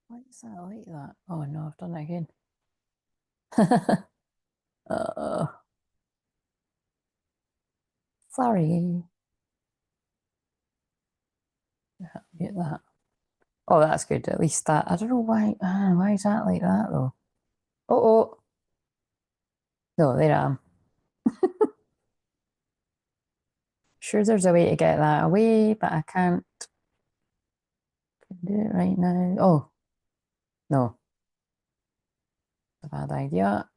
Why is that like that? Oh no, I've done it again. uh, sorry. Mute that. Oh, that's good. At least that. I don't know why. Why is that like that though? Oh, oh. No, there I am. Sure, there's a way to get that away, but I can't do it right now. Oh, no, it's a bad idea.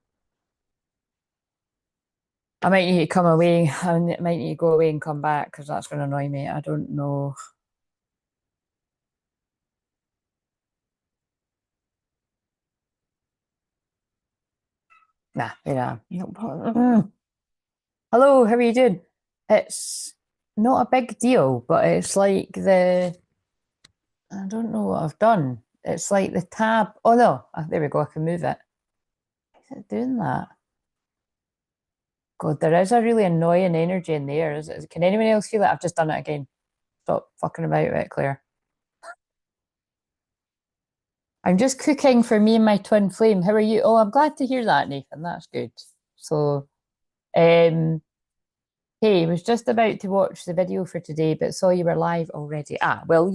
I might need to come away. I might need to go away and come back because that's going to annoy me. I don't know. Nah, there I am. Hello, how are you doing? It's not a big deal, but it's like I don't know what I've done. It's like the tab. Oh no, there we go. I can move it. Is it doing that? God, there is a really annoying energy in the air. Can anyone else feel it? I've just done it again. Stop fucking about with it, Claire. I'm just cooking for me and my twin flame. How are you? Oh, I'm glad to hear that, Nathan. That's good. So, um, hey, was just about to watch the video for today, but saw you were live already. Ah, well,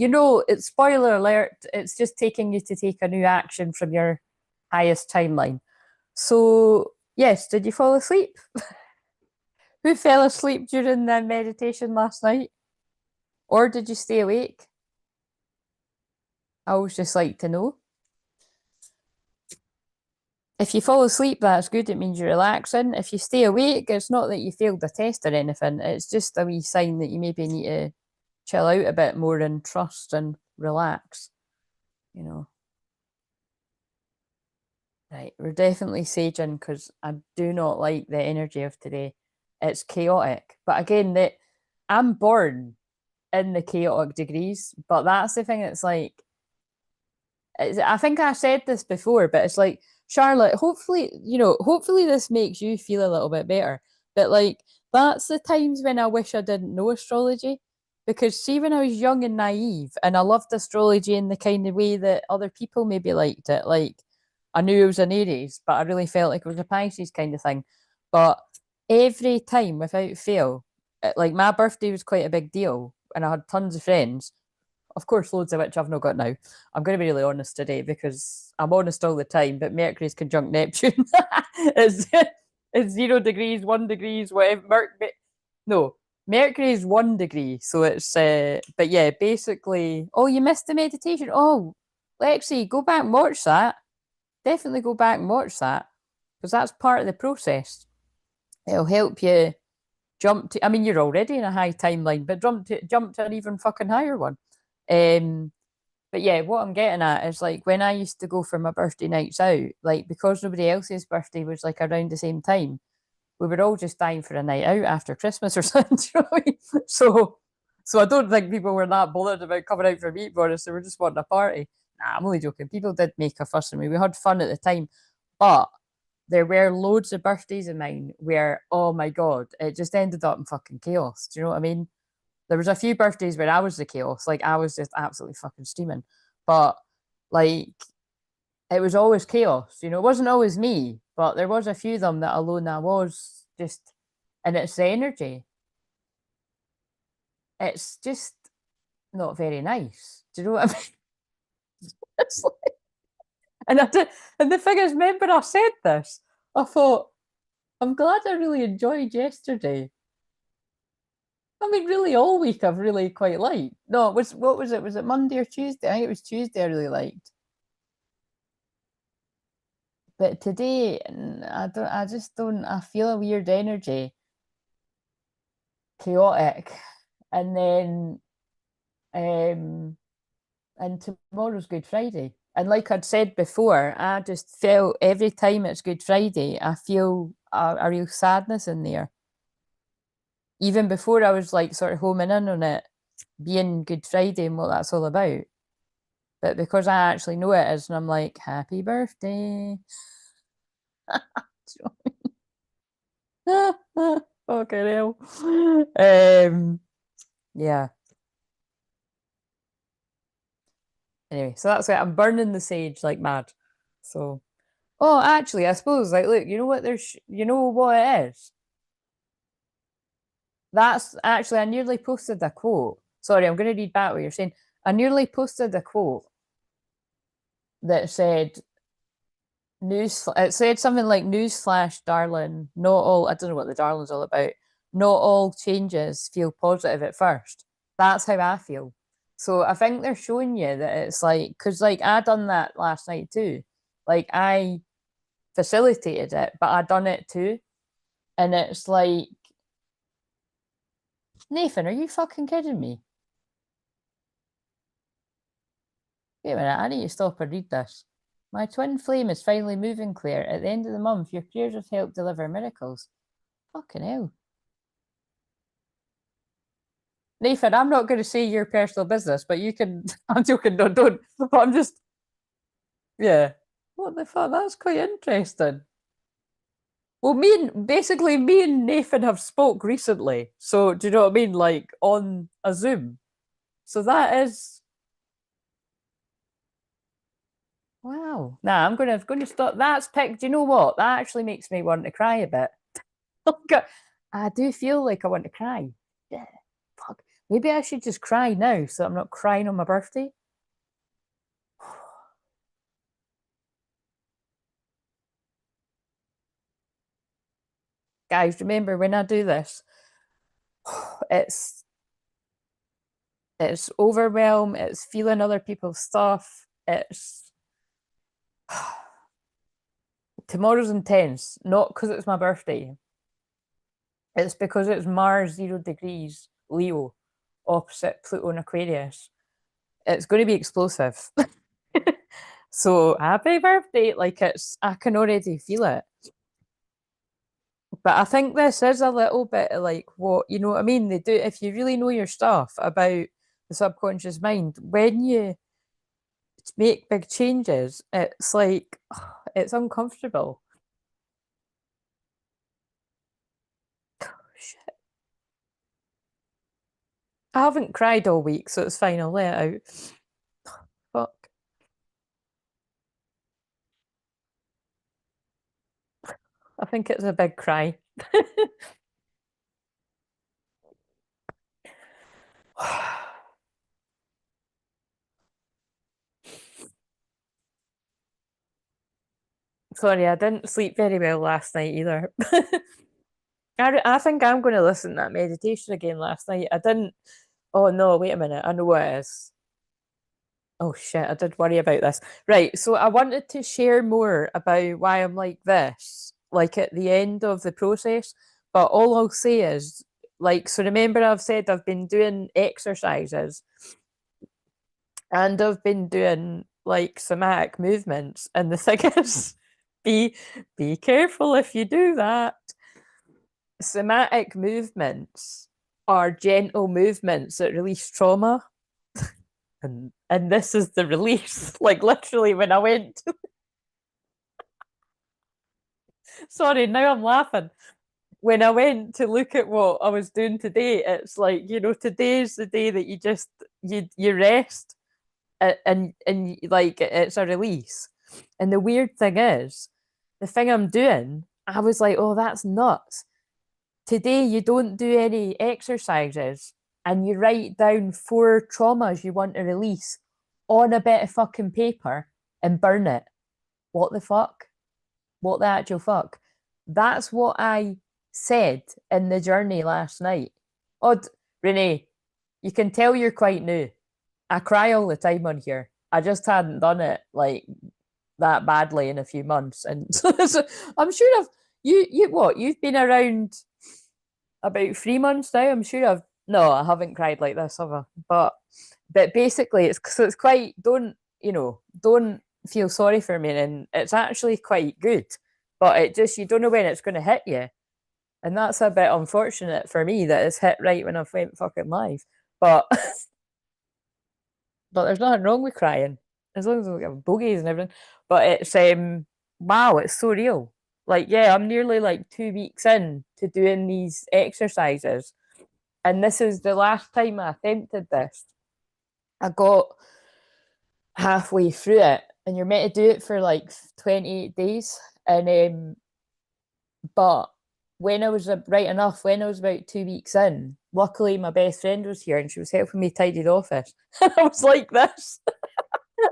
it's spoiler alert. It's just taking you to take a new action from your highest timeline. So, yes, did you fall asleep? Who fell asleep during the meditation last night? Or did you stay awake? I always just like to know. If you fall asleep, that's good. It means you're relaxing. If you stay awake, it's not that you failed the test or anything. It's just a wee sign that you maybe need to chill out a bit more and trust and relax, you know. Right, we're definitely saging because I do not like the energy of today. It's chaotic. But again, that I'm born in the chaotic degrees, but that's the thing. It's like I think I said this before, but it's like, Charlotte, hopefully this makes you feel a little bit better. But like, that's the times when I wish I didn't know astrology. Because see, when I was young and naive, and I loved astrology in the kind of way that other people maybe liked it, like I knew it was an Aries, but I really felt like it was a Pisces kind of thing. But every time, without fail, like my birthday was quite a big deal, and I had tons of friends, of course, loads of which I've not got now. I'm going to be really honest today because I'm honest all the time, but Mercury's conjunct Neptune is 0 degrees, 1 degrees, whatever. No, Mercury is 1 degree. So but yeah, basically, oh, you missed the meditation. Oh, Lexi, go back and watch that. Definitely go back and watch that because that's part of the process. It'll help you jump to, I mean, you're already in a high timeline, but jump to an even fucking higher one. Um, but yeah, what I'm getting at is like when I used to go for my birthday nights out, like because nobody else's birthday was like around the same time, we were all just dying for a night out after Christmas or something. You know what I mean? So I don't think people were that bothered about coming out for meat bonus. They were just wanting a party. Nah, I'm only joking. People did make a fuss of me. We had fun at the time, but there were loads of birthdays of mine where, oh my god, it just ended up in fucking chaos. Do you know what I mean? There was a few birthdays where I was the chaos, like I was just absolutely fucking steaming. But like it was always chaos, you know. It wasn't always me, but there was a few of them that alone I was just, and it's the energy. It's just not very nice. Do you know what I mean? It's like, and I did, and the thing is, remember I said this. I thought I'm glad I really enjoyed yesterday. I mean, really, all week I've really quite liked. No, it was what was it? Was it Monday or Tuesday? I think it was Tuesday. I really liked. But today, I don't. I just don't. I feel a weird energy, chaotic, and then um, and tomorrow's Good Friday. And like I'd said before, I just felt every time it's Good Friday, I feel a real sadness in there. Even before I was like sort of homing in on it being Good Friday and what that's all about. But because I actually know it is, and I'm like, happy birthday. Okay, hell. Yeah. Anyway, so that's why I'm burning the sage like mad. So, oh, actually, I suppose, like, look, you know what you know what it is? That's actually, I nearly posted a quote. Sorry, I'm going to read back what you're saying. I nearly posted a quote that said, it said something like, newsflash, darling, not all, I don't know what the darling's all about. Not all changes feel positive at first. That's how I feel. So I think they're showing you that it's like, because like I done that last night too. Like I facilitated it, but I done it too. And it's like, Nathan, are you fucking kidding me? Wait a minute, I need to stop and read this. My twin flame is finally moving, Claire. At the end of the month, your prayers have helped deliver miracles. Fucking hell. Nathan, I'm not going to say your personal business, but you can. I'm joking, no, don't. But I'm just, yeah. What the fuck? That's quite interesting. Well, basically, me and Nathan have spoke recently. So, do you know what I mean? Like on a Zoom. So that is, wow. Nah, I'm gonna stop. That's picked. Do you know what? That actually makes me want to cry a bit. I do feel like I want to cry. Yeah. Fuck. Maybe I should just cry now so I'm not crying on my birthday. Guys, remember when I do this, it's it's overwhelm, it's feeling other people's stuff. It's tomorrow's intense, not because it's my birthday. It's because it's Mars 0 degrees Leo opposite Pluto and Aquarius. It's going to be explosive. So happy birthday. Like it's I can already feel it. But I think this is a little bit of like what you know what I mean? They do if you really know your stuff about the subconscious mind, when you make big changes, it's like it's uncomfortable. Shit. I haven't cried all week, so it's fine, I'll let it out. Fuck. I think it's a big cry. Sorry, I didn't sleep very well last night either. I think I'm going to listen to that meditation again last night. I didn't. Oh no, wait a minute. I know what it is. Oh shit, I did worry about this. Right, so I wanted to share more about why I'm like this, like at the end of the process. But all I'll say is, like, so remember I've said I've been doing exercises and I've been doing like somatic movements. And the thing is, be be careful if you do that. Somatic movements are gentle movements that release trauma. And this is the release. Like literally when I went to, sorry, now I'm laughing. When I went to look at what I was doing today, it's like, you know, today's the day that you just you rest and like it's a release. And the weird thing is, the thing I'm doing, I was like, oh, that's nuts. Today you don't do any exercises and you write down 4 traumas you want to release on a bit of fucking paper and burn it. What the fuck? What the actual fuck? That's what I said in the journey last night. Odd, Renee, you can tell you're quite new. I cry all the time on here. I just hadn't done it like that badly in a few months. And so I'm sure I've you what, you've been around about 3 months now. I'm sure I've no, I haven't cried like this, have I? But basically it's so it's quite don't feel sorry for me, and it's actually quite good. But it just you don't know when it's gonna hit you. And that's a bit unfortunate for me that it's hit right when I've went fucking live. But but there's nothing wrong with crying. As long as we have bogies and everything. But it's wow, it's so real. Like, yeah, I'm nearly like 2 weeks in to doing these exercises. And this is the last time I attempted this. I got halfway through it, and you're meant to do it for like 28 days. And but when I was right enough, when I was about 2 weeks in, luckily my best friend was here and she was helping me tidy the office. I was like this.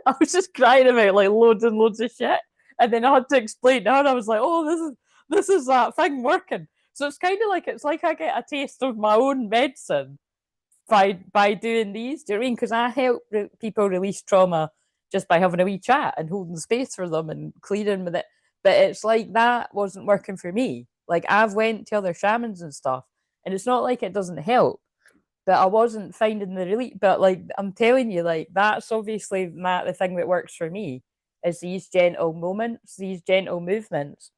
I was just crying about like loads and loads of shit. And then I had to explain to her, I was like, oh, this is that thing working. So it's like I get a taste of my own medicine by doing these. Do you know what I mean? Because I help people release trauma just by having a wee chat and holding space for them and clearing with it. But it's like that wasn't working for me. Like I've went to other shamans and stuff, and it's not like it doesn't help, but I wasn't finding the relief. But like I'm telling you, like that's obviously the thing that works for me is these gentle moments, these gentle movements.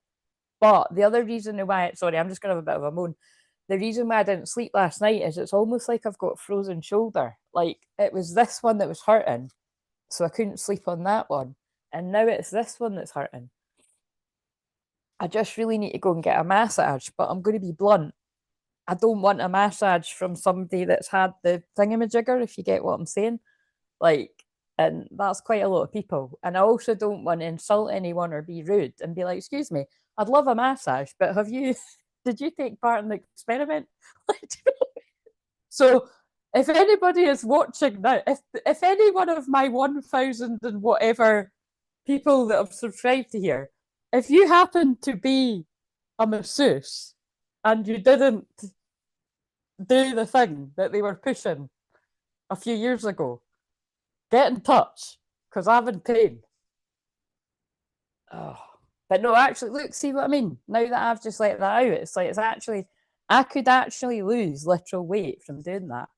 But the other reason why, sorry, I'm just gonna have a bit of a moan. The reason why I didn't sleep last night is it's almost like I've got a frozen shoulder. Like it was this one that was hurting, so I couldn't sleep on that one, and now it's this one that's hurting. I just really need to go and get a massage, but I'm going to be blunt. I don't want a massage from somebody that's had the thingamajigger, if you get what I'm saying. Like, and that's quite a lot of people. And I also don't want to insult anyone or be rude and be like, excuse me, I'd love a massage, but have you, did you take part in the experiment? So if anybody is watching now, if any one of my 1,000 and whatever people that have subscribed to here, if you happen to be a masseuse and you didn't do the thing that they were pushing a few years ago, get in touch because I'm in pain. Oh. But no, actually, look, see what I mean? Now that I've just let that out, it's like it's actually, I could actually lose literal weight from doing that.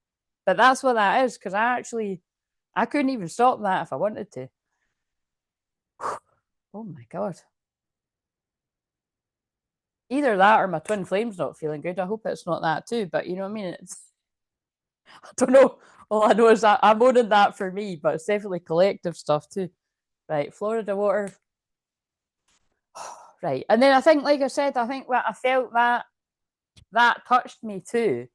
But that's what that is because I couldn't even stop that if I wanted to. Oh my God. Either that or my twin flame's not feeling good. I hope it's not that too. But you know what I mean? I don't know. All I know is that I'm owning that for me, but it's definitely collective stuff too. Right, Florida water. Right. And then I think, like I said, I think that I felt that touched me too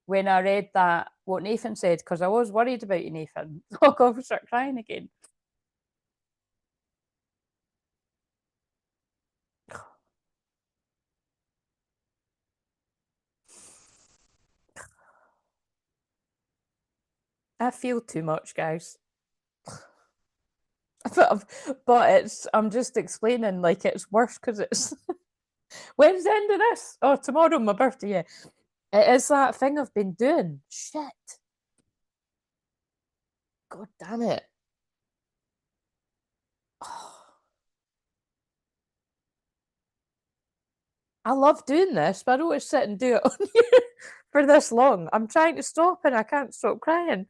when I read that what Nathan said, because I was worried about you, Nathan. Oh God, we start crying again. I feel too much, guys. But it's I'm just explaining like it's worse because it's when's the end of this? Oh, tomorrow, my birthday. Yeah, it is that thing I've been doing. Shit. God damn it. Oh, I love doing this, but I don't want to sit and do it on here for this long. I'm trying to stop and I can't stop crying.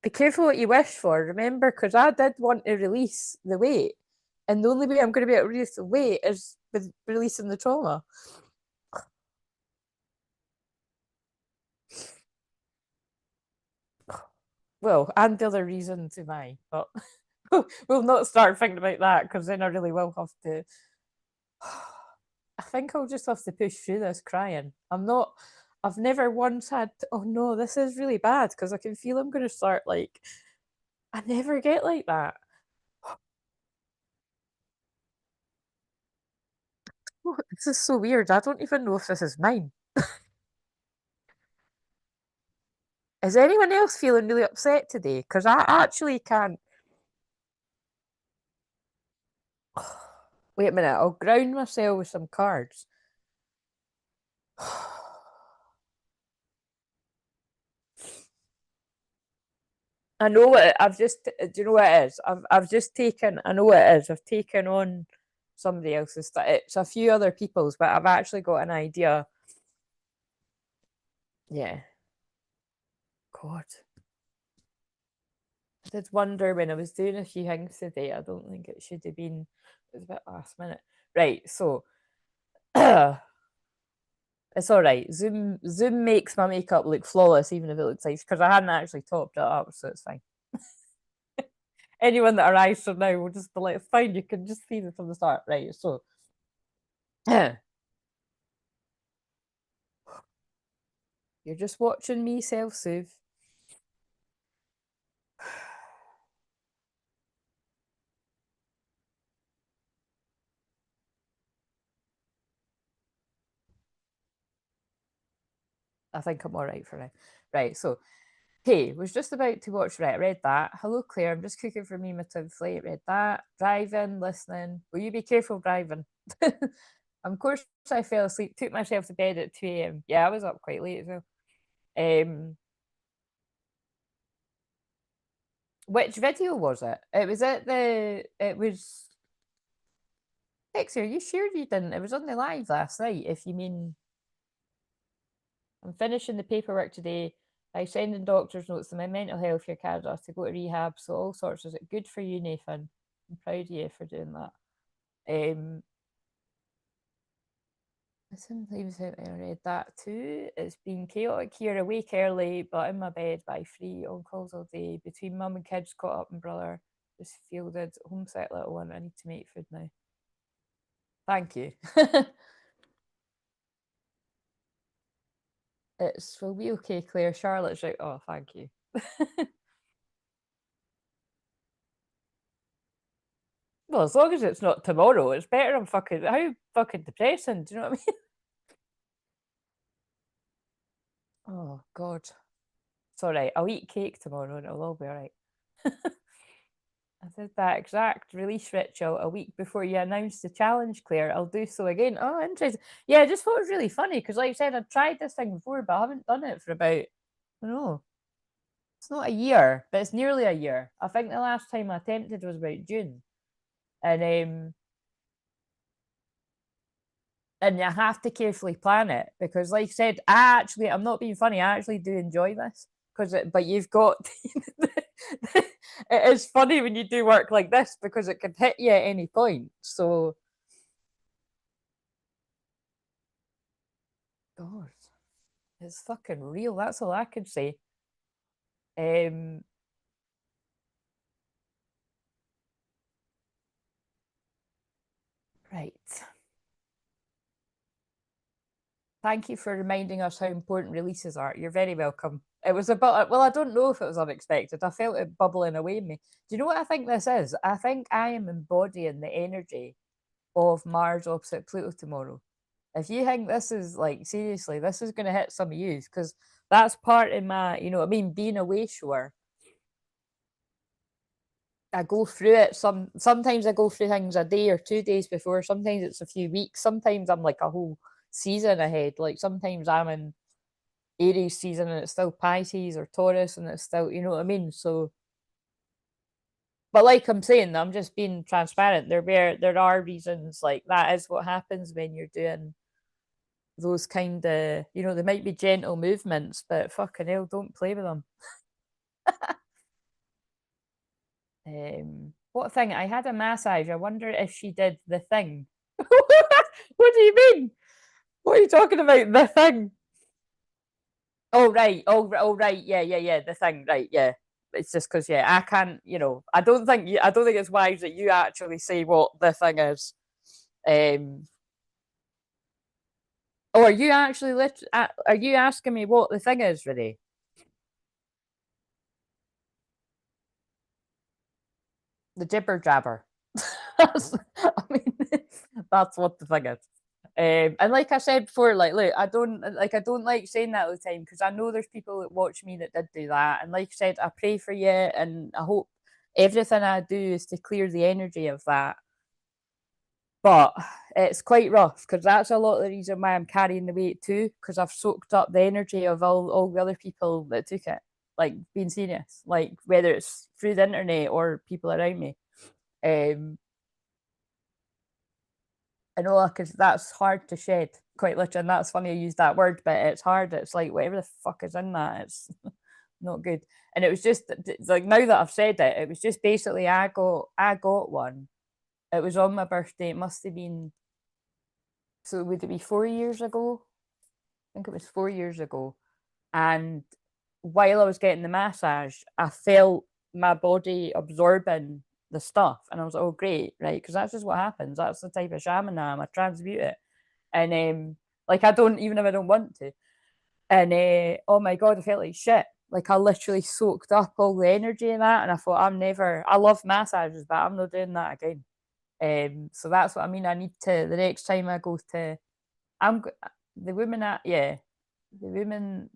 Be careful what you wish for, remember, because I did want to release the weight. And the only way I'm going to be able to release the weight is with releasing the trauma. Well, and the other reason to why, but we'll not start thinking about that because then I really will have to. I think I'll just have to push through this crying. I've never once had, oh no, this is really bad because I can feel I'm going to start like, I never get like that. Oh, this is so weird. I don't even know if this is mine. Is anyone else feeling really upset today? Because I actually can't. Wait a minute, I'll ground myself with some cards. I know what I've just. Do you know what it is? I've just taken. I know what it is. I've taken on somebody else's stuff. It's a few other people's, but I've actually got an idea. Yeah. God, I did wonder when I was doing a few things today. I don't think it should have been. It was a bit last minute. Right. So it's all right. Zoom makes my makeup look flawless, even if it looks like because I hadn't actually topped it up, so it's fine. Anyone that arrives from now will just be like, it's fine, you can just see it from the start. Right. So you're just watching me self-soothe. I think I'm all right for now. Right, so hey, was just about to watch. Right, I read that. Hello, Claire. I'm just cooking for me, my twin flight. Read that. Driving, listening. Will you be careful driving? Of course, I fell asleep. Took myself to bed at 2 a.m. Yeah, I was up quite late as well. Which video was it? It was at the. It was. Pixie, are you sure you didn't? It was on the live last night. If you mean, I'm finishing the paperwork today. I send in doctor's notes to my mental health care Canada to go to rehab. So all sorts. Is it good for you, Nathan? I'm proud of you for doing that. Sometimes I read that too. It's been chaotic here, awake early, but in my bed by 3, on calls all day. Between mum and kids caught up and brother just fielded homesick little one. I need to make food now. Thank you. It's will be okay, Claire. Charlotte's right. Oh, thank you. Well, as long as it's not tomorrow, it's better. I'm fucking how fucking depressing. Do you know what I mean? Oh God. It's all right. I'll eat cake tomorrow and it'll all be all right. I did that exact release ritual a week before you announced the challenge, Claire. I'll do so again. Oh, interesting. Yeah, I just thought it was really funny because, like I said, I've tried this thing before, but I haven't done it for about, I don't know, it's not a year, but it's nearly a year. I think the last time I attempted was about June. And you have to carefully plan it because, like I said, I'm not being funny. I actually do enjoy this but you've got it is funny when you do work like this because it can hit you at any point. So, God, it's fucking real. That's all I can say. Um, right. Thank you for reminding us how important releases are. You're very welcome. It was about, well, I don't know if it was unexpected. I felt it bubbling away in me. Do you know what I think this is? I think I am embodying the energy of Mars opposite Pluto tomorrow. If you think this is like, seriously, this is going to hit some of you because that's part of my, you know what I mean, being away shore. I go through it. Sometimes I go through things a day or 2 days before. Sometimes it's a few weeks. Sometimes I'm like a whole season ahead. Like sometimes I'm in Aries season and it's still Pisces or Taurus and it's still, you know what I mean? So, but like I'm saying, I'm just being transparent. There are reasons like that is what happens when you're doing those kind of, you know, they might be gentle movements, but fucking hell, don't play with them. What thing? I had a massage. I wonder if she did the thing. What do you mean? What are you talking about? The thing? Oh right. Oh right. Yeah, yeah, yeah. The thing. Right. Yeah. It's just because yeah, I can't. You know, I don't think it's wise that you actually say what the thing is. Um. Oh, are you actually are you asking me what the thing is, really? The jibber jabber. I mean, that's what the thing is. And like I said before, like, look, I don't like saying that all the time because I know there's people that watch me that did do that. And like I said, I pray for you, and I hope everything I do is to clear the energy of that. But it's quite rough because that's a lot of the reason why I'm carrying the weight too, because I've soaked up the energy of all the other people that took it. Like being serious, like whether it's through the internet or people around me. Um, I know because that's hard to shed, quite literally. And that's funny I use that word, but it's hard. It's like whatever the fuck is in that, it's not good. And it was just like now that I've said it, it was just basically I got one. It was on my birthday. It must have been, so would it be 4 years ago? I think it was 4 years ago. And while I was getting the massage, I felt my body absorbing the stuff. And I was like, oh, great, right? Because that's just what happens. That's the type of shaman I am. I transmute it. And like, I don't, even if I don't want to. And oh my God, I felt like shit. Like, I literally soaked up all the energy in that. And I thought, I love massages, but I'm not doing that again. So that's what I mean. I need to, the next time I go to, I'm the women at, yeah, the woman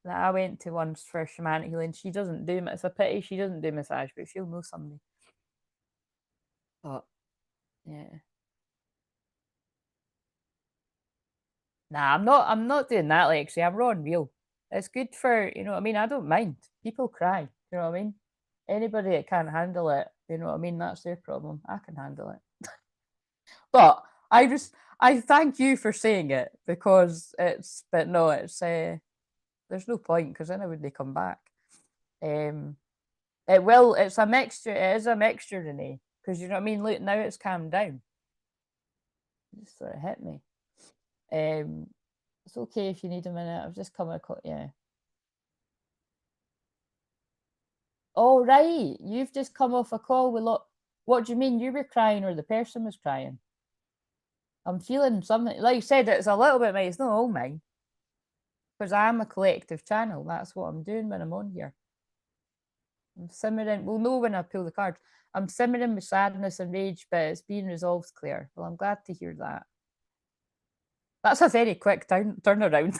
that I went to once for shamanic healing, she doesn't do it. It's a pity she doesn't do massage, but she'll know somebody. But yeah. Nah, I'm not doing that, Lexi. I'm raw and real. It's good for, you know what I mean? I don't mind. People cry. You know what I mean? Anybody that can't handle it, you know what I mean? That's their problem. I can handle it. But I thank you for saying it because but no, there's no point because then I wouldn't come back. Um, it's a mixture. It is a mixture, Renee, because you know what I mean. Look, now it's calmed down. It just sort of hit me. Um, it's okay if you need a minute. I've just come across. Yeah. Oh right, you've just come off a call with lot. What do you mean? You were crying, or the person was crying? I'm feeling something. Like you said, it's a little bit mine. It's not all mine because I'm a collective channel. That's what I'm doing when I'm on here. I'm simmering. We'll know when I pull the cards. I'm simmering with sadness and rage, but it's being resolved, Claire. Well, I'm glad to hear that. That's a very quick turnaround.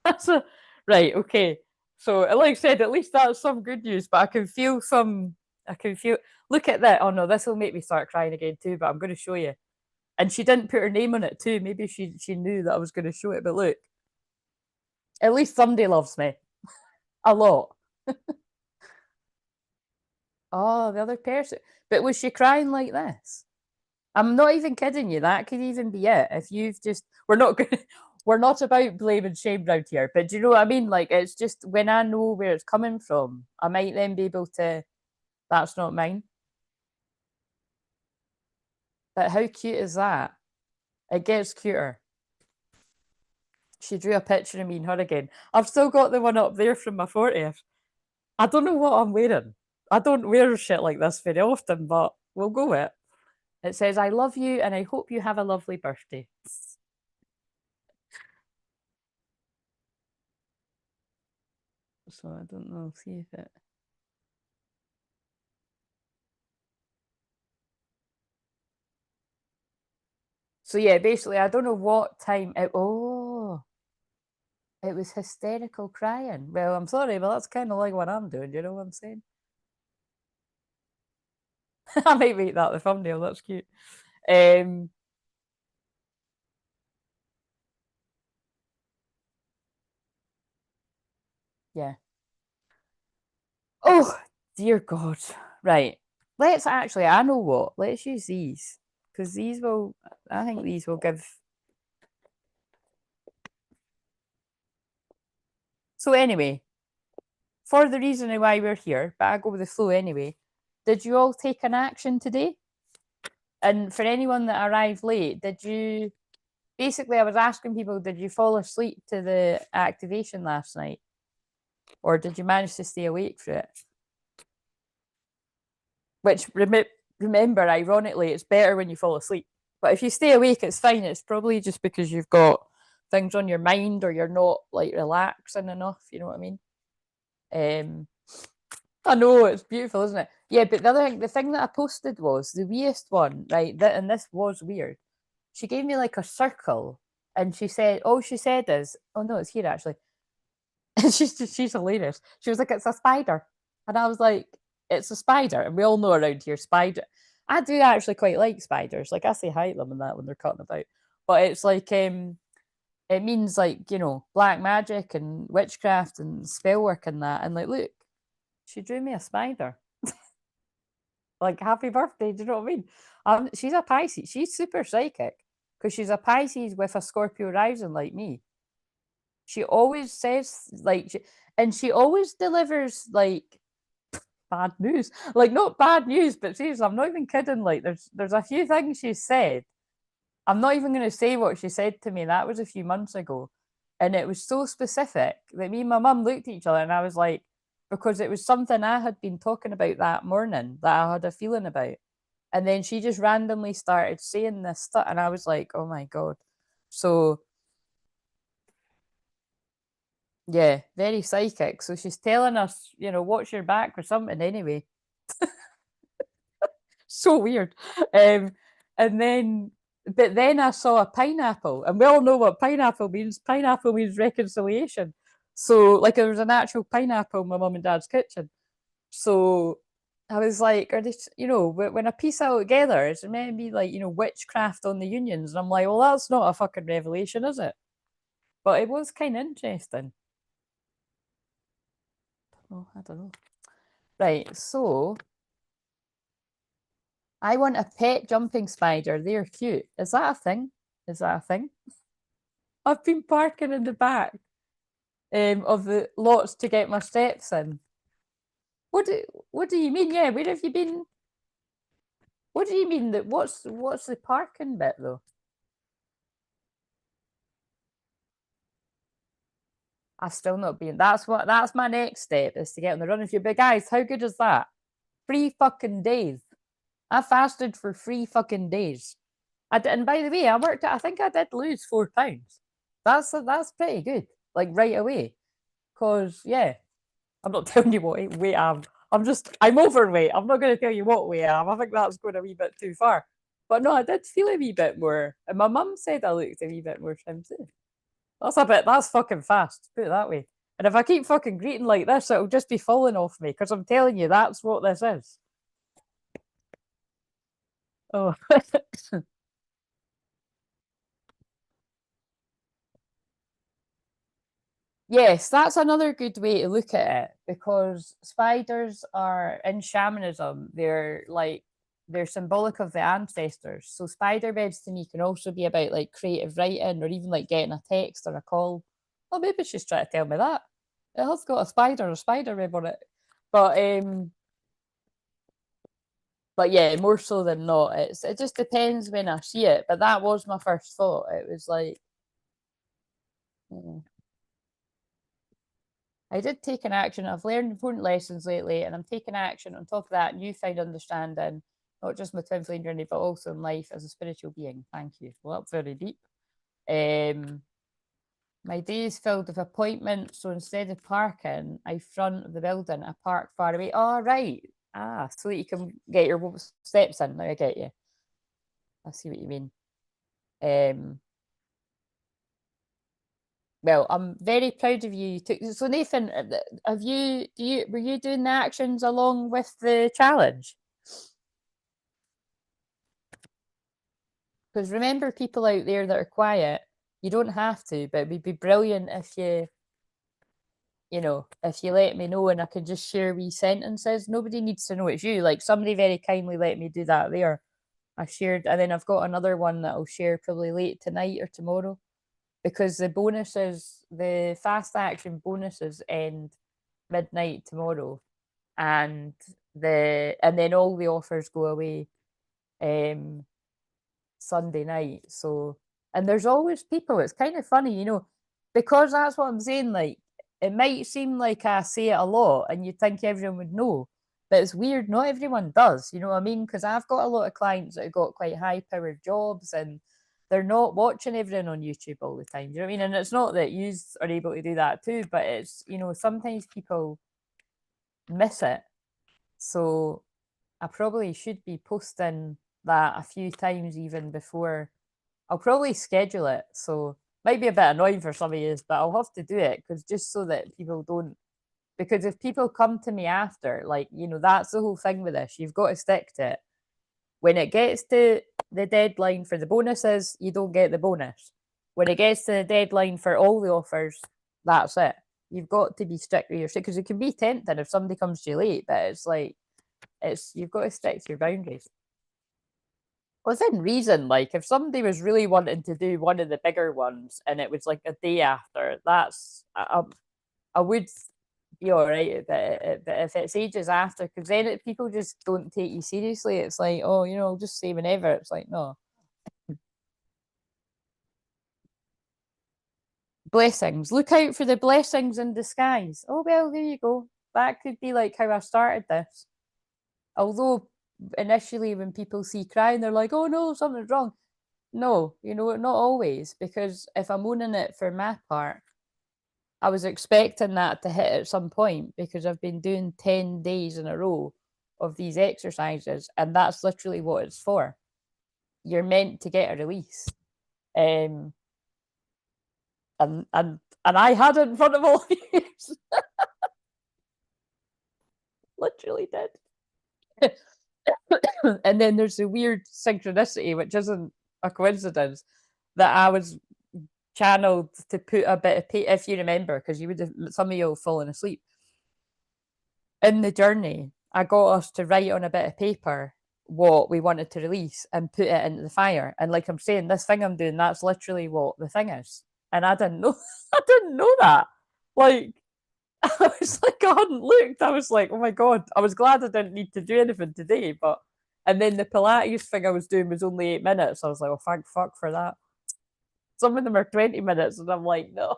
That's a right. Okay. So, like I said, at least that's some good news. But I can feel some. I can feel. Look at that. Oh no, this will make me start crying again too. But I'm going to show you. And she didn't put her name on it too. Maybe she knew that I was going to show it. But look, at least somebody loves me a lot. Oh, the other person. But was she crying like this? I'm not even kidding you. That could even be it. If you've just, we're not going, we're not about blame and shame round here. But do you know what I mean? Like it's just when I know where it's coming from, I might then be able to. That's not mine. But how cute is that? It gets cuter. She drew a picture of me and her again. I've still got the one up there from my 40th. I don't know what I'm wearing. I don't wear shit like this very often, but we'll go with it. It says, I love you and I hope you have a lovely birthday. So I don't know. See if it. So yeah, basically, I don't know what time it. Oh, it was hysterical crying. Well, I'm sorry, but that's kind of like what I'm doing. You know what I'm saying? I might make that the thumbnail. That's cute. Um, yeah. Oh dear God. Right. Let's actually. I know what. Let's use these because these will. I think these will give. So anyway, for the reason why we're here, but I go with the flow anyway. Did you all take an action today? And for anyone that arrived late, did you basically I was asking people, did you fall asleep to the activation last night? Or did you manage to stay awake for it? Which remember, ironically, it's better when you fall asleep. But if you stay awake, it's fine. It's probably just because you've got things on your mind or you're not like relaxing enough, you know what I mean? Um I know it's beautiful, isn't it? Yeah, but the thing that I posted was the weirdest one, right? And this was weird. She gave me like a circle, and she said is, oh no, it's here actually. And she's hilarious. She was like, it's a spider, and I was like, it's a spider, and we all know around here spider. I do actually quite like spiders. Like I say hi to them and that when they're cutting about, but it's like it means like black magic and witchcraft and spell work and that. And like, look, she drew me a spider. Like, happy birthday. Do you know what I mean? She's a Pisces. She's super psychic because she's a Pisces with a Scorpio rising like me. She always says, like, and she always delivers, like, bad news. Like, not bad news, but seriously, I'm not even kidding. Like, there's a few things she said. I'm not even going to say what she said to me. That was a few months ago. And it was so specific that me and my mum looked at each other and I was like, because it was something I had been talking about that morning that I had a feeling about. And then she just randomly started saying this stuff. And I was like, oh my God. So, yeah, very psychic. So she's telling us, watch your back or something anyway. So weird. And then But then I saw a pineapple, and we all know what pineapple means. Pineapple means reconciliation. So, like, there was an actual pineapple in my mum and dad's kitchen. So I was like, are they, when I piece out together, it's meant to be like, witchcraft on the unions. And I'm like, well, that's not a fucking revelation, is it? But it was kind of interesting. Oh, I don't know. Right. So I want a pet jumping spider. They're cute. Is that a thing? Is that a thing? I've been parking in the back of the lots to get my steps in. What do what do you mean? Yeah, where have you been? What do you mean that what's the parking bit though? I've still not been. That's my next step is to get on the running shoe. But guys, how good is that? 3 fucking days. I fasted for 3 fucking days. I did, and by the way, I think I did lose 4 pounds. That's pretty good. Like right away. Cause yeah, I'm not telling you what weight I'm overweight. I'm not going to tell you what weight I am. I think that's going a wee bit too far. But no, I did feel a wee bit more. And my mum said I looked a wee bit more trim too. That's fucking fast, put it that way. And if I keep fucking greeting like this, it'll just be falling off me because I'm telling you, that's what this is. Oh, yes, that's another good way to look at it because spiders are in shamanism, they're symbolic of the ancestors. So spider beds to me can also be about like creative writing or even like getting a text or a call. Oh, maybe she's trying to tell me that. It has got a spider web on it. But yeah, more so than not. It just depends when I see it. But that was my first thought. It was like, mm. I did take an action. I've learned important lessons lately, and I'm taking action. On top of that, newfound understanding, not just my twin flame journey, but also in life as a spiritual being. Thank you. Well, that's very deep. Um, my day is filled with appointments, so instead of parking out front of the building, I park far away. Oh, right. Ah, so that you can get your steps in. Now I get you. I see what you mean. Um, well, I'm very proud of you. So Nathan, were you doing the actions along with the challenge? Because remember, people out there that are quiet, you don't have to, but it'd be brilliant if if you let me know and I could just share wee sentences. Nobody needs to know it's you. Like somebody very kindly let me do that there. I shared, and then I've got another one that I'll share probably late tonight or tomorrow because the fast action bonuses end midnight tomorrow, and then all the offers go away um Sunday night. So, and there's always people. It's kind of funny, because that's what I'm saying. Like, it might seem like I say it a lot, and you think everyone would know, but it's weird. Not everyone does. You know what I mean? Because I've got a lot of clients that have got quite high-powered jobs, and they're not watching everything on YouTube all the time. You know what I mean? And it's not that you are able to do that too, but it's sometimes people miss it. So I probably should be posting that a few times even before. I'll probably schedule it. So might be a bit annoying for some of you, but I'll have to do it because just so that people don't. Because if people come to me after, like, that's the whole thing with this. You've got to stick to it. When it gets to the deadline for the bonuses, you don't get the bonus. When it gets to the deadline for all the offers, that's it. You've got to be strict with your shit because it can be tempting if somebody comes to you late, but it's like you've got to stick to your boundaries within reason. Like if somebody was really wanting to do one of the bigger ones and it was like a day after, I would be all right. But if it's ages after, because then people just don't take you seriously. It's like, oh, I'll just say whenever. It's like, no. Blessings. Look out for the blessings in disguise. Oh well, there you go. That could be like how I started this. Although initially when people see crying, they're like, oh no, something's wrong. No, not always, because if I'm owning it for my part, I was expecting that to hit at some point because I've been doing 10 days in a row of these exercises, and that's literally what it's for. you're meant to get a release. And I had it in front of all years. Literally did. And then there's a weird synchronicity, which isn't a coincidence, that I was channeled to put a bit of if you remember, because you would have, some of you have fallen asleep. In the journey, I got us to write on a bit of paper what we wanted to release and put it into the fire. And like I'm saying, this thing I'm doing, that's literally what the thing is. And I didn't know, I didn't know that. Like, I was like, I hadn't looked. I was like, oh my God. I was glad I didn't need to do anything today. But, and then the Pilates thing I was doing was only 8 minutes. I was like, well, thank fuck for that. Some of them are 20 minutes. And I'm like, no.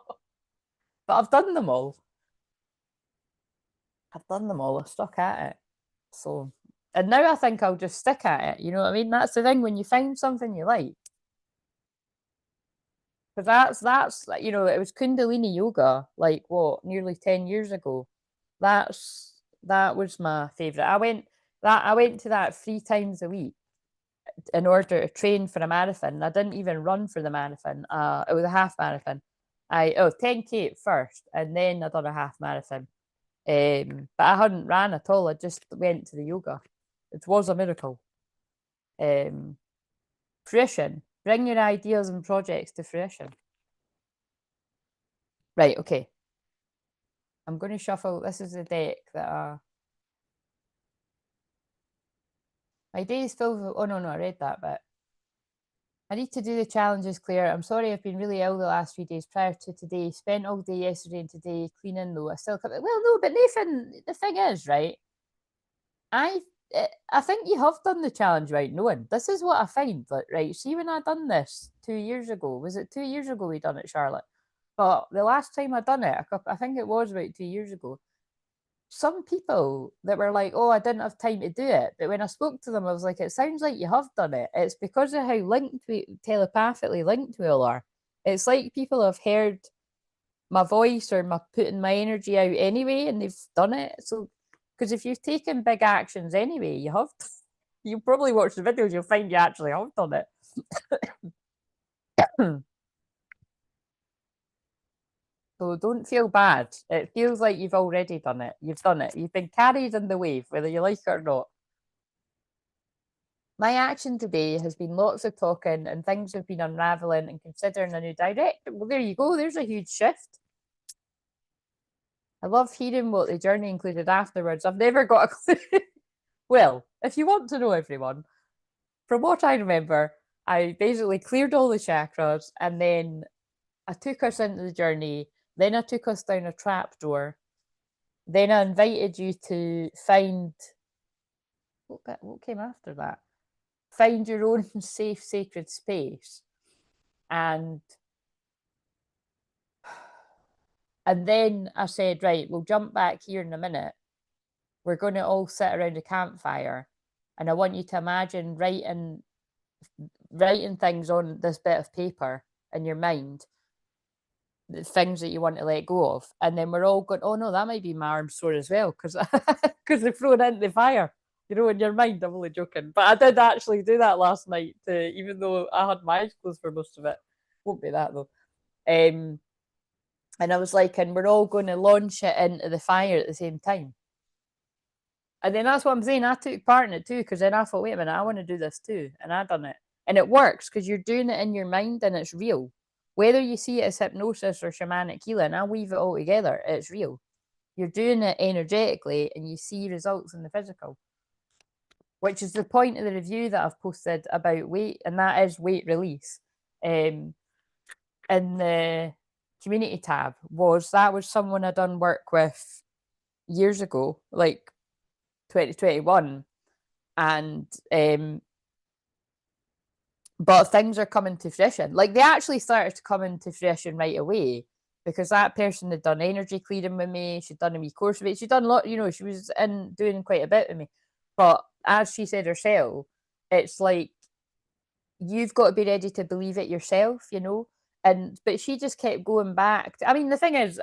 But I've done them all. I've done them all. I've stuck at it. So, and now I think I'll just stick at it. You know what I mean? That's the thing when you find something you like. Because that's you know, it was Kundalini yoga, like what, nearly 10 years ago. That was my favorite. I went to that 3 times a week in order to train for a marathon. I didn't even run for the marathon. It was a half marathon. 10K at first, and then I done a half marathon. But I hadn't ran at all. I just went to the yoga. It was a miracle. Fruition. Bring your ideas and projects to fruition. Right, okay. I'm going to shuffle. This is the deck that my day is filled with. Oh, no, I read that bit. I need to do the challenges, Claire. I'm sorry I've been really ill the last few days prior to today. Spent all day yesterday and today cleaning, though. I still come. Well, no, but Nathan, the thing is, right? I think you have done the challenge right knowing. This is what I find, like, right? See, when I done this 2 years ago, was it 2 years ago we done it, Charlotte? But the last time I done it, I think it was about 2 years ago. Some people that were like, "Oh, I didn't have time to do it," but when I spoke to them, I was like, "It sounds like you have done it. It's because of how linked we telepathically linked we all are. It's like people have heard my voice or my putting my energy out anyway, and they've done it. So, because if you've taken big actions anyway, you have. You probably watch the videos, you'll find you actually have done it. So don't feel bad. It feels like you've already done it. You've done it. You've been carried in the wave, whether you like it or not. My action today has been lots of talking and things have been unraveling and considering a new direction. Well, there you go. There's a huge shift. I love hearing what the journey included afterwards. I've never got a clue. Well, if you want to know, everyone, from what I remember, I basically cleared all the chakras and then I took us into the journey. Then I took us down a trapdoor. Then I invited you to find what came after that? Find your own safe, sacred space. And then I said, right, we'll jump back here in a minute. We're going to all sit around a campfire. And I want you to imagine writing things on this bit of paper in your mind, the things that you want to let go of. And then we're all going, oh no, that might be my arm sore as well, because they've thrown it into the fire. You know, in your mind, I'm only joking. But I did actually do that last night, even though I had my eyes closed for most of it. Won't be that though. And I was like, and we're all going to launch it into the fire at the same time. And then that's what I'm saying. I took part in it too, because then I thought, wait a minute, I want to do this too. And I done it. And it works because you're doing it in your mind and it's real. Whether you see it as hypnosis or shamanic healing, I weave it all together. It's real. You're doing it energetically and you see results in the physical, which is the point of the review that I've posted about weight, and that is weight release. In the community tab was someone I'd done work with years ago, like 2021, and but things are coming to fruition. Like they actually started to come into fruition right away because that person had done energy clearing with me. She'd done a wee course with me. She'd done a lot, you know, she was in doing quite a bit with me. But as she said herself, it's like you've got to be ready to believe it yourself, you know. But she just kept going back. I mean, the thing is,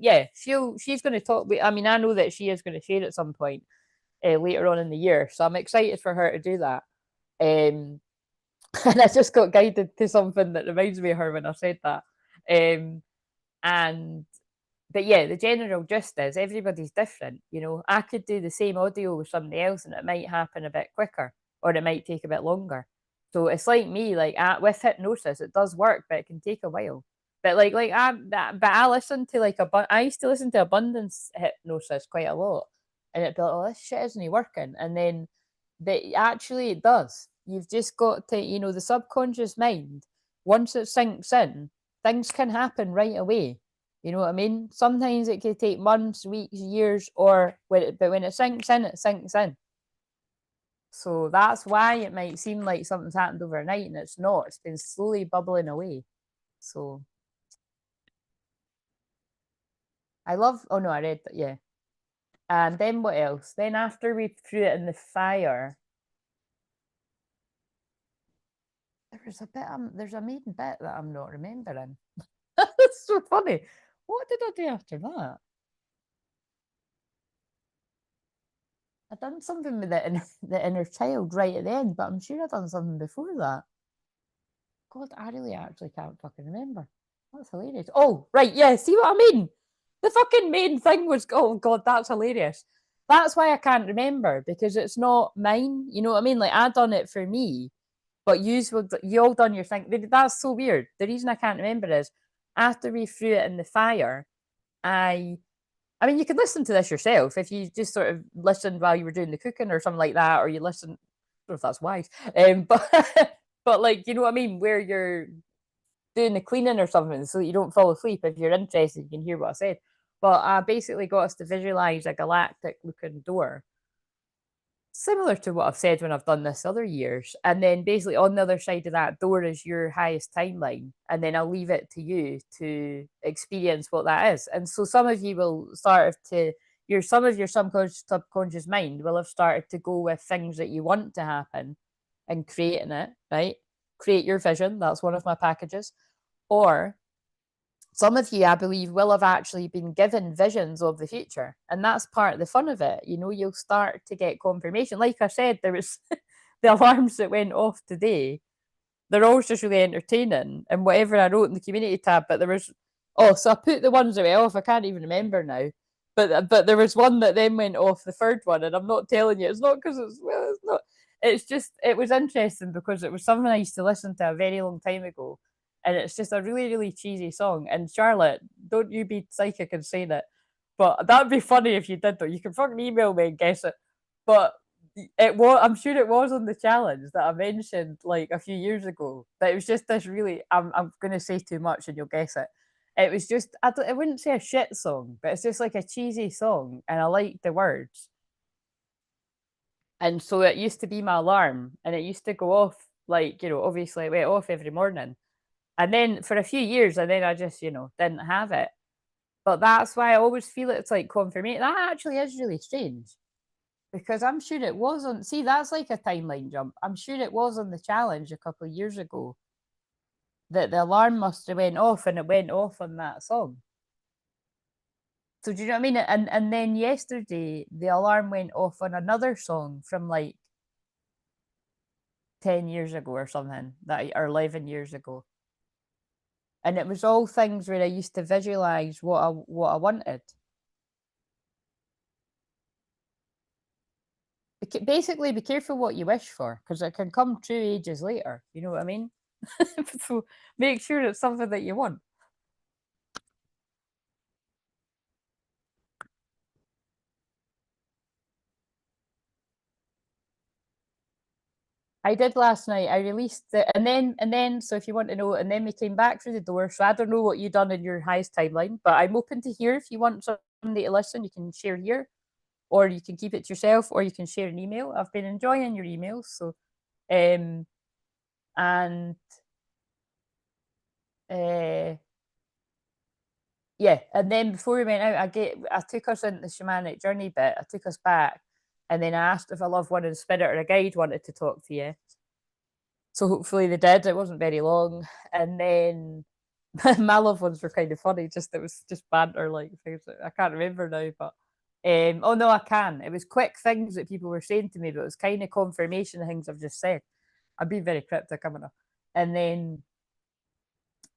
yeah, she's going to talk. I mean, I know that she is going to share at some point later on in the year, so I'm excited for her to do that. And I just got guided to something that reminds me of her when I said that. Um, and but yeah, the general gist is everybody's different. You know, I could do the same audio with somebody else, and it might happen a bit quicker, or it might take a bit longer. So it's like me, like with hypnosis, it does work, but it can take a while. But but I listen to I used to listen to abundance hypnosis quite a lot, and it'd be like, oh, this shit isn't working, and then actually it does. You've just got to, the subconscious mind. Once it sinks in, things can happen right away. You know what I mean? Sometimes it could take months, weeks, years, but when it sinks in, it sinks in. So that's why it might seem like something's happened overnight, and it's not. It's been slowly bubbling away. So I love. Oh no, I read that. Yeah. And then what else? Then after we threw it in the fire, there's a main bit that I'm not remembering. That's so funny. What did I do after that? I done something with the inner child right at the end, but I'm sure I done something before that. God, I really actually can't fucking remember. That's hilarious. Oh, right, yeah, see what I mean? The fucking main thing was, oh God, that's hilarious. That's why I can't remember, because it's not mine. You know what I mean? Like I done it for me, but you all done your thing. That's so weird. The reason I can't remember is after we threw it in the fire, I I mean, you could listen to this yourself if you just sort of listened while you were doing the cooking or something like that, or you listen. I don't know if that's wise, but but like you know what I mean, where you're doing the cleaning or something, so that you don't fall asleep. If you're interested, you can hear what I said. But I basically got us to visualize a galactic looking door, similar to what I've said when I've done this other years. And then basically on the other side of that door is your highest timeline. And then I'll leave it to you to experience what that is. And so some of you will start to some of your subconscious mind will have started to go with things that you want to happen and creating it, right? Create your vision. That's one of my packages. Or some of you, I believe, will have actually been given visions of the future. And that's part of the fun of it. You know, you'll start to get confirmation. Like I said, there was the alarms that went off today. They're always just really entertaining. And whatever I wrote in the community tab, but there was, oh, so I put the ones that went off. I can't even remember now. But there was one that then went off, the third one, and I'm not telling you. It's not because it's not. It's just it was interesting because it was something I used to listen to a very long time ago, and it's just a really really cheesy song. And Charlotte, don't you be psychic and say that, but that'd be funny if you did though. You can fucking email me and guess it. But it was, I'm sure it was on the challenge that I mentioned like a few years ago. That it was just this really. I'm gonna say too much and you'll guess it. It was just I wouldn't say a shit song, but it's just like a cheesy song, and I liked the words. And so it used to be my alarm, and it used to go off like obviously it went off every morning. And then for a few years, and then I just didn't have it. But that's why I always feel it's like confirmation. That actually is really strange because I'm sure it was on. See, that's like a timeline jump. I'm sure it was on the challenge a couple of years ago that the alarm must have went off, and it went off on that song. So do you know what I mean? And then yesterday the alarm went off on another song from like 10 years ago or something or 11 years ago, and it was all things where I used to visualize what I wanted. Basically, be careful what you wish for because it can come true ages later. You know what I mean? So make sure it's something that you want. I did last night. I released it, and then. So if you want to know, and then we came back through the door. So I don't know what you done in your highest timeline, but I'm open to hear. If you want somebody to listen, you can share here, or you can keep it to yourself, or you can share an email. I've been enjoying your emails, so um, and uh, yeah, and then before we went out, I took us into the shamanic journey bit. I took us back, and then I asked if a loved one in spirit or a guide wanted to talk to you. So hopefully they did. It wasn't very long, and then my loved ones were kind of funny. Just it was just banter, like things. I can't remember now, but oh no, I can. It was quick things that people were saying to me, but it was kind of confirmation of things I've just said. I'm being very cryptic, I'm not. And then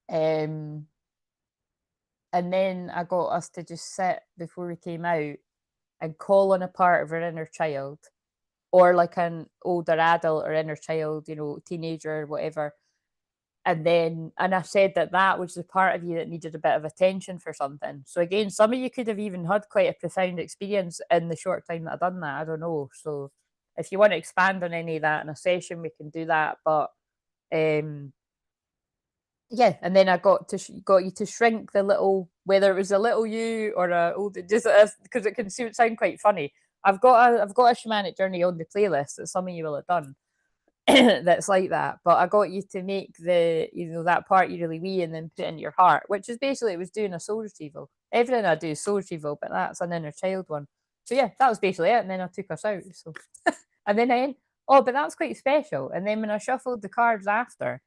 um and then I got us to just sit before we came out and call on a part of our inner child, or like an older adult or inner child, you know, teenager, whatever. And I said that that was the part of you that needed a bit of attention for something. So again, some of you could have even had quite a profound experience in the short time that I've done that. I don't know. So if you want to expand on any of that in a session, we can do that. But um yeah, and then I got you to shrink the little, whether it was a little you or a old, just because it can sound quite funny. I've got a shamanic journey on the playlist that some of you will have done that's like that. But I got you to make the, you know, that part you really wee and then put it in your heart, which is basically, it was doing a soul retrieval. Everything I do is soul retrieval, but that's an inner child one. So yeah, that was basically it. And then I took us out. So and then but that's quite special. And then when I shuffled the cards after,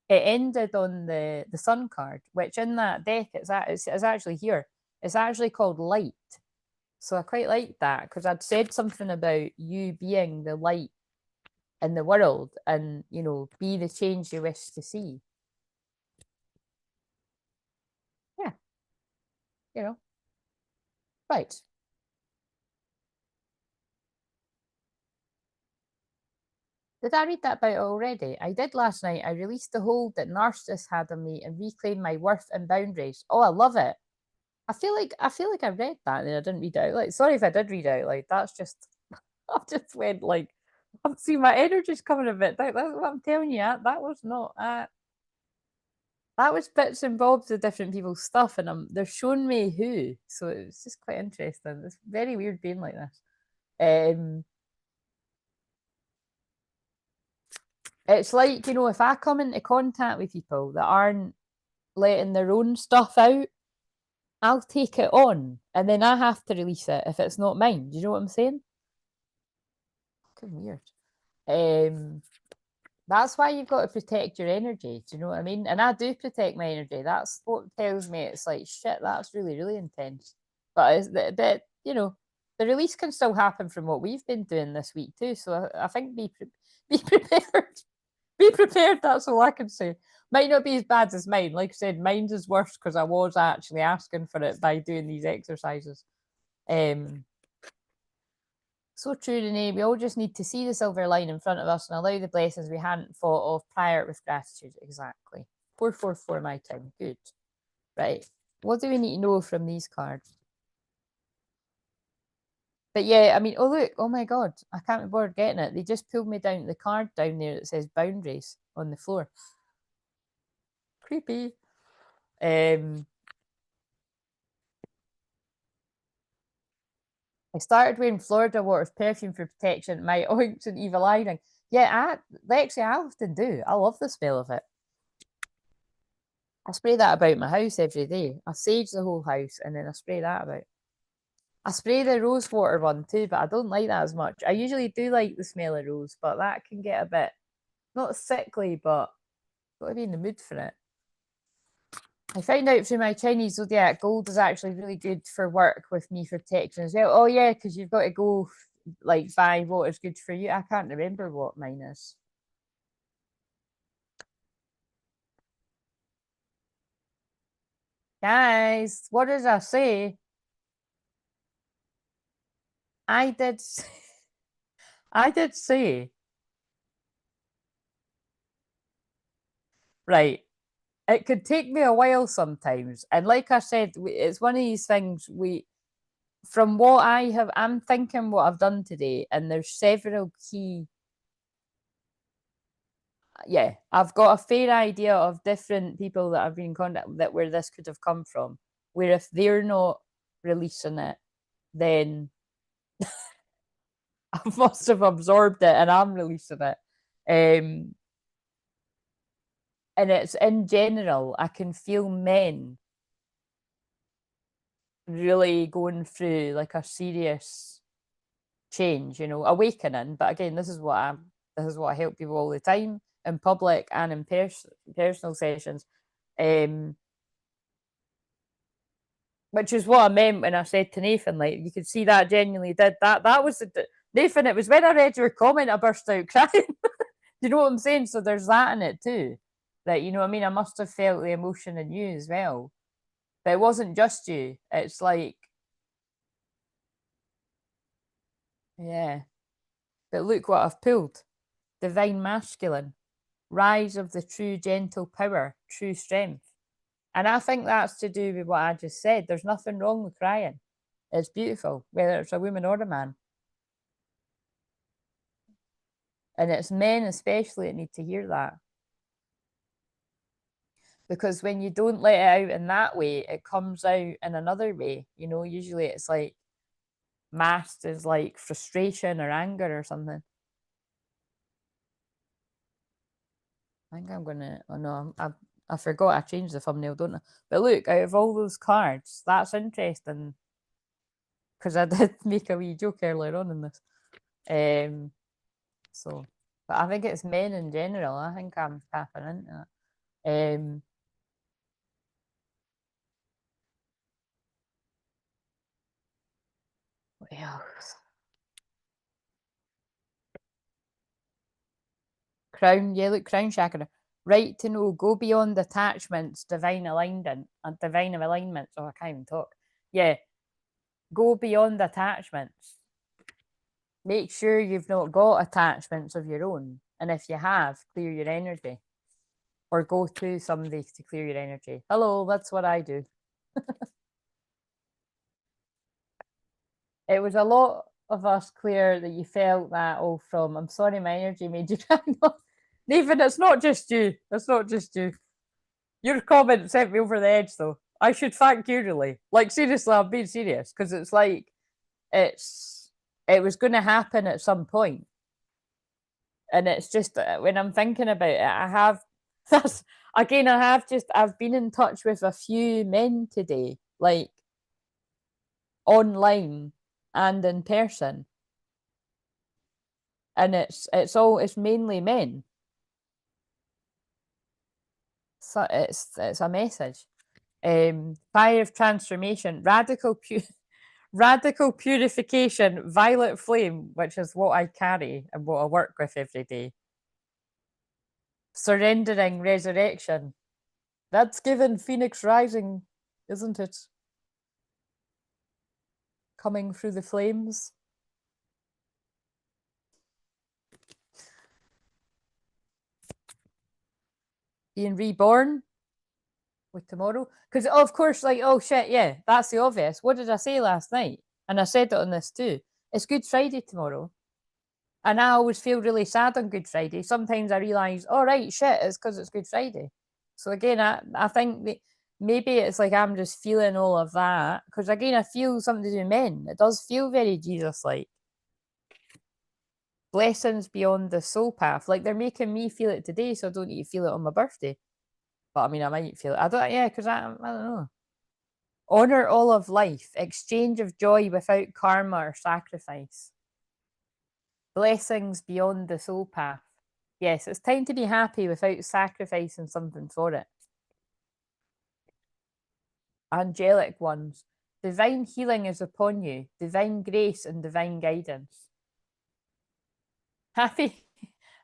it ended on the sun card, which in that deck it's actually here. It's actually called light. So I quite liked that because I'd said something about you being the light in the world and, you know, be the change you wish to see. Yeah, you know. Right. Did I read that about it already? I did last night. I released the hold that narcissists had on me and reclaimed my worth and boundaries. Oh, I love it. I feel like I read that and I didn't read it out loud. Sorry if I did read it out loud. That's just I just went like, I'm seeing my energy's coming a bit down. That's what I'm telling you. That was not that was bits and bobs of different people's stuff, and they're showing me who. So it was just quite interesting. It's very weird being like this. Um, it's like, you know, if I come into contact with people that aren't letting their own stuff out, I'll take it on, and then I have to release it if it's not mine. Do you know what I'm saying? Fucking weird. Um, That's why you've got to protect your energy. Do you know what I mean? And I do protect my energy. That's what tells me it's like, shit, that's really, really intense. But it's that, you know, the release can still happen from what we've been doing this week too. So I think be prepared. Be prepared. That's all I can say. Might not be as bad as mine. Like I said, mine's is worse because I was actually asking for it by doing these exercises. Um, So true, Renee. We all just need to see the silver line in front of us and allow the blessings we hadn't thought of prior with gratitude. Exactly. 444 my time. Good. Right. What do we need to know from these cards? But yeah, I mean, oh look, oh my god, I can't be bothered getting it. They just pulled me down the card down there that says boundaries on the floor. Creepy. I started wearing Florida Water's perfume for protection. My oinks and evil eye ring. Yeah, Lexi, I often do. I love the smell of it. I spray that about my house every day. I sage the whole house and then I spray that about. I spray the rose water one too, but I don't like that as much. I usually do like the smell of rose, but that can get a bit not sickly, but got to be in the mood for it. I found out through my Chinese zodiac gold is actually really good for work with me for protection as well. Oh yeah, because you've got to go like buy what is good for you. I can't remember what mine is. Guys, what did I say? I did I did say, right. It could take me a while sometimes. And like I said, it's one of these things from what I'm thinking what I've done today, and there's several key, yeah, I've got a fair idea of different people that I've been in contact with that where this could have come from. Where if they're not releasing it, then I must have absorbed it and I'm releasing it. Um, and it's in general, I can feel men really going through like a serious change, you know, awakening. But again, this is what I help people all the time in public and in personal sessions. Um, which is what I meant when I said to Nathan, like you could see that genuinely did that. That was Nathan. It was when I read your comment, I burst out crying. you know what I'm saying? So there's that in it too. That, you know what I mean? I must have felt the emotion in you as well. But it wasn't just you. It's like, yeah. But look what I've pulled. Divine masculine. Rise of the true gentle power, true strength. And I think that's to do with what I just said. There's nothing wrong with crying. It's beautiful, whether it's a woman or a man. And it's men especially that need to hear that. Because when you don't let it out in that way, it comes out in another way. You know, usually it's like masked as like frustration or anger or something. I think I'm gonna. Oh no, I forgot I changed the thumbnail, don't I? But look, out of all those cards, that's interesting because I did make a wee joke earlier on in this. Um, so, but I think it's men in general. I think I'm tapping into it. What else? Crown, yeah, look, crown chakra. Right to know, go beyond attachments, divine alignment, and divine alignments. Oh, I can't even talk. Yeah, go beyond attachments. Make sure you've not got attachments of your own. And if you have, clear your energy or go to somebody to clear your energy. Hello, that's what I do. It was a lot of us clear that you felt that all from. I'm sorry, my energy made you cry. Nathan, it's not just you. It's not just you. Your comment sent me over the edge, though. I should thank you, really. Like, seriously, I'm being serious because it's like it was going to happen at some point, and it's just when I'm thinking about it, I have that's again. I've been in touch with a few men today, like online and in person, and it's mainly men. So it's a message. Fire of transformation, radical purification, violet flame, which is what I carry and what I work with every day. Surrendering, resurrection. That's given Phoenix Rising, isn't it? Coming through the flames. Being reborn with tomorrow. Because, of course, like, oh shit, yeah, that's the obvious. What did I say last night? And I said it on this too. It's Good Friday tomorrow. And I always feel really sad on Good Friday. Sometimes I realise, oh, right, shit, it's because it's Good Friday. So again, I think that maybe it's like I'm just feeling all of that. Because again, I feel something to do with men. It does feel very Jesus like. Blessings beyond the soul path. Like they're making me feel it today, so I don't need to feel it on my birthday. But I mean, I might feel it. I don't, yeah, because I don't know. Honor all of life, exchange of joy without karma or sacrifice. Blessings beyond the soul path. Yes, it's time to be happy without sacrificing something for it. Angelic ones. Divine healing is upon you, divine grace and divine guidance. Happy,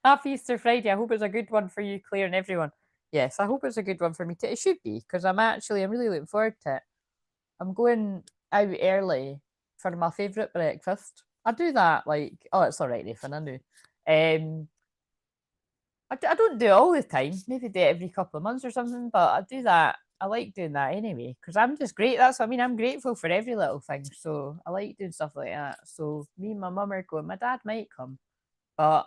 happy Easter Friday. I hope it's a good one for you, Claire, and everyone. Yes, I hope it's a good one for me too. It should be because I'm really looking forward to it. I'm going out early for my favourite breakfast. I do that like, oh, it's all right, Nathan, I know. I don't do it all the time. Maybe do it every couple of months or something, but I do that. I like doing that anyway because I'm just great. That's what I mean. I'm grateful for every little thing. So I like doing stuff like that. So me and my mum are going. My dad might come, but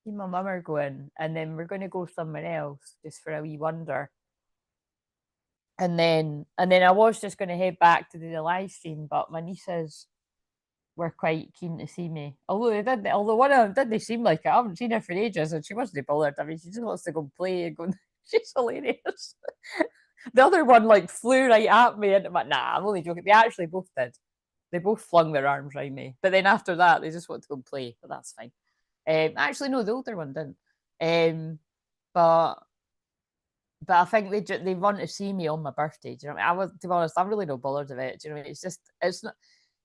me and my mum are going, and then we're going to go somewhere else just for a wee wander. And then I was just going to head back to do the live stream, but my nieces were quite keen to see me. Although one of them didn't seem like it. I haven't seen her for ages, and she wasn't bothered. I mean, she just wants to go and play and go. She's hilarious. The other one like flew right at me, and I'm like, nah, I'm only joking. They actually both did. They both flung their arms around me, but then after that, they just want to go and play. But that's fine. Actually, no, the older one didn't. But I think they want to see me on my birthday. Do you know what I mean? To be honest, I'm really not bothered about it. Do you know what I mean?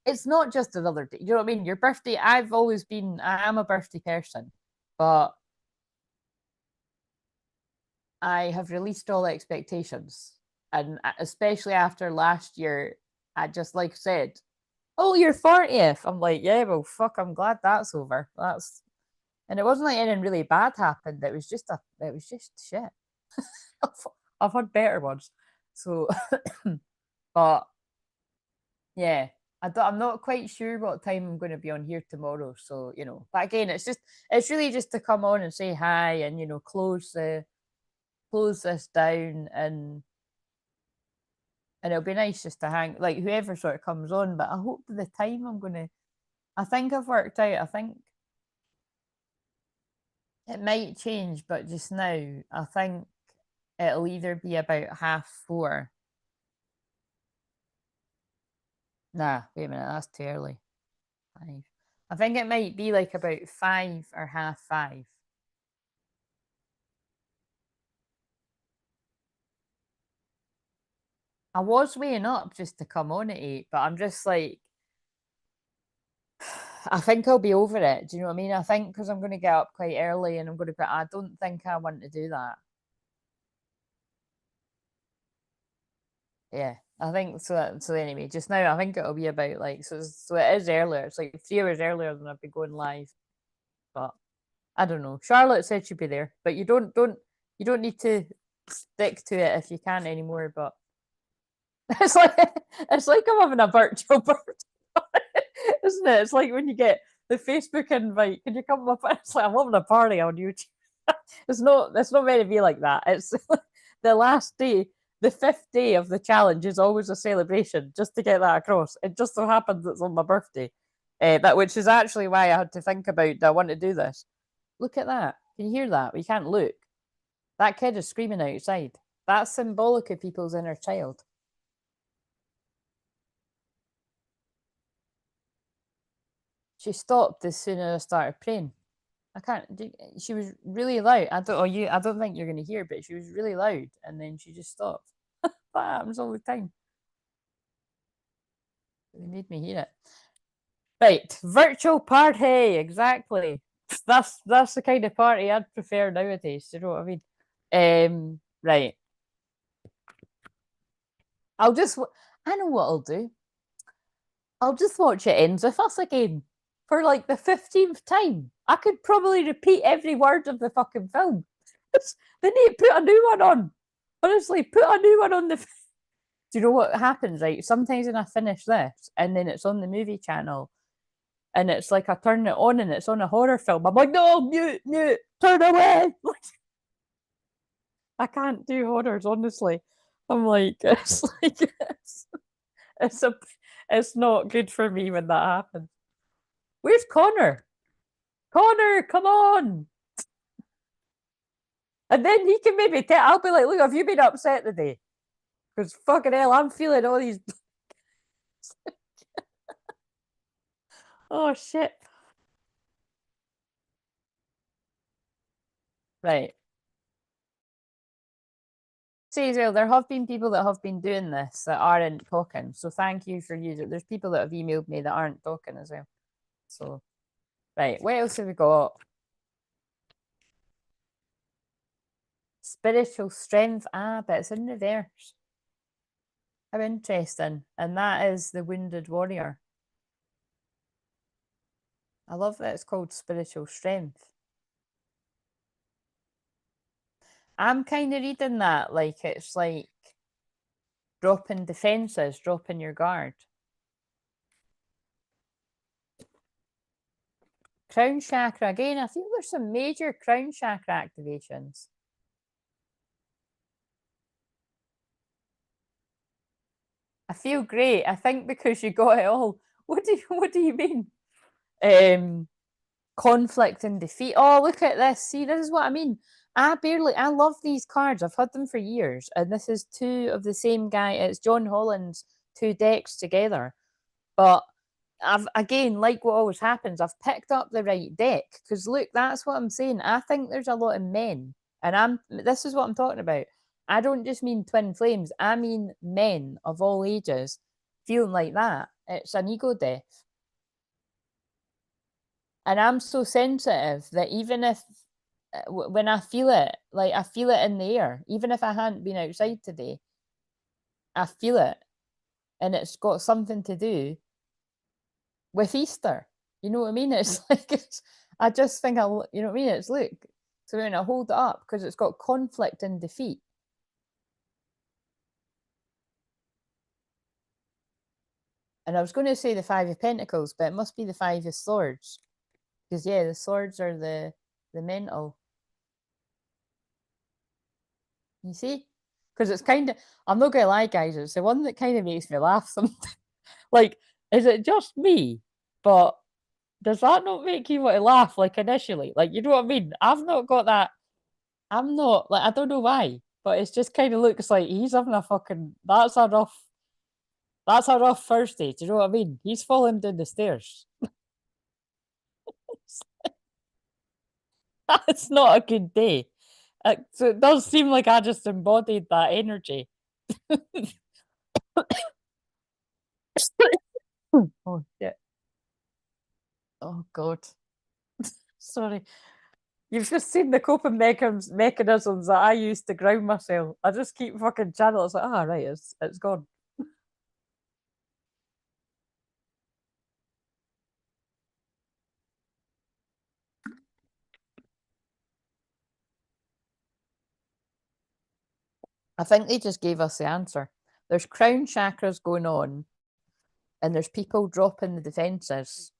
It's not just another day. You know what I mean? Your birthday, I am a birthday person, but I have released all expectations. And especially after last year, I just like said, oh, you're 40th. I'm like, yeah, well, fuck, I'm glad that's over. That's and it wasn't like anything really bad happened. It was just shit. I've had better ones. So, but yeah, I'm not quite sure what time I'm going to be on here tomorrow. So, but again, it's really just to come on and say hi and, close this down and it'll be nice just to hang, like whoever sort of comes on. But I hope the time I think I've worked out, I think it might change, but just now, I think it'll either be about 4:30. Nah, wait a minute, that's too early. 5. I think it might be like about 5 or 5:30. I was weighing up just to come on at 8, but I'm just like, I think I'll be over it. Do you know what I mean? I think because I'm going to get up quite early and I'm going to be, I don't think I want to do that. Yeah, I think so. So anyway, just now I think it'll be about like so it is earlier. It's like 3 hours earlier than I've been going live, but I don't know. Charlotte said she'd be there, but you don't need to stick to it if you can't anymore. But it's like it's like I'm having a virtual birthday, isn't it? It's like when you get the Facebook invite. Can you come up? It's like I'm having a party on YouTube. It's not meant to be like that. It's the last day, the 5th day of the challenge is always a celebration, just to get that across. It just so happens it's on my birthday. That which is actually why I had to think about, do I want to do this? Look at that. Can you hear that? We can't look. That kid is screaming outside. That's symbolic of people's inner child. She stopped as soon as I started praying. I can't. She was really loud. I don't think you're going to hear, but she was really loud, and then she just stopped. That happens all the time. They made me hear it. Right, virtual party, exactly. That's the kind of party I'd prefer nowadays. Do you know what I mean? Right. I'll just. I know what I'll do. I'll just watch It Ends With Us again for like the 15th time. I could probably repeat every word of the fucking film. They need to put a new one on. Honestly, put a new one on the. Do you know what happens? Right, sometimes when I finish this and then it's on the movie channel, and it's like I turn it on and it's on a horror film. I'm like, no, mute, mute, turn away. I can't do horrors, honestly. I'm like, it's like it's a it's not good for me when that happens. Where's Connor? Connor, come on. And then he can maybe tell, I'll be like, look, have you been upset today? Because fucking hell, I'm feeling all these. Oh shit. Right. See as well, there have been people that have been doing this that aren't talking. So thank you for using. There's people that have emailed me that aren't talking as well. So right, what else have we got? Spiritual strength. Ah, but it's in reverse. How interesting. And that is the wounded warrior. I love that it's called spiritual strength. I'm kind of reading that like it's like dropping defenses, dropping your guard. Crown chakra again. I think there's some major crown chakra activations. I feel great. I think because you got it all. What do you mean? Conflict and defeat. Oh, look at this. See, this is what I mean. I love these cards. I've had them for years. And this is two of the same guy. It's John Holland's two decks together. But I've, again, like what always happens, I've picked up the right deck. Because look, that's what I'm saying. I think there's a lot of men. And this is what I'm talking about. I don't just mean twin flames. I mean men of all ages feeling like that. It's an ego death. And I'm so sensitive that even if when I feel it, like I feel it in the air. Even if I hadn't been outside today, I feel it, and it's got something to do with Easter. You know what I mean? It's like I just think you know what I mean? It's look. So when I hold it up because it's got conflict and defeat. And I was going to say the Five of Pentacles, but it must be the Five of Swords. Because yeah, the swords are the mental. You see? Because it's kind of, I'm not gonna lie, guys, it's the one that kind of makes me laugh sometimes. Like, is it just me? But does that not make you want to laugh like initially? Like, you know what I mean? I've not got that. I'm not like I don't know why, but it's just kind of looks like he's having a fucking that's a rough first day. Do you know what I mean? He's falling down the stairs. That's not a good day. So it does seem like I just embodied that energy. Oh shit. Oh god. Sorry. You've just seen the coping mechanisms that I use to ground myself. I just keep fucking channeling. It's like, ah, right, it's gone. I think they just gave us the answer. There's crown chakras going on, and there's people dropping the defenses.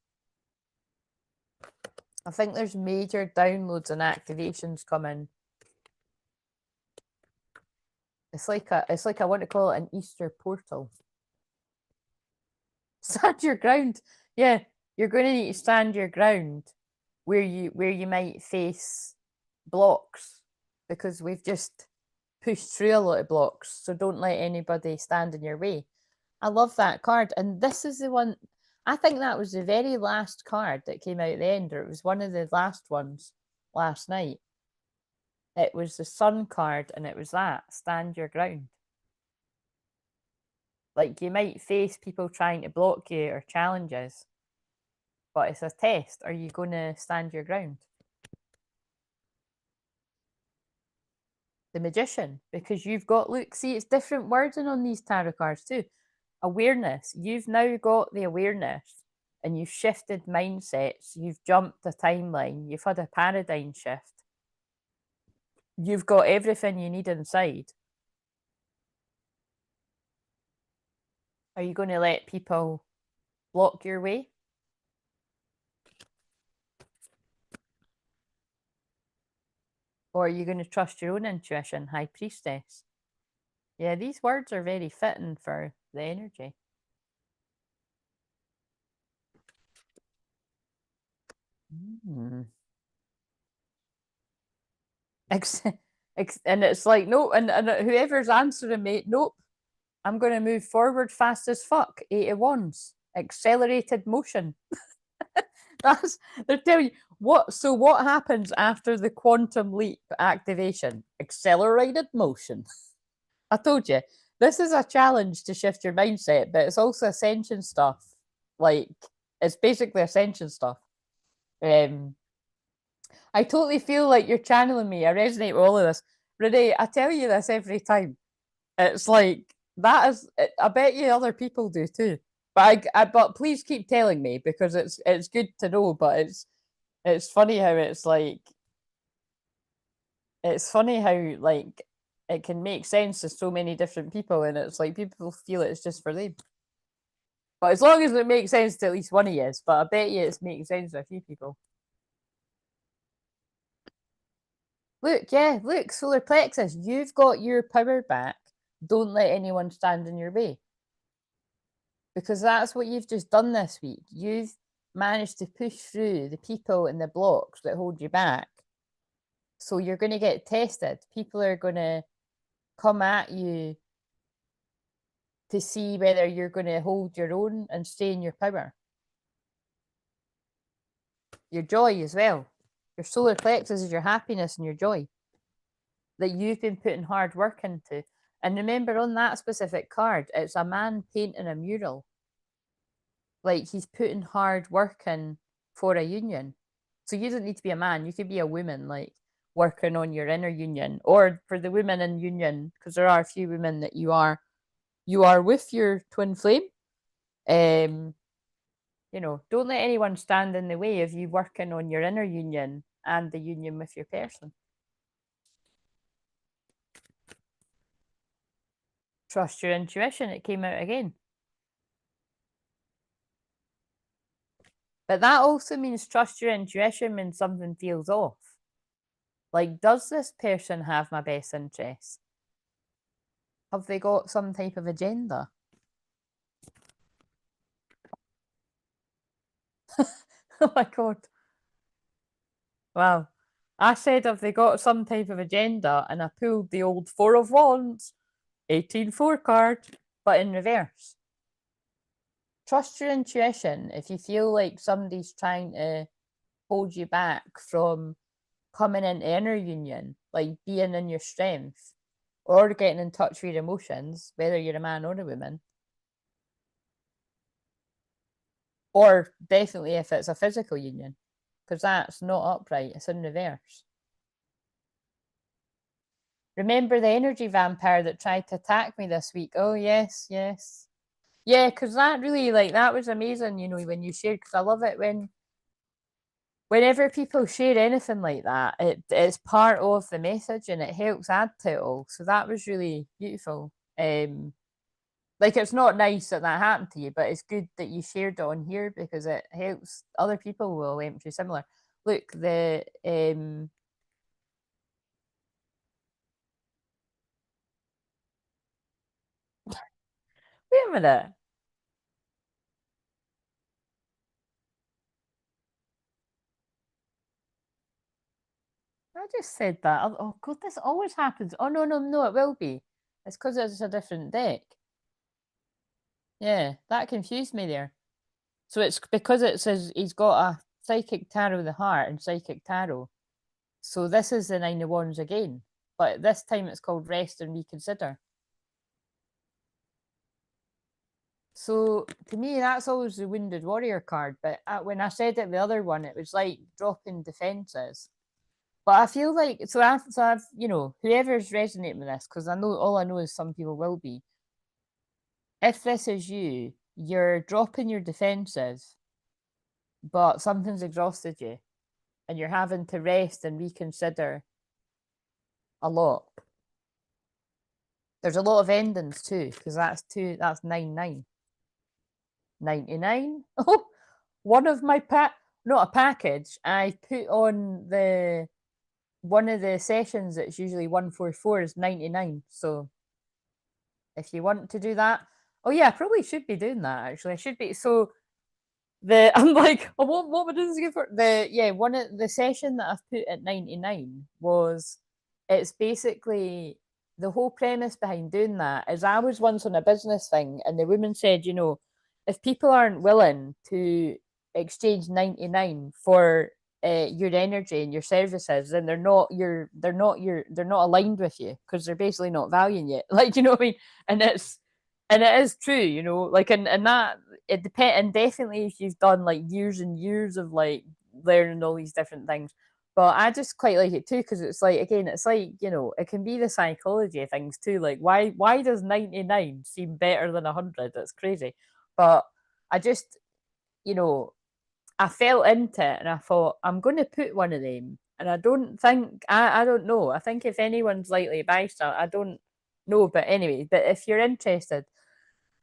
I think there's major downloads and activations coming. It's like I want to call it an Easter portal. Stand your ground. Yeah, you're going to need to stand your ground where you might face blocks because we've just pushed through a lot of blocks. So don't let anybody stand in your way. I love that card. And this is the one, I think that was the very last card that came out at the end, or it was one of the last ones last night. It was the Sun card, and it was that stand your ground. Like you might face people trying to block you or challenges, but it's a test. Are you going to stand your ground? The Magician, because you've got, look, see, it's different wording on these tarot cards too. Awareness. You've now got the awareness and you've shifted mindsets. You've jumped a timeline. You've had a paradigm shift. You've got everything you need inside. Are you going to let people block your way? Or are you going to trust your own intuition, High Priestess? Yeah, these words are very fitting for the energy. Mm. And it's like, no, and whoever's answering me, nope, I'm going to move forward fast as fuck. 8 of Wands, accelerated motion. That's, they're telling you what. So what happens after the quantum leap activation? Accelerated motion. I told you, this is a challenge to shift your mindset, but it's also ascension stuff. Like it's basically ascension stuff. Um, I totally feel like you're channeling me. I resonate with all of this. Renee, I tell you this every time. It's like that is. I bet you other people do too. But please keep telling me because it's good to know. But it's funny how it's funny how like it can make sense to so many different people, and it's like people feel it's just for them. But as long as it makes sense to at least one of you, but I bet you it's making sense to a few people. Look, yeah, look, solar plexus, you've got your power back. Don't let anyone stand in your way. Because that's what you've just done this week. You've managed to push through the people and the blocks that hold you back. So you're going to get tested. People are going to come at you to see whether you're going to hold your own and stay in your power. Your joy as well. Your solar plexus is your happiness and your joy that you've been putting hard work into. And remember, on that specific card, it's a man painting a mural. Like he's putting hard work in for a union. So you don't need to be a man, you could be a woman. Like working on your inner union, or for the women in union, because there are a few women that you are with your twin flame. Don't let anyone stand in the way of you working on your inner union and the union with your person. Trust your intuition. It came out again. But that also means trust your intuition when something feels off. Like, does this person have my best interests? Have they got some type of agenda? Oh my God. Wow. I said, have they got some type of agenda? And I pulled the old Four of Wands, 18-4 card, but in reverse. Trust your intuition. If you feel like somebody's trying to hold you back from coming into inner union, like being in your strength, or getting in touch with your emotions, whether you're a man or a woman, or definitely if it's a physical union, because that's not upright, it's in reverse. Remember the energy vampire that tried to attack me this week? Oh, yes, yes. Yeah, because that really, like, that was amazing, when you shared, because I love it whenever people share anything like that, it's part of the message and it helps add to it all. So that was really beautiful. Like, it's not nice that that happened to you, but it's good that you shared it on here because it helps other people will went through similar. Look, the wait a minute. I just said that. Oh God, this always happens. Oh no, no, no, it will be. It's because it's a different deck. Yeah, that confused me there. So it's because it says he's got a psychic tarot of the heart and psychic tarot. So this is the Nine of Wands again, but this time it's called Rest and Reconsider. So to me, that's always the Wounded Warrior card. But when I said it the other one, it was like dropping defenses. But I feel like I've whoever's resonating with this, because I know is some people will be. If this is you, you're dropping your defenses, but something's exhausted you, and you're having to rest and reconsider a lot. There's a lot of endings too, because that's 9-9. 99. Oh, one of my not a package. I put on the one of the sessions that's usually 144 is 99. So if you want to do that, oh yeah, I probably should be doing that actually. I should be. So I'm like, oh, what would this give for one of the session that I've put at 99 was it's basically the whole premise behind doing that is I was once on a business thing and the woman said, if people aren't willing to exchange 99 for your energy and your services, then they're not aligned with you because they're basically not valuing you. Like, you know what I mean? And it is true, like, and that it depends. And definitely if you've done like years and years of like learning all these different things. But I just quite like it too because it's like, again, it's like, it can be the psychology of things too. Like, why does 99 seem better than 100? That's crazy. But I just, you know, I fell into it and I thought, I'm going to put one of them. And I don't think, I don't know. I think if anyone's likely to buy stuff, I don't know. But anyway, but if you're interested,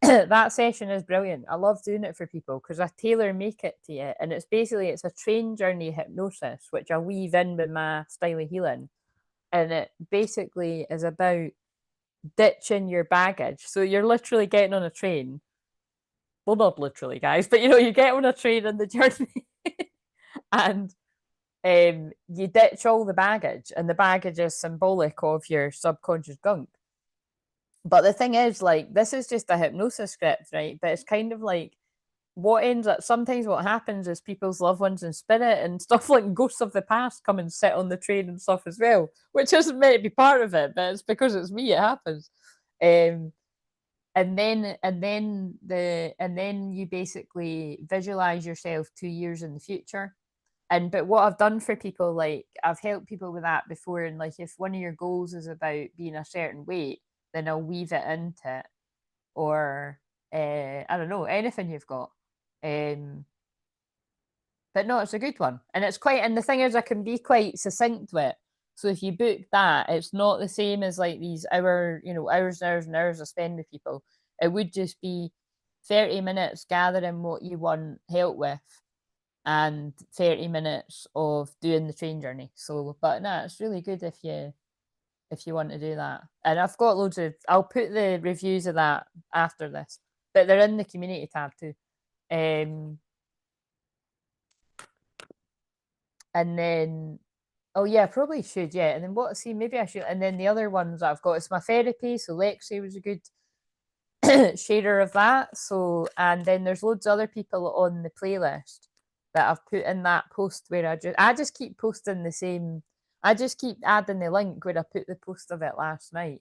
that session is brilliant. I love doing it for people because I tailor make it to you. And it's a train journey hypnosis, which I weave in with my style of healing. And it basically is about ditching your baggage. So you're literally getting on a train. Well, not literally, guys, but you get on a train on the journey and you ditch all the baggage, and the baggage is symbolic of your subconscious gunk. But the thing is, like, this is just a hypnosis script, right? But it's kind of like sometimes what happens is people's loved ones in spirit and stuff like ghosts of the past come and sit on the train and stuff as well, which isn't meant to be part of it, but it's because it's me, it happens. Um, and then you basically visualize yourself 2 years in the future, And but what I've done for people, like I've helped people with that before, and like if one of your goals is about being a certain weight, then I'll weave it into it, or I don't know, anything you've got. Um, but no, it's a good one, and it's quite. And the thing is, I can be quite succinct with it. So if you book that, it's not the same as like these hours and hours and hours I spend with people. It would just be 30 minutes gathering what you want help with, and 30 minutes of doing the train journey. So, but no, it's really good if you want to do that. And I've got loads of. I'll put the reviews of that after this, but they're in the community tab too. Um, and then oh yeah, I probably should, yeah. And then what? See, maybe I should. And then the other ones that I've got is my therapy. So Lexi was a good sharer of that. So and then there's loads of other people on the playlist that I've put in that post where I just keep posting the same. I just keep adding the link where I put the post of it last night.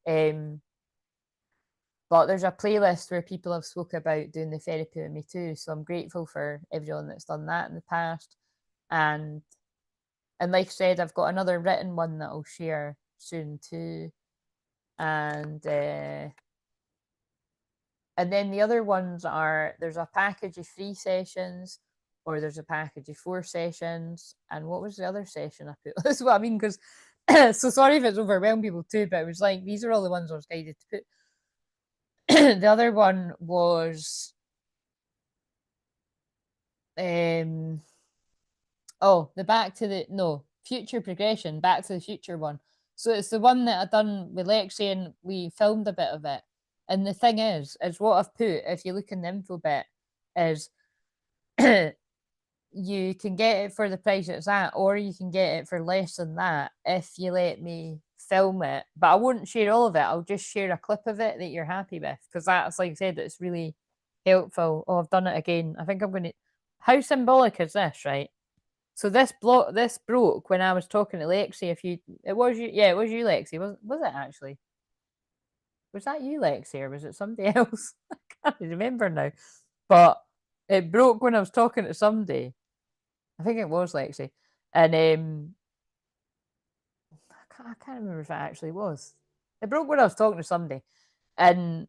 Um, but there's a playlist where people have spoke about doing the therapy with me too. So I'm grateful for everyone that's done that in the past. And and like I said, I've got another written one that I'll share soon too. And and then the other ones are there's a package of 3 sessions, or there's a package of 4 sessions. And what was the other session I put? That's what I mean, because so sorry if it's overwhelmed people too, but it was like these are all the ones I was guided to put. The other one was um the back to the no future progression, back to the future one. So it's the one that I done with Lexi, and we filmed a bit of it. And the thing is what I've put, if you look in the info bit, is you can get it for the price it's at, or you can get it for less than that if you let me film it. But I won't share all of it. I'll just share a clip of it that you're happy with, because that's, like I said, it's really helpful. Oh, I've done it again. I think I'm going to. How symbolic is this, right? So this broke when I was talking to Lexi. If you, it was you, yeah, it was you, Lexi. Was it actually? Was that you, Lexi, or was it somebody else? I can't remember now. But it broke when I was talking to somebody. I think it was Lexi, and I can't remember if it actually was. It broke when I was talking to somebody, and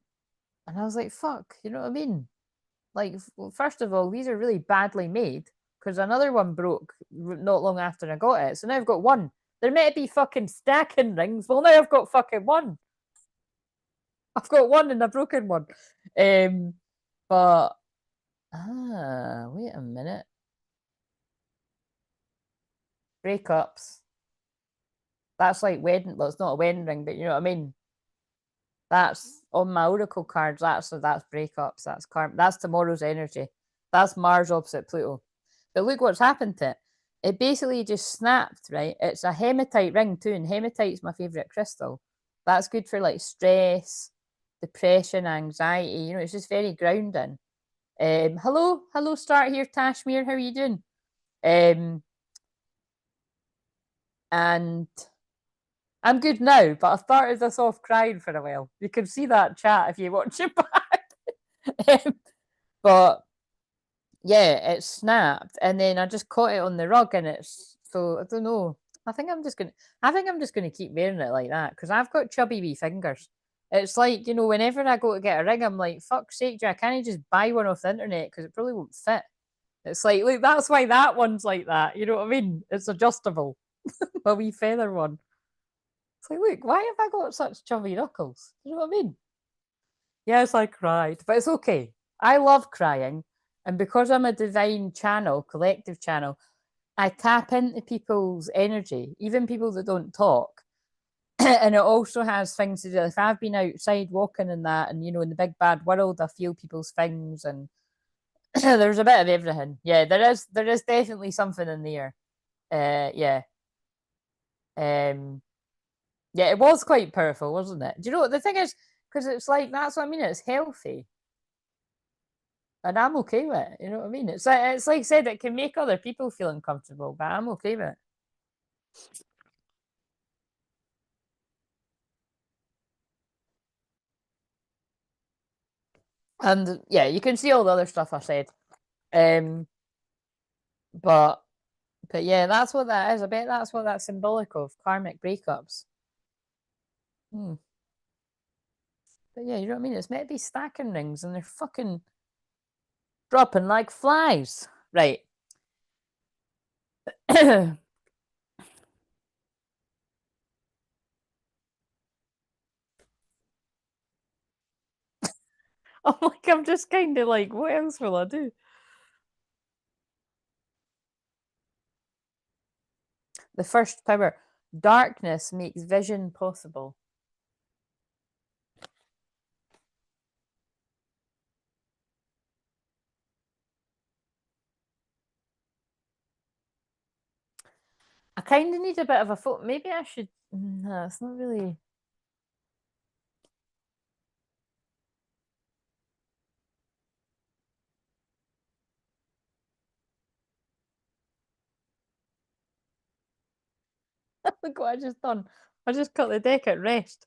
I was like, "Fuck," you know what I mean? Like, well, first of all, these are really badly made, because another one broke not long after I got it. So now I've got one. There might be fucking stacking rings. Well, now I've got fucking one. I've got one and a broken one. Um, but wait a minute. Breakups. That's like wedding. Well, it's not a wedding ring, but you know what I mean. That's on my oracle cards. That's breakups. That's karma. That's tomorrow's energy. That's Mars opposite Pluto. But look what's happened to it. It basically just snapped, right? It's a hematite ring too, and hematite's my favorite crystal. That's good for like stress, depression, anxiety. You know, it's just very grounding. Hello, start here, Tashmir. How are you doing? Um, and I'm good now, but I started this off crying for a while. You can see that chat if you watch it back. But yeah, it snapped, and then I just caught it on the rug, and it's so I don't know. I think I'm just gonna keep wearing it like that, because I've got chubby wee fingers. It's like, whenever I go to get a ring, I'm like, fuck's sake, Jack, can't I just buy one off the internet, because it probably won't fit. It's like, look, that's why that one's like that. You know what I mean? It's adjustable. A wee feather one. It's like, look, why have I got such chubby knuckles? You know what I mean? Yes, I cried, but it's okay. I love crying. And because I'm a divine channel, collective channel, I tap into people's energy, even people that don't talk. And it also has things to do. If I've been outside walking and that, and in the big bad world, I feel people's things, and there's a bit of everything. Yeah, there is definitely something in there. Yeah. Um, yeah, it was quite powerful, wasn't it? Do you know what the thing is? Because it's like that's what I mean. It's healthy, and I'm okay with it. You know what I mean? It's like I said, it can make other people feel uncomfortable, but I'm okay with it. And yeah, you can see all the other stuff I said. Um, but But yeah, that's what that is. I bet that's what that's symbolic of, karmic breakups. Hmm. But yeah, you know what I mean? It's meant to be stacking rings and they're fucking dropping like flies. Right. Oh like I'm just kind of like, what else will I do? The first power. Darkness makes vision possible. I kind of need a bit of a foot. Maybe I should. No, it's not really. Look what I just done. I just cut the deck at rest.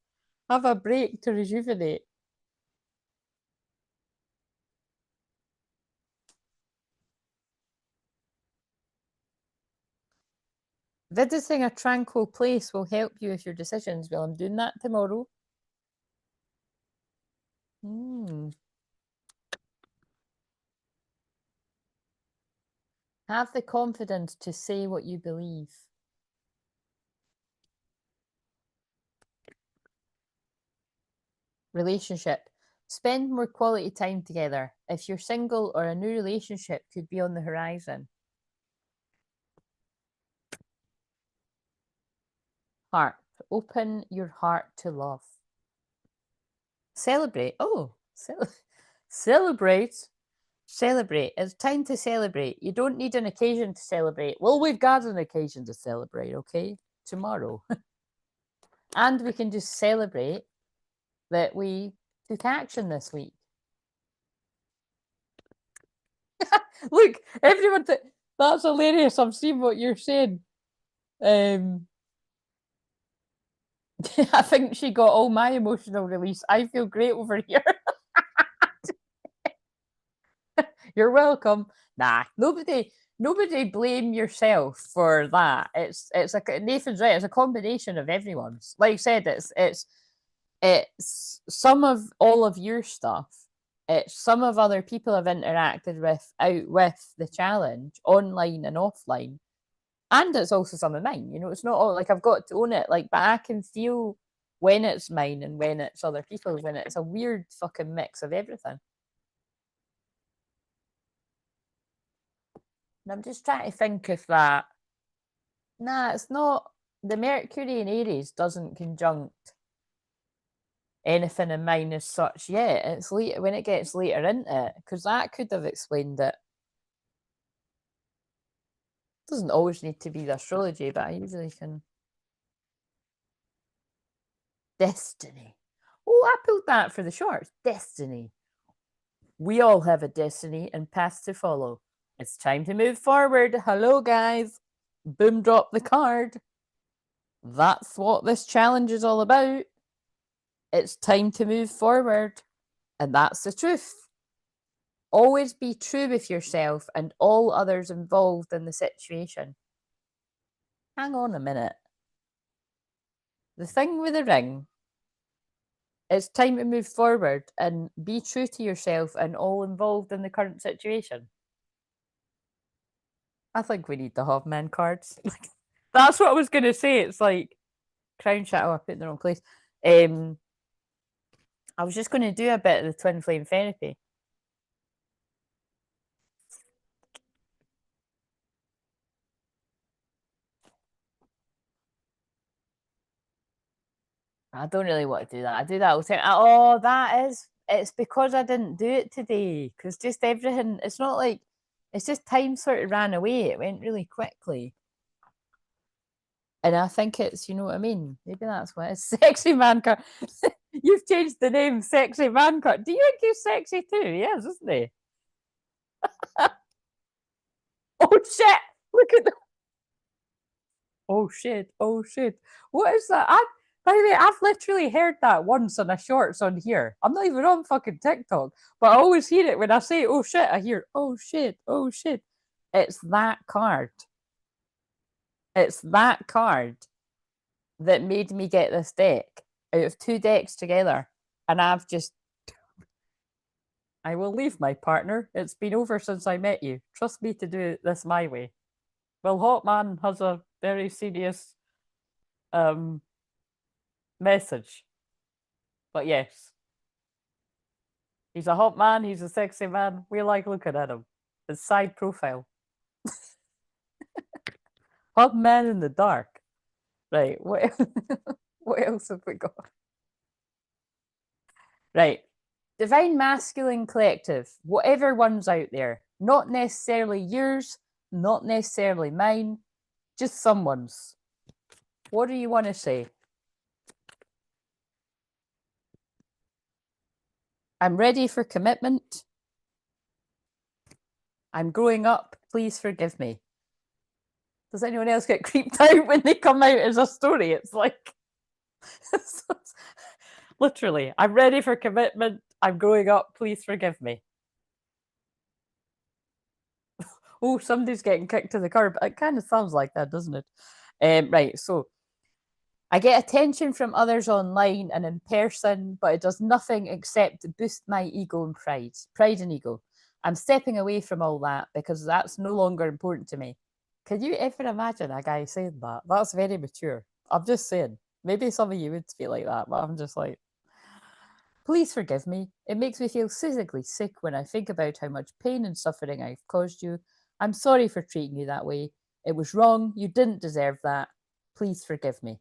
Have a break to rejuvenate. Visiting a tranquil place will help you with your decisions. Well, I'm doing that tomorrow. Hmm. Have the confidence to say what you believe. Relationship. Spend more quality time together. If you're single or a new relationship could be on the horizon. Heart. Open your heart to love. Celebrate. Oh, celebrate. Celebrate. It's time to celebrate. You don't need an occasion to celebrate. Well, we've got an occasion to celebrate, okay? Tomorrow. And we can just celebrate that we took action this week. Look, everyone, that's hilarious. I'm seeing what you're saying. Um, I think she got all my emotional release. I feel great over here. You're welcome. Nah, nobody blame yourself for that. It's like Nathan's right. It's a combination of everyone's. Like I said, it's some of all of your stuff. It's some of other people have interacted with out with the challenge, online and offline. And it's also some of mine. You know, it's not all like I've got to own it. Like, but I can feel when it's mine and when it's other people's, when it's a weird fucking mix of everything. And I'm just trying to think if that. Nah, it's not. The Mercury in Aries doesn't conjunct anything in mine as such yet. It's later when it gets later into it, because that could have explained it. Doesn't always need to be the astrology, but I usually can. Destiny. Oh, I pulled that for the shorts. Destiny. We all have a destiny and paths to follow. It's time to move forward. Hello, guys. Boom, drop the card. That's what this challenge is all about. It's time to move forward. And that's the truth. Always be true with yourself and all others involved in the situation. Hang on a minute. The thing with the ring, it's time to move forward and be true to yourself and all involved in the current situation. I think we need the Hofman cards. That's what I was going to say. It's like crown shadow. I put in the wrong place. I was just going to do a bit of the twin flame therapy. I don't really want to do that. I do that all the time. Oh, that is. It's because I didn't do it today. Because just everything. It's not like. It's just time sort of ran away. It went really quickly. And I think it's, you know what I mean? Maybe that's what it's. Sexy man card. You've changed the name, sexy man card. Do you think he's sexy too? Yes, isn't he? Oh shit! Look at the. Oh shit! Oh shit! What is that? By the way, I've literally heard that once on a shorts on here. I'm not even on fucking TikTok, but I always hear it when I say "oh shit." I hear "oh shit, oh shit." It's that card. It's that card that made me get this deck out of two decks together. And I will leave my partner. It's been over since I met you. Trust me to do this my way. Well, Hot Man has a very serious um message. But yes, he's a hot man, he's a sexy man. We like looking at him. His side profile. Hot man in the dark. Right. What else have we got? Right. Divine Masculine Collective, whatever one's out there, not necessarily yours, not necessarily mine, just someone's. What do you want to say? I'm ready for commitment. I'm growing up. Please forgive me. Does anyone else get creeped out when they come out as a story? It's like, literally, I'm ready for commitment. I'm growing up. Please forgive me. Oh, somebody's getting kicked to the curb. It kind of sounds like that, doesn't it? Right. So I get attention from others online and in person, but it does nothing except boost my ego and pride and ego. I'm stepping away from all that because that's no longer important to me. Can you ever imagine a guy saying that? That's very mature. I'm just saying. Maybe some of you would feel like that, but I'm just like, please forgive me. It makes me feel physically sick when I think about how much pain and suffering I've caused you. I'm sorry for treating you that way. It was wrong. You didn't deserve that. Please forgive me.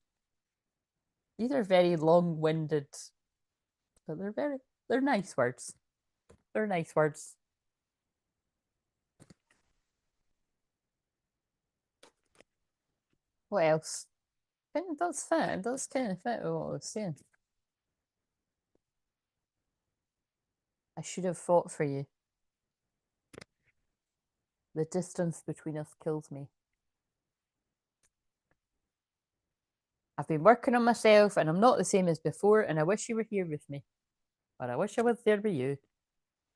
These are very long-winded, but they're nice words. They're nice words. What else? It does fit. It does kind of fit with what I was saying. I should have fought for you. The distance between us kills me. I've been working on myself and I'm not the same as before, and I wish you were here with me. But I wish I was there with you.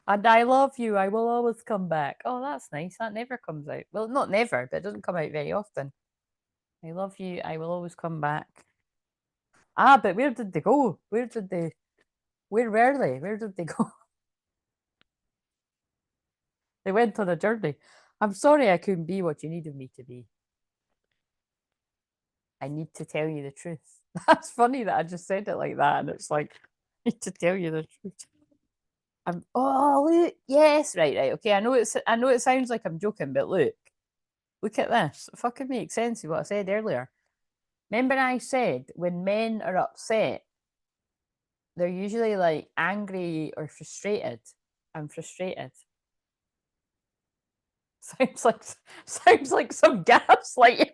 And I love you. I will always come back. Oh, that's nice. That never comes out. Well, not never, but it doesn't come out very often. I love you. I will always come back. Ah, but where did they go? Where were they? Where did they go? They went on a journey. I'm sorry I couldn't be what you needed me to be. I need to tell you the truth. That's funny that I just said it like that, and it's like, I need to tell you the truth. Look, yes, right. Okay. I know it sounds like I'm joking, but look at this. It fucking makes sense of what I said earlier. Remember I said when men are upset, they're usually like angry or frustrated. I'm frustrated. Sounds like some gaslighting.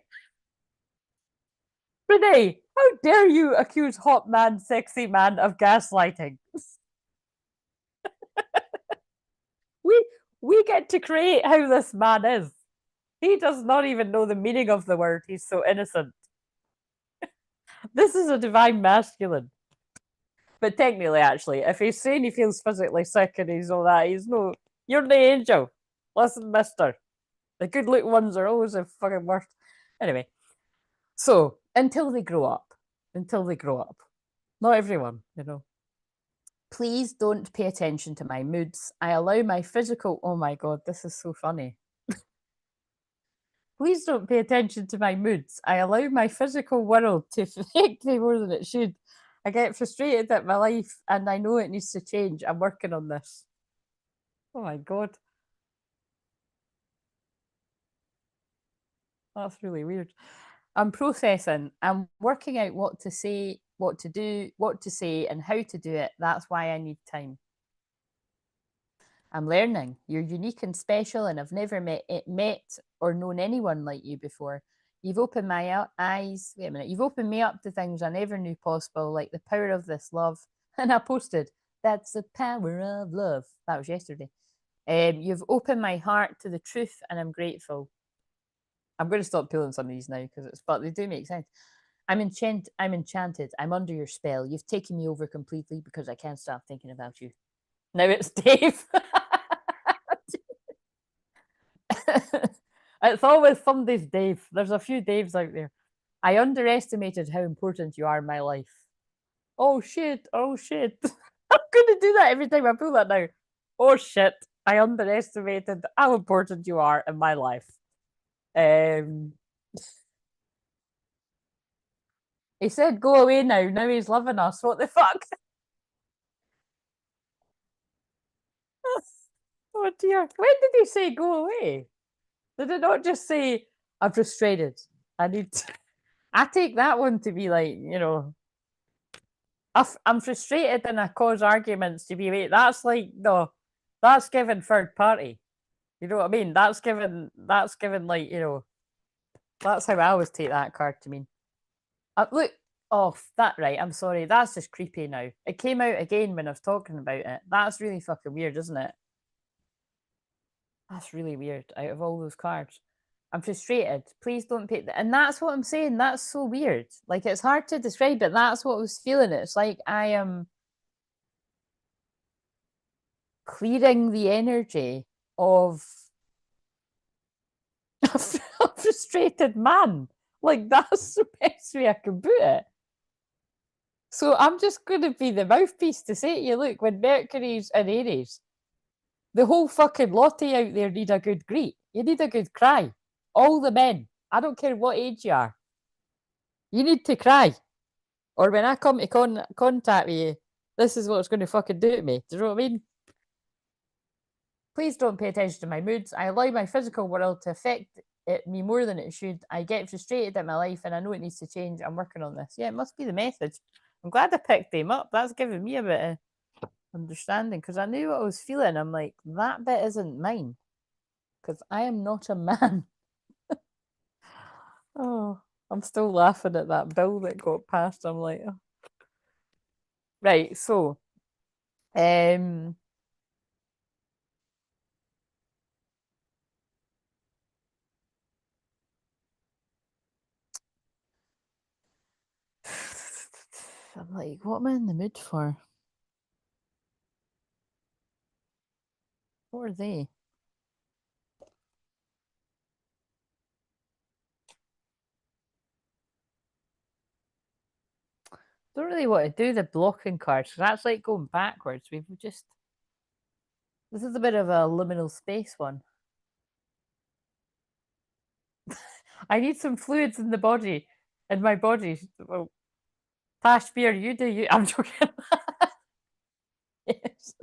Renee, how dare you accuse hot man, sexy man of gaslighting? we we get to create how this man is. He does not even know the meaning of the word. He's so innocent. This is a divine masculine. But technically, actually, if he's saying he feels physically sick and he's all that, he's no. You're the angel. Listen, mister. The good looking ones are always the fucking worst. Anyway, so until they grow up, not everyone, you know. Please don't pay attention to my moods. I allow my physical. Oh my god, this is so funny. Please don't pay attention to my moods. I allow my physical world to affect me more than it should. I get frustrated at my life and I know it needs to change. I'm working on this. Oh my god. That's really weird. I'm processing. I'm working out what to say, what to do, what to say, and how to do it. That's why I need time. I'm learning. You're unique and special, and I've never met or known anyone like you before. You've opened my eyes. Wait a minute. You've opened me up to things I never knew possible, like the power of this love. And I posted, "That's the power of love." That was yesterday. You've opened my heart to the truth, and I'm grateful. I'm going to stop pulling some of these now but they do make sense. I'm enchanted. I'm under your spell. You've taken me over completely because I can't stop thinking about you. Now it's Dave. It's always somebody's Dave. There's a few Daves out there. I underestimated how important you are in my life. Oh shit, oh shit. I'm gonna do that every time I pull that now. Oh shit, I underestimated how important you are in my life. Um he said go away now. Now he's loving us. What the fuck? Oh dear. When did he say go away? Did it not just say I'm frustrated? I need to... I take that one to be like, I'm frustrated and I cause arguments to be late. That's like no, that's given third party. You know what I mean? That's given like, that's how I always take that card to mean. Look, oh, that right. I'm sorry. That's just creepy now. It came out again when I was talking about it. That's really fucking weird, isn't it? That's really weird. Out of all those cards, I'm frustrated. Please don't pick that. And that's what I'm saying. That's so weird. Like it's hard to describe, but that's what I was feeling. It's like I am clearing the energy of a frustrated man. Like that's the best way I can put it. So I'm just going to be the mouthpiece to say to you, look, when Mercury's in Aries, the whole fucking lottie out there need a good greet. You need a good cry. All the men. I don't care what age you are. You need to cry. Or when I come to contact with you, this is what's going to fucking do to me. Do you know what I mean? Please don't pay attention to my moods. I allow my physical world to affect me more than it should. I get frustrated at my life and I know it needs to change. I'm working on this. Yeah, it must be the message. I'm glad I picked him up. That's given me a bit of understanding because I knew what I was feeling. I'm like, that bit isn't mine because I am not a man. Oh, I'm still laughing at that bill that got passed. I'm like, oh. Right. So, um, I'm like, what am I in the mood for? What are they? Don't really want to do the blocking cards because that's like going backwards. We've just this is a bit of a liminal space one. I need some fluids in the body, in my body. Well, Tash beer, you do you. I'm joking. Yes.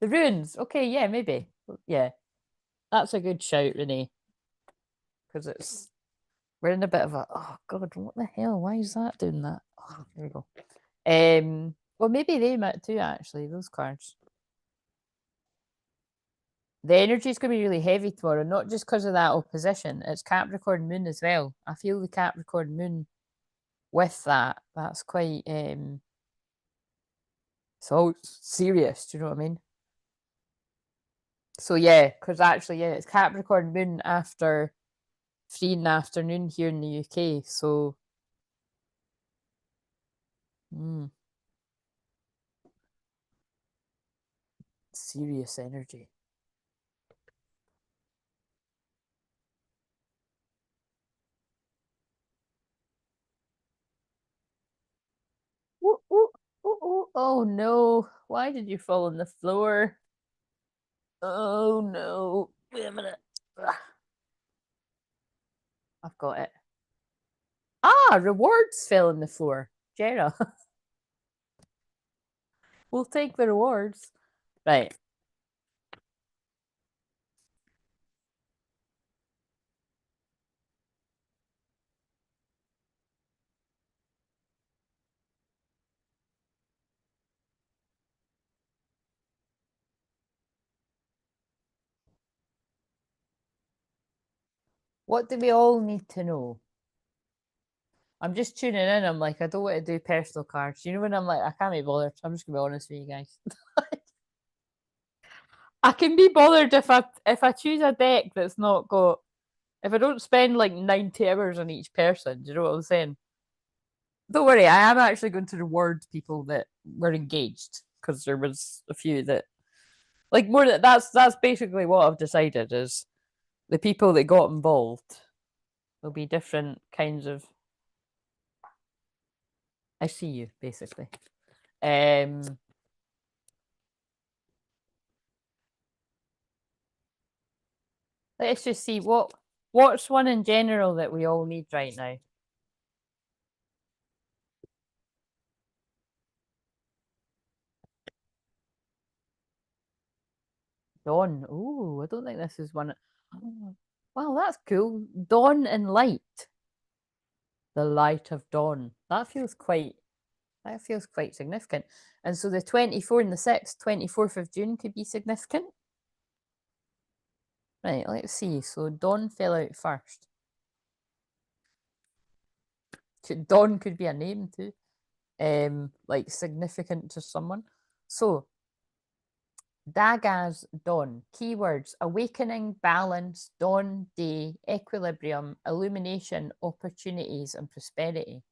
The runes. Okay, yeah, maybe. Yeah, that's a good shout, Renee. Because we're in a bit of a oh god, what the hell? Why is that doing that? Oh, there we go. Well, maybe they might too. Actually, those cards. The energy is going to be really heavy tomorrow, not just because of that opposition. It's Capricorn Moon as well. I feel the Capricorn Moon with that. That's quite so serious. Do you know what I mean? So yeah, because actually, yeah, it's Capricorn Moon after 3 in the afternoon here in the UK. So mm, serious energy. Ooh, ooh, ooh, ooh. Oh no! Why did you fall on the floor? Oh no! Wait a minute. I've got it. Ah, rewards fell on the floor. Jera, we'll take the rewards. Right. What do we all need to know? I'm just tuning in. I'm like, I don't want to do personal cards. You know when I'm like, I can't be bothered. I'm just gonna be honest with you guys. I can be bothered if I choose a deck that's not got if I don't spend like 90 hours on each person. Do you know what I'm saying? Don't worry, I am actually going to reward people that were engaged because there was a few that like more that that's basically what I've decided is the people that got involved. There'll be different kinds of. I see you basically. Let's just see what's one in general that we all need right now. Dawn. Oh, I don't think this is one. Oh, wow, that's cool. Dawn and light. The light of dawn. That feels quite significant. And so the 24th and the 6th, 24th of June could be significant. Right, let's see. So dawn fell out first. Dawn could be a name too. Like significant to someone. So Dagaz dawn. Keywords: awakening, balance, dawn, day, equilibrium, illumination, opportunities, and prosperity.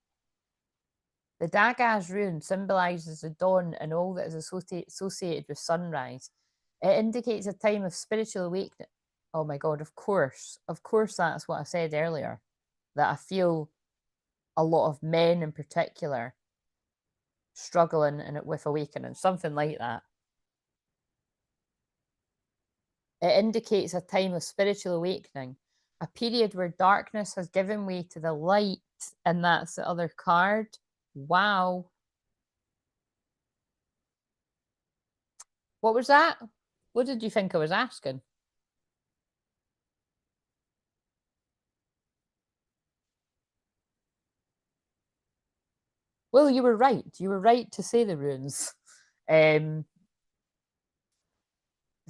The Dagaz rune symbolizes the dawn and all that is associated with sunrise. It indicates a time of spiritual awakening. Oh my God, of course. Of course, that's what I said earlier. That I feel a lot of men in particular struggling with awakening, something like that. It indicates a time of spiritual awakening, a period where darkness has given way to the light, and that's the other card. Wow. What was that? What did you think I was asking? Well, you were right. You were right to say the runes. The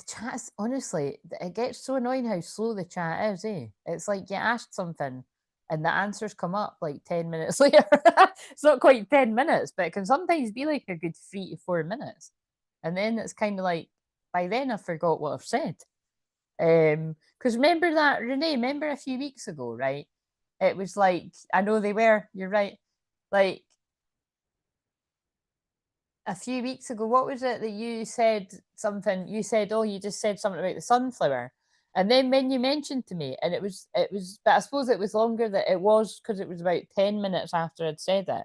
chat is honestly, it gets so annoying how slow the chat is, eh? It's like you asked something and the answers come up like 10 minutes later. It's not quite 10 minutes, but it can sometimes be like a good 3 to 4 minutes. And then it's kind of like, by then I forgot what I've said. Because remember that, Renee, remember a few weeks ago, right? It was like, I know they were, you're right. Like a few weeks ago, what was it that you said something? You said, oh, you just said something about the sunflower. And then when you mentioned to me, and but I suppose it was longer that it was because it was about 10 minutes after I'd said it.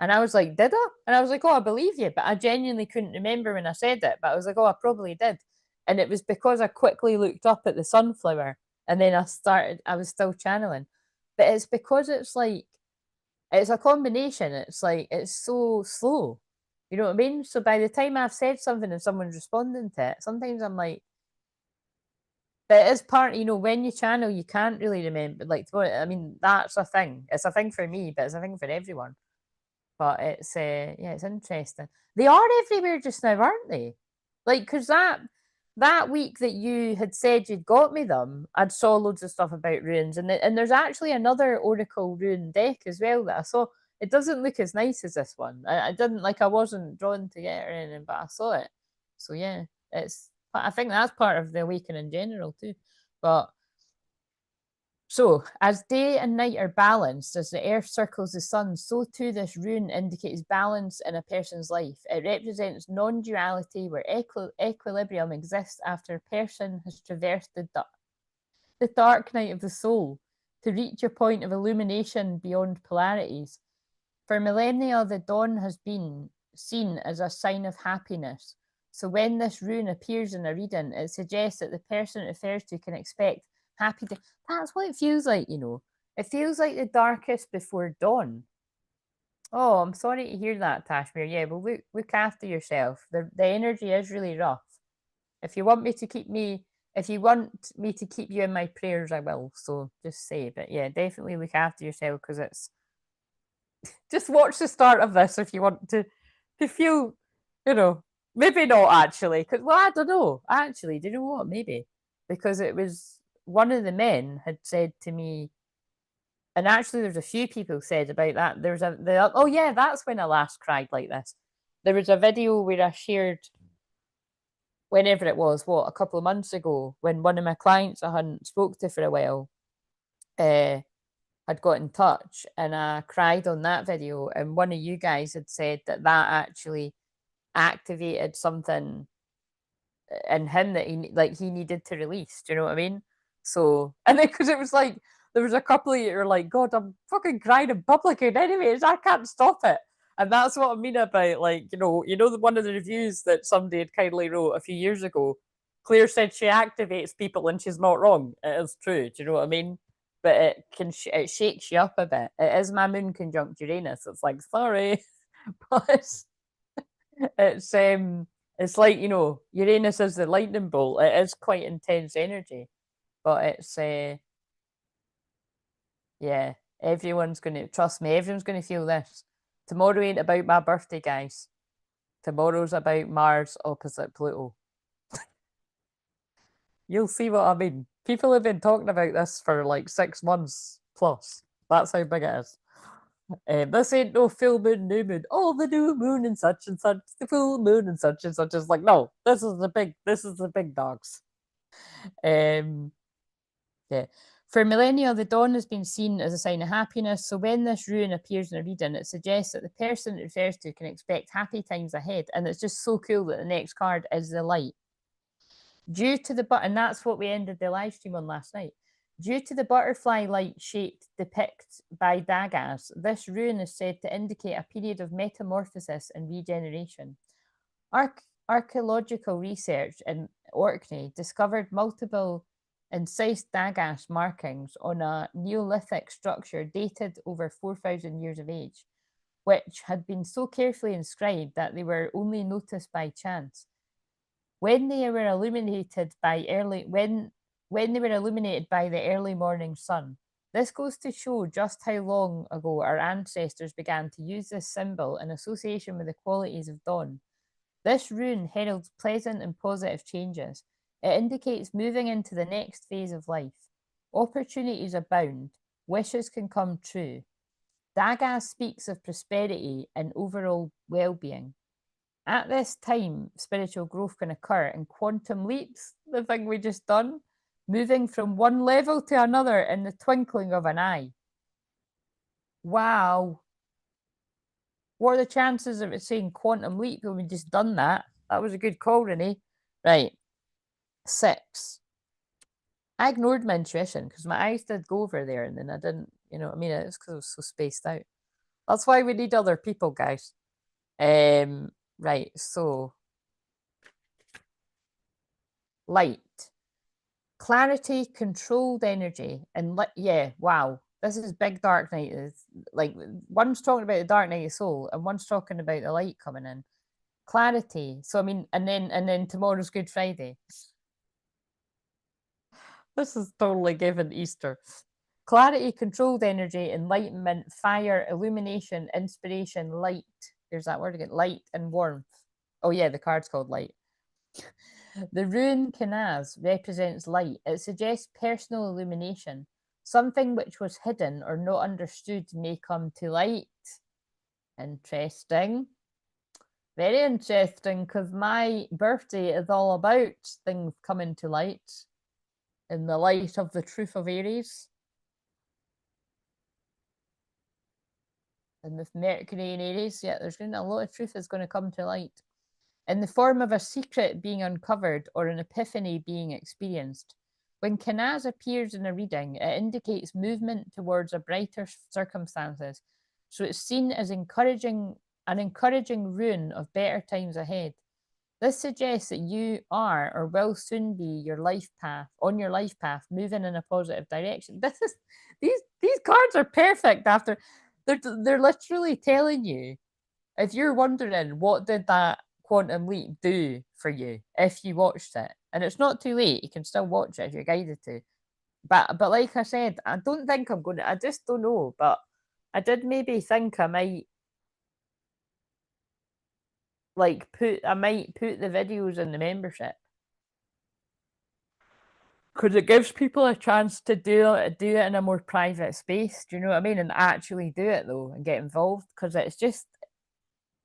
And I was like, did I? And I was like, oh, I believe you. But I genuinely couldn't remember when I said it. But I was like, oh, I probably did. And it was because I quickly looked up at the sunflower and then I was still channeling. But it's because it's a combination. It's like, it's so slow. You know what I mean? So by the time I've said something and someone's responding to it, sometimes I'm like, but it is part, when you channel, you can't really remember. Like, I mean, that's a thing. It's a thing for me, but it's a thing for everyone. But yeah, it's interesting. They are everywhere just now, aren't they? Like, because that week that you had said you'd got me them, I'd saw loads of stuff about runes, and there's actually another Oracle rune deck as well that I saw. It doesn't look as nice as this one. I didn't like. I wasn't drawn to get or anything, but I saw it. So yeah, I think that's part of the awakening in general too. But so, as day and night are balanced, as the earth circles the sun, so too this rune indicates balance in a person's life. It represents non duality where equilibrium exists after a person has traversed the dark night of the soul to reach a point of illumination beyond polarities. For millennia, the dawn has been seen as a sign of happiness. So, when this rune appears in a reading, it suggests that the person it refers to can expect happy. That's what it feels like, It feels like the darkest before dawn. Oh, I'm sorry to hear that, Tashmir. Yeah, well, look after yourself. The energy is really rough. If you want me to keep me, if you want me to keep you in my prayers, I will. So just say, but yeah, definitely look after yourself because it's just watch the start of this if you want to feel, maybe not actually, because well, I don't know. Actually, do you know what? Maybe because it was one of the men had said to me, and actually, there's a few people said about that. Oh yeah, that's when I last cried like this. There was a video where I shared whenever it was, a couple of months ago, when one of my clients I hadn't spoke to for a while, had got in touch, and I cried on that video. And one of you guys had said that actually activated something in him that he needed to release. Do you know what I mean? So, and then because it was like, there was a couple of you who were like, God, I'm fucking crying in public, and anyways, I can't stop it. And that's what I mean about, like, one of the reviews that somebody had kindly wrote a few years ago. Claire said she activates people, and she's not wrong. It is true. Do you know what I mean? But it shakes you up a bit. It is my moon conjunct Uranus. It's like, sorry, but it's like, Uranus is the lightning bolt. It is quite intense energy, but yeah, everyone's gonna trust me. Everyone's gonna feel this. Tomorrow ain't about my birthday, guys. Tomorrow's about Mars opposite Pluto. You'll see what I mean. People have been talking about this for like 6 months plus. That's how big it is. This ain't no full moon, new moon. Oh, the new moon and such, the full moon and such. It's like, no, this is the big dogs. Um, yeah. For millennia, the dawn has been seen as a sign of happiness. So when this rune appears in a reading, it suggests that the person it refers to can expect happy times ahead. And it's just so cool that the next card is the light. Due to the and that's what we ended the live stream on last night. Due to the butterfly light shaped depict by Dagas, this rune is said to indicate a period of metamorphosis and regeneration. Archaeological research in Orkney discovered multiple incised Dagas markings on a Neolithic structure dated over 4,000 years of age, which had been so carefully inscribed that they were only noticed by chance. When they were illuminated by the early morning sun, this goes to show just how long ago our ancestors began to use this symbol in association with the qualities of dawn. This rune heralds pleasant and positive changes. It indicates moving into the next phase of life. Opportunities abound. Wishes can come true. Dagas speaks of prosperity and overall well-being. At this time, spiritual growth can occur in quantum leaps, the thing we just done, moving from one level to another in the twinkling of an eye. Wow. What are the chances of it saying quantum leap when we just done that? That was a good call, Renee. Right. 6. I ignored my intuition because my eyes did go over there and then I didn't, it's because I was so spaced out. That's why we need other people, guys. Right, so light, clarity, controlled energy, and yeah, wow, this is big dark night. Is like one's talking about the dark night of soul, and one's talking about the light coming in. Clarity. So I mean, and then tomorrow's Good Friday. This is totally given Easter. Clarity, controlled energy, enlightenment, fire, illumination, inspiration, light. There's that word again. Light and warmth. Oh yeah, the card's called light. The rune Kanaz represents light. It suggests personal illumination. Something which was hidden or not understood may come to light. Interesting. Very interesting, because my birthday is all about things coming to light in the light of the truth of Aries. And with Mercury in Aries, yeah, there's going to be a lot of truth is going to come to light in the form of a secret being uncovered or an epiphany being experienced. When Kanaz appears in a reading, it indicates movement towards a brighter circumstances. So it's seen as an encouraging rune of better times ahead. This suggests that you are or will soon be on your life path, moving in a positive direction. These cards are perfect after they're literally telling you, if you're wondering what did that quantum leap do for you if you watched it, and it's not too late, you can still watch it if you're guided to. But like I said, I don't think I'm going to. I just don't know. But I did maybe think I might put the videos in the membership because it gives people a chance to do it in a more private space. Do you know what I mean? And actually do it though and get involved, because it's just,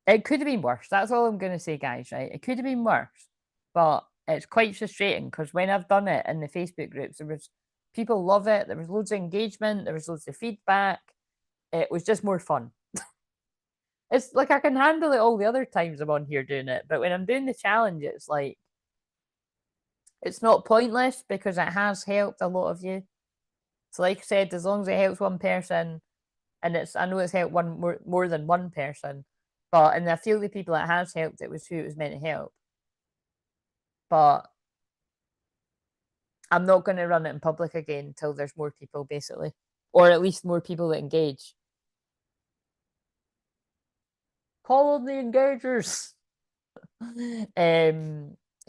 it could have been worse. That's all I'm going to say, guys, right? It could have been worse, but it's quite frustrating because when I've done it in the Facebook groups, people love it. There was loads of engagement. There was loads of feedback. It was just more fun. It's like I can handle it all the other times I'm on here doing it, but when I'm doing the challenge, it's like It's not pointless because it has helped a lot of you. So, like I said, as long as it helps one person, and I know it's helped one more than one person, but in the field of people it has helped, it was who it was meant to help. But I'm not going to run it in public again until there's more people, basically, or at least more people that engage. Call on the engagers.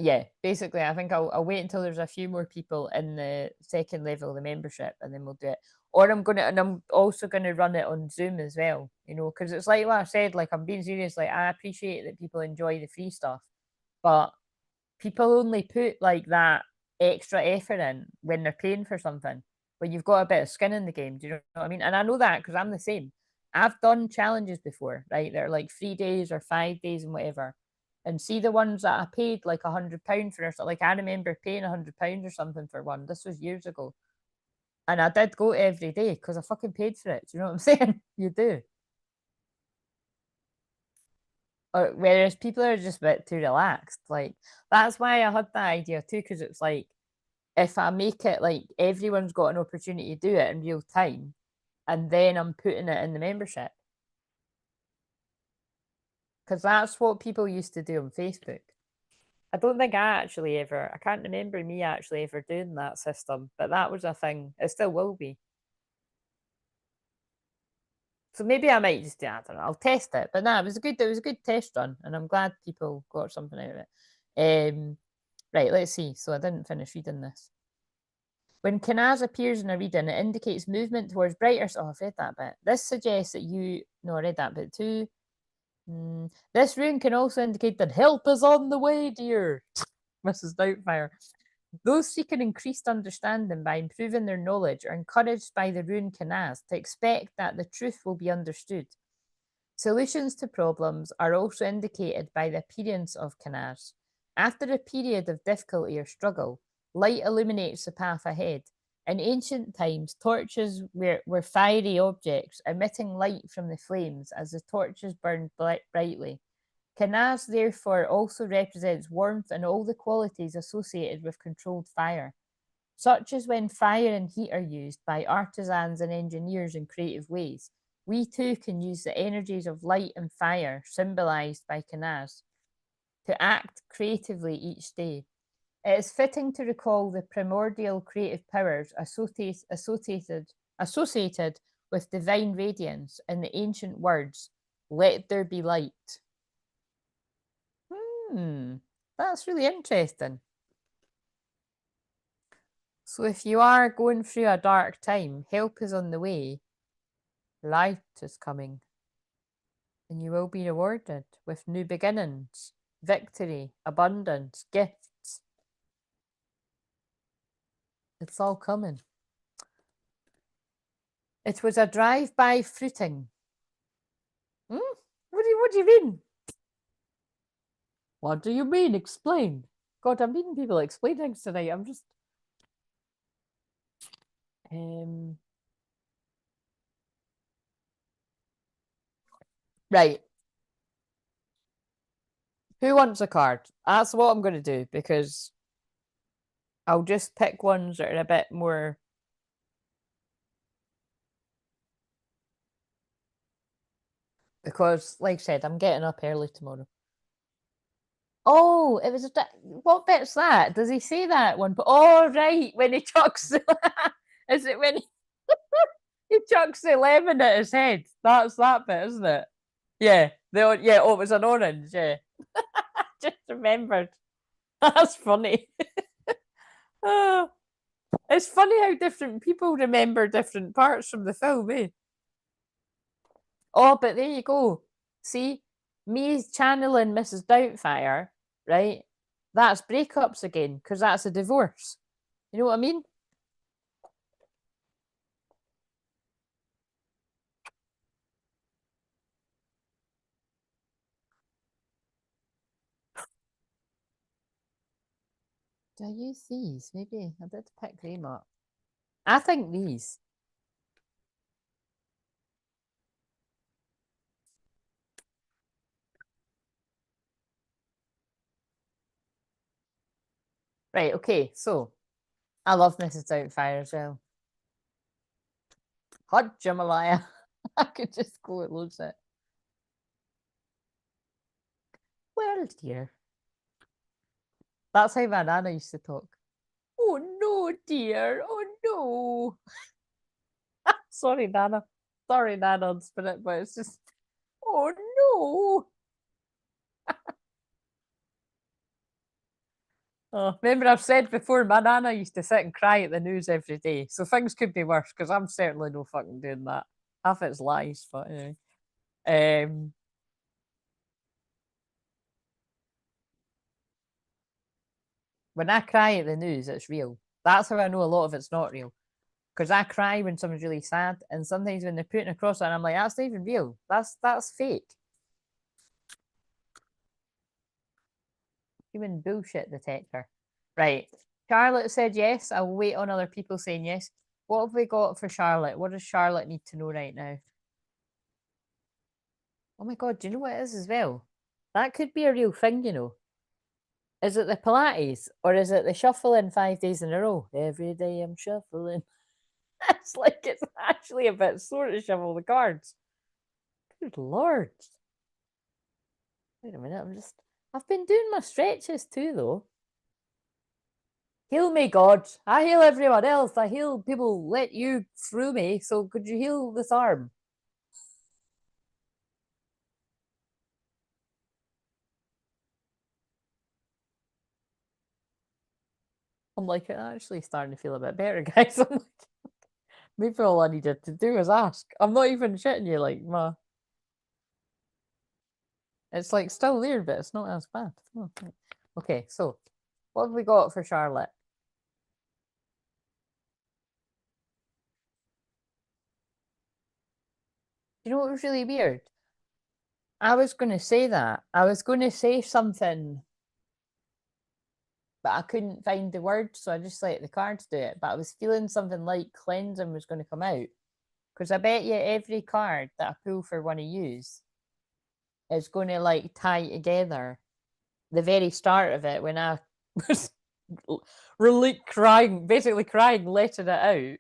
Yeah, basically, I think I'll wait until there's a few more people in the second level of the membership, and then we'll do it. Or I'm also gonna run it on Zoom as well. Because it's like what I said. Like I'm being serious. Like I appreciate that people enjoy the free stuff, but people only put like that extra effort in when they're paying for something. When you've got a bit of skin in the game, do you know what I mean? And I know that because I'm the same. I've done challenges before, right? They're like 3 days or 5 days and whatever. And see the ones that I paid like £100 for, or something. Like I remember paying £100 or something for one. This was years ago, and I did go every day because I fucking paid for it. Do you know what I'm saying? You do. Or whereas people are just a bit too relaxed. Like that's why I had that idea too, because it's like if I make it like everyone's got an opportunity to do it in real time, and then I'm putting it in the membership, because that's what people used to do on Facebook. I don't think I can't remember me actually ever doing that system, but that was a thing. It still will be. So maybe I might just do, I don't know, I'll test it. But no, it was a good test run, and I'm glad people got something out of it. Right, let's see. So I didn't finish reading this. When Canaz appears in a reading, it indicates movement towards brighter. Oh, I've read that bit. This suggests that you. No, I read that bit too. This rune can also indicate that help is on the way, dear. Mrs. Doubtfire. Those seeking increased understanding by improving their knowledge are encouraged by the rune Canaz to expect that the truth will be understood. Solutions to problems are also indicated by the appearance of Canaz. After a period of difficulty or struggle, light illuminates the path ahead. In ancient times, torches were fiery objects emitting light from the flames as the torches burned brightly. Canaz therefore also represents warmth and all the qualities associated with controlled fire, such as when fire and heat are used by artisans and engineers in creative ways. We too can use the energies of light and fire, symbolized by Canaz, to act creatively each day. It is fitting to recall the primordial creative powers associated with divine radiance in the ancient words, "Let there be light." That's really interesting. So if you are going through a dark time, help is on the way, light is coming, and you will be rewarded with new beginnings, victory, abundance, gifts. It's all coming. It was a drive-by fruiting. What do you mean? What do you mean? Explain. God, I'm meeting people explain things tonight. I'm just right. Who wants a card? That's what I'm going to do because I'll just pick ones that are a bit more. Because, like I said, I'm getting up early tomorrow. Oh, it was what bit's that? Does he say that one? But oh, right, when he chucks, is it when he chucks the lemon at his head? That's that bit, isn't it? Yeah, yeah. Oh, it was an orange. Yeah, just remembered. That's funny. Oh, it's funny how different people remember different parts from the film, eh? Oh, but there you go. See, me channeling Mrs. Doubtfire, right? That's breakups again, because that's a divorce. You know what I mean? Do I use these? Maybe I did pick them up. I think these. Right, okay, so I love Mrs. Doubtfire as well. Hot Jambalaya. I could just go and lose it. Well, dear. That's how my nana used to talk. Oh no, dear. Oh no. Sorry, Nana. Sorry, Nana on spirit, but it's just, oh no. Oh, remember, I've said before, my Nana used to sit and cry at the news every day. So things could be worse because I'm certainly no fucking doing that. Half it's lies, but anyway. Um, when I cry at the news, it's real. That's how I know a lot of it's not real. Because I cry when someone's really sad, and sometimes when they're putting across it, and I'm like, that's not even real. That's fake. Human bullshit detector. Right. Charlotte said yes. I'll wait on other people saying yes. What have we got for Charlotte? What does Charlotte need to know right now? Oh my god, do you know what it is as well? That could be a real thing, you know. Is it the Pilates or is it the shuffling 5 days in a row? Every day I'm shuffling. It's like it's actually a bit sore to shuffle the cards. Good lord. Wait a minute, I've been doing my stretches too though. Heal me, God. I heal everyone else. I heal people let you through me. So could you heal this arm? I'm like, I'm actually starting to feel a bit better, guys. I'm like, maybe all I needed to do is ask. I'm not even shitting you, like, it's like still there, but it's not as bad. Oh, okay. Okay, so what have we got for Charlotte? You know what was really weird? I was going to say that. I was going to say something, but I couldn't find the word, so I just let the cards do it. But I was feeling something like cleansing was going to come out. Because I bet you every card that I pull for one of yous is going to like tie together the very start of it when I was really crying, basically crying, letting it out,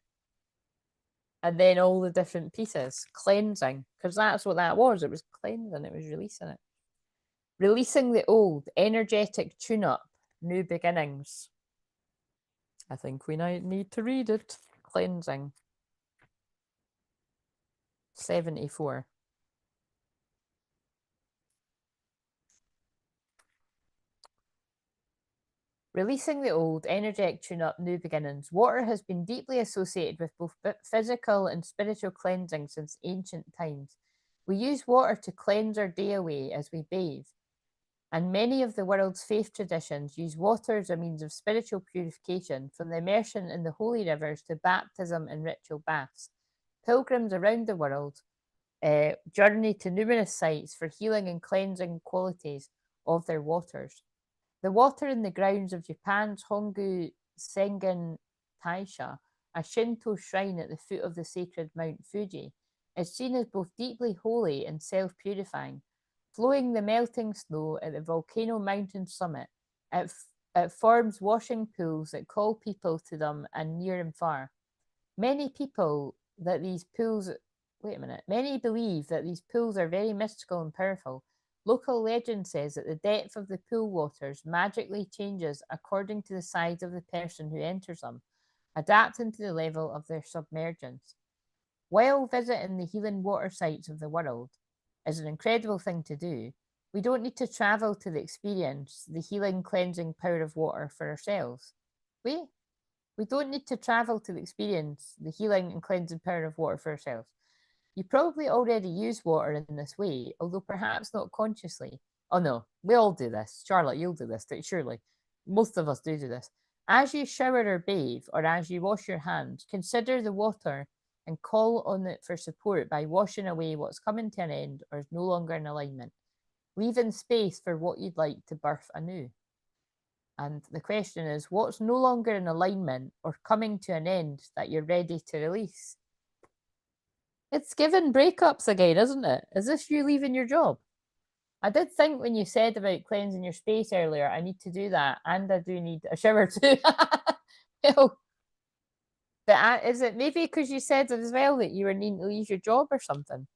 and then all the different pieces cleansing, because that's what that was. It was cleansing, it was releasing it. Releasing the old, energetic tune up, new beginnings. I think we might need to read it. Cleansing. 74. Releasing the old, energetic tune up, new beginnings. Water has been deeply associated with both physical and spiritual cleansing since ancient times. We use water to cleanse our day away as we bathe, and many of the world's faith traditions use water as a means of spiritual purification, from the immersion in the holy rivers to baptism and ritual baths. Pilgrims around the world journey to numerous sites for healing and cleansing qualities of their waters. The water in the grounds of Japan's Hongu Sengen Taisha, a Shinto shrine at the foot of the sacred Mount Fuji, is seen as both deeply holy and self purifying. Flowing the melting snow at the volcano mountain summit, it forms washing pools that call people to them and near and far. Many people that these pools Wait a minute. Many believe that these pools are very mystical and powerful. Local legend says that the depth of the pool waters magically changes according to the size of the person who enters them, adapting to the level of their submergence. While visiting the healing water sites of the world is an incredible thing to do, we don't need to travel to experience the healing, cleansing power of water for ourselves. We we don't need to travel to experience the healing and cleansing power of water for ourselves. You probably already use water in this way, although perhaps not consciously. Oh no, we all do this. Charlotte, you'll do this, surely. Most of us do this. As you shower or bathe, or as you wash your hands, consider the water and call on it for support by washing away what's coming to an end or is no longer in alignment. Leaving space for what you'd like to birth anew. And the question is, what's no longer in alignment or coming to an end that you're ready to release? It's given breakups again, isn't it? Is this you leaving your job? I did think when you said about cleansing your space earlier, I need to do that, and I do need a shower too. Well, but is it maybe because you said as well that you were needing to leave your job or something?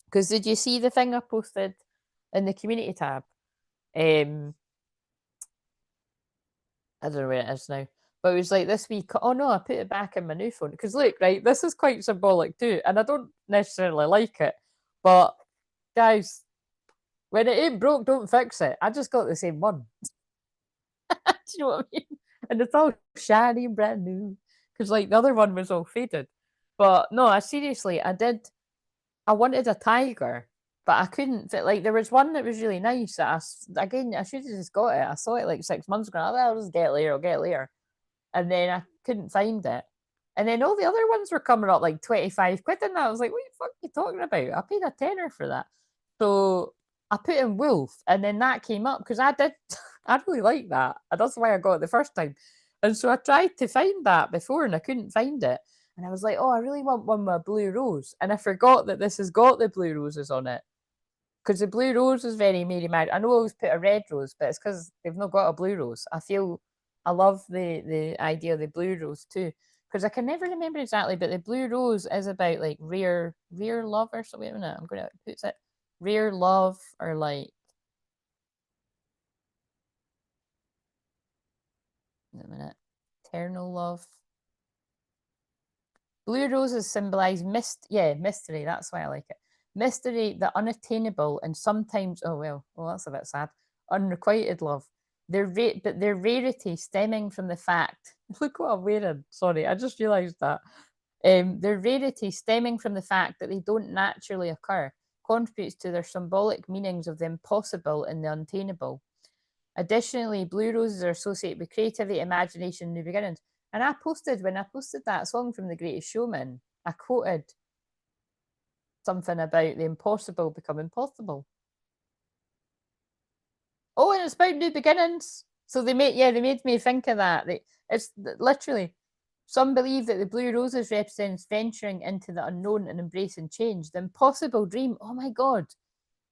Because did you see the thing I posted in the community tab? Um, I don't know where it is now, but it was like this week. Oh no, I put it back in my new phone because look, right, this is quite symbolic too, and I don't necessarily like it, but guys, when it ain't broke, don't fix it. I just got the same one. Do you know what I mean? And it's all shiny and brand new because like the other one was all faded. But no, I seriously, I did. I wanted a tiger, but I couldn't fit. Like there was one that was really nice. That again, I should have just got it. I saw it like 6 months ago. Well, I'll just get it later. I'll get it later. And then I couldn't find it. And then all the other ones were coming up like 25 quid, and I was like, what the fuck are you talking about? I paid a tenner for that. So I put in wolf, and then that came up because I did, I really like that. And that's why I got it the first time. And so I tried to find that before and I couldn't find it. And I was like, oh, I really want one with a blue rose. And I forgot that this has got the blue roses on it. Because the blue rose is very Mary Mary. I know I always put a red rose, but it's because they've not got a blue rose. I love the idea of the blue rose too. Because I can never remember exactly, but the blue rose is about like rare love or something. Wait a minute, I'm gonna put it rare love or like wait a minute. Eternal love. Blue roses symbolize mystery. That's why I like it. Mystery, the unattainable, and sometimes, that's a bit sad. Unrequited love. But their rarity stemming from the fact. Look what I'm wearing. Sorry, I just realised that. Their rarity stemming from the fact that they don't naturally occur contributes to their symbolic meanings of the impossible and the unattainable. Additionally, blue roses are associated with creativity, imagination, and new beginnings. And when I posted that song from The Greatest Showman, I quoted something about the impossible becoming possible. Oh, and it's about new beginnings. So they made me think of that. It's literally some believe that the blue roses represents venturing into the unknown and embracing change, the impossible dream. Oh my god!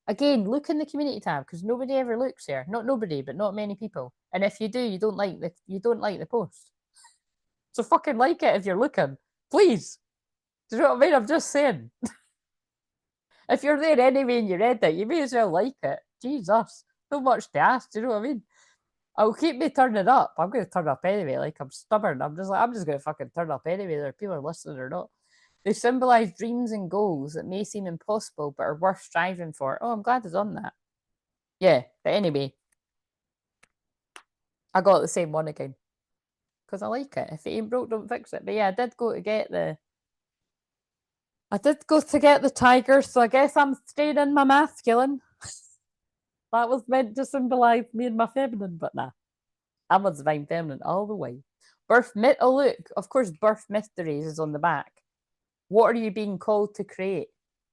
Again, look in the community tab because nobody ever looks here. Not nobody, but not many people. And if you do, you don't like the post. So fucking like it if you're looking, please. Do you know what I mean? I'm just saying. If you're there anyway and you read it, you may as well like it. Jesus, not much to ask. Do you know what I mean? I'll keep me turning up. I'm going to turn up anyway. Like I'm stubborn. I'm just going to fucking turn up anyway. Whether people are listening or not. They symbolize dreams and goals that may seem impossible but are worth striving for. Oh, I'm glad it's on that. Yeah, but anyway, I got the same one again because I like it. If it ain't broke, don't fix it. But yeah, I did go to get the tiger, so I guess I'm staying in my masculine. That was meant to symbolize me and my feminine, but nah, I'm a divine feminine all the way. Oh look, of course, birth mysteries is on the back. What are you being called to create?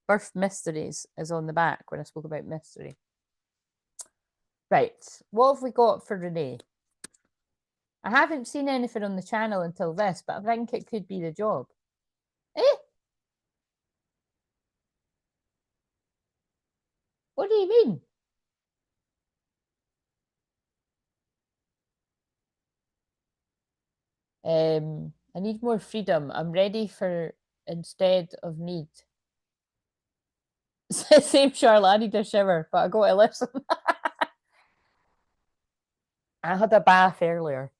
Birth mysteries is on the back when I spoke about mystery. Right, what have we got for Renee? I haven't seen anything on the channel until this, but I think it could be the job. Eh? What do you mean? I need more freedom. I'm ready for instead of need. Same, Charlotte. I need a shower, but I got to listen. I had a bath earlier,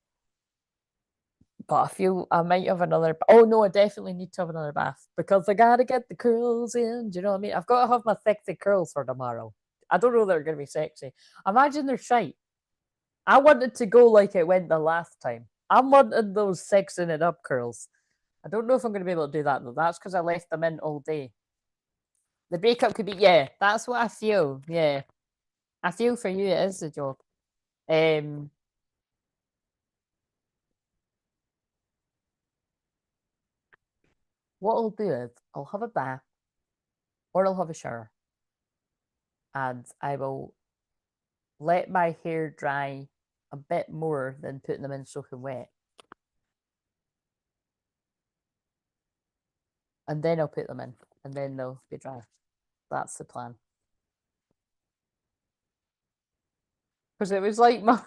but I feel I might have another. Oh no, I definitely need to have another bath because I gotta get the curls in. Do you know what I mean? I've got to have my sexy curls for tomorrow. I don't know they're gonna be sexy. Imagine they're shite. I wanted to go like it went the last time. I'm wanting those sexing it up curls. I don't know if I'm going to be able to do that though. That's because I left them in all day. The breakup could be, yeah, that's what I feel. Yeah. I feel for you, it is the job. Um, what I'll do is I'll have a bath or I'll have a shower and I will let my hair dry a bit more than putting them in soaking wet. And then I'll put them in and then they'll be dry. That's the plan. because it was like my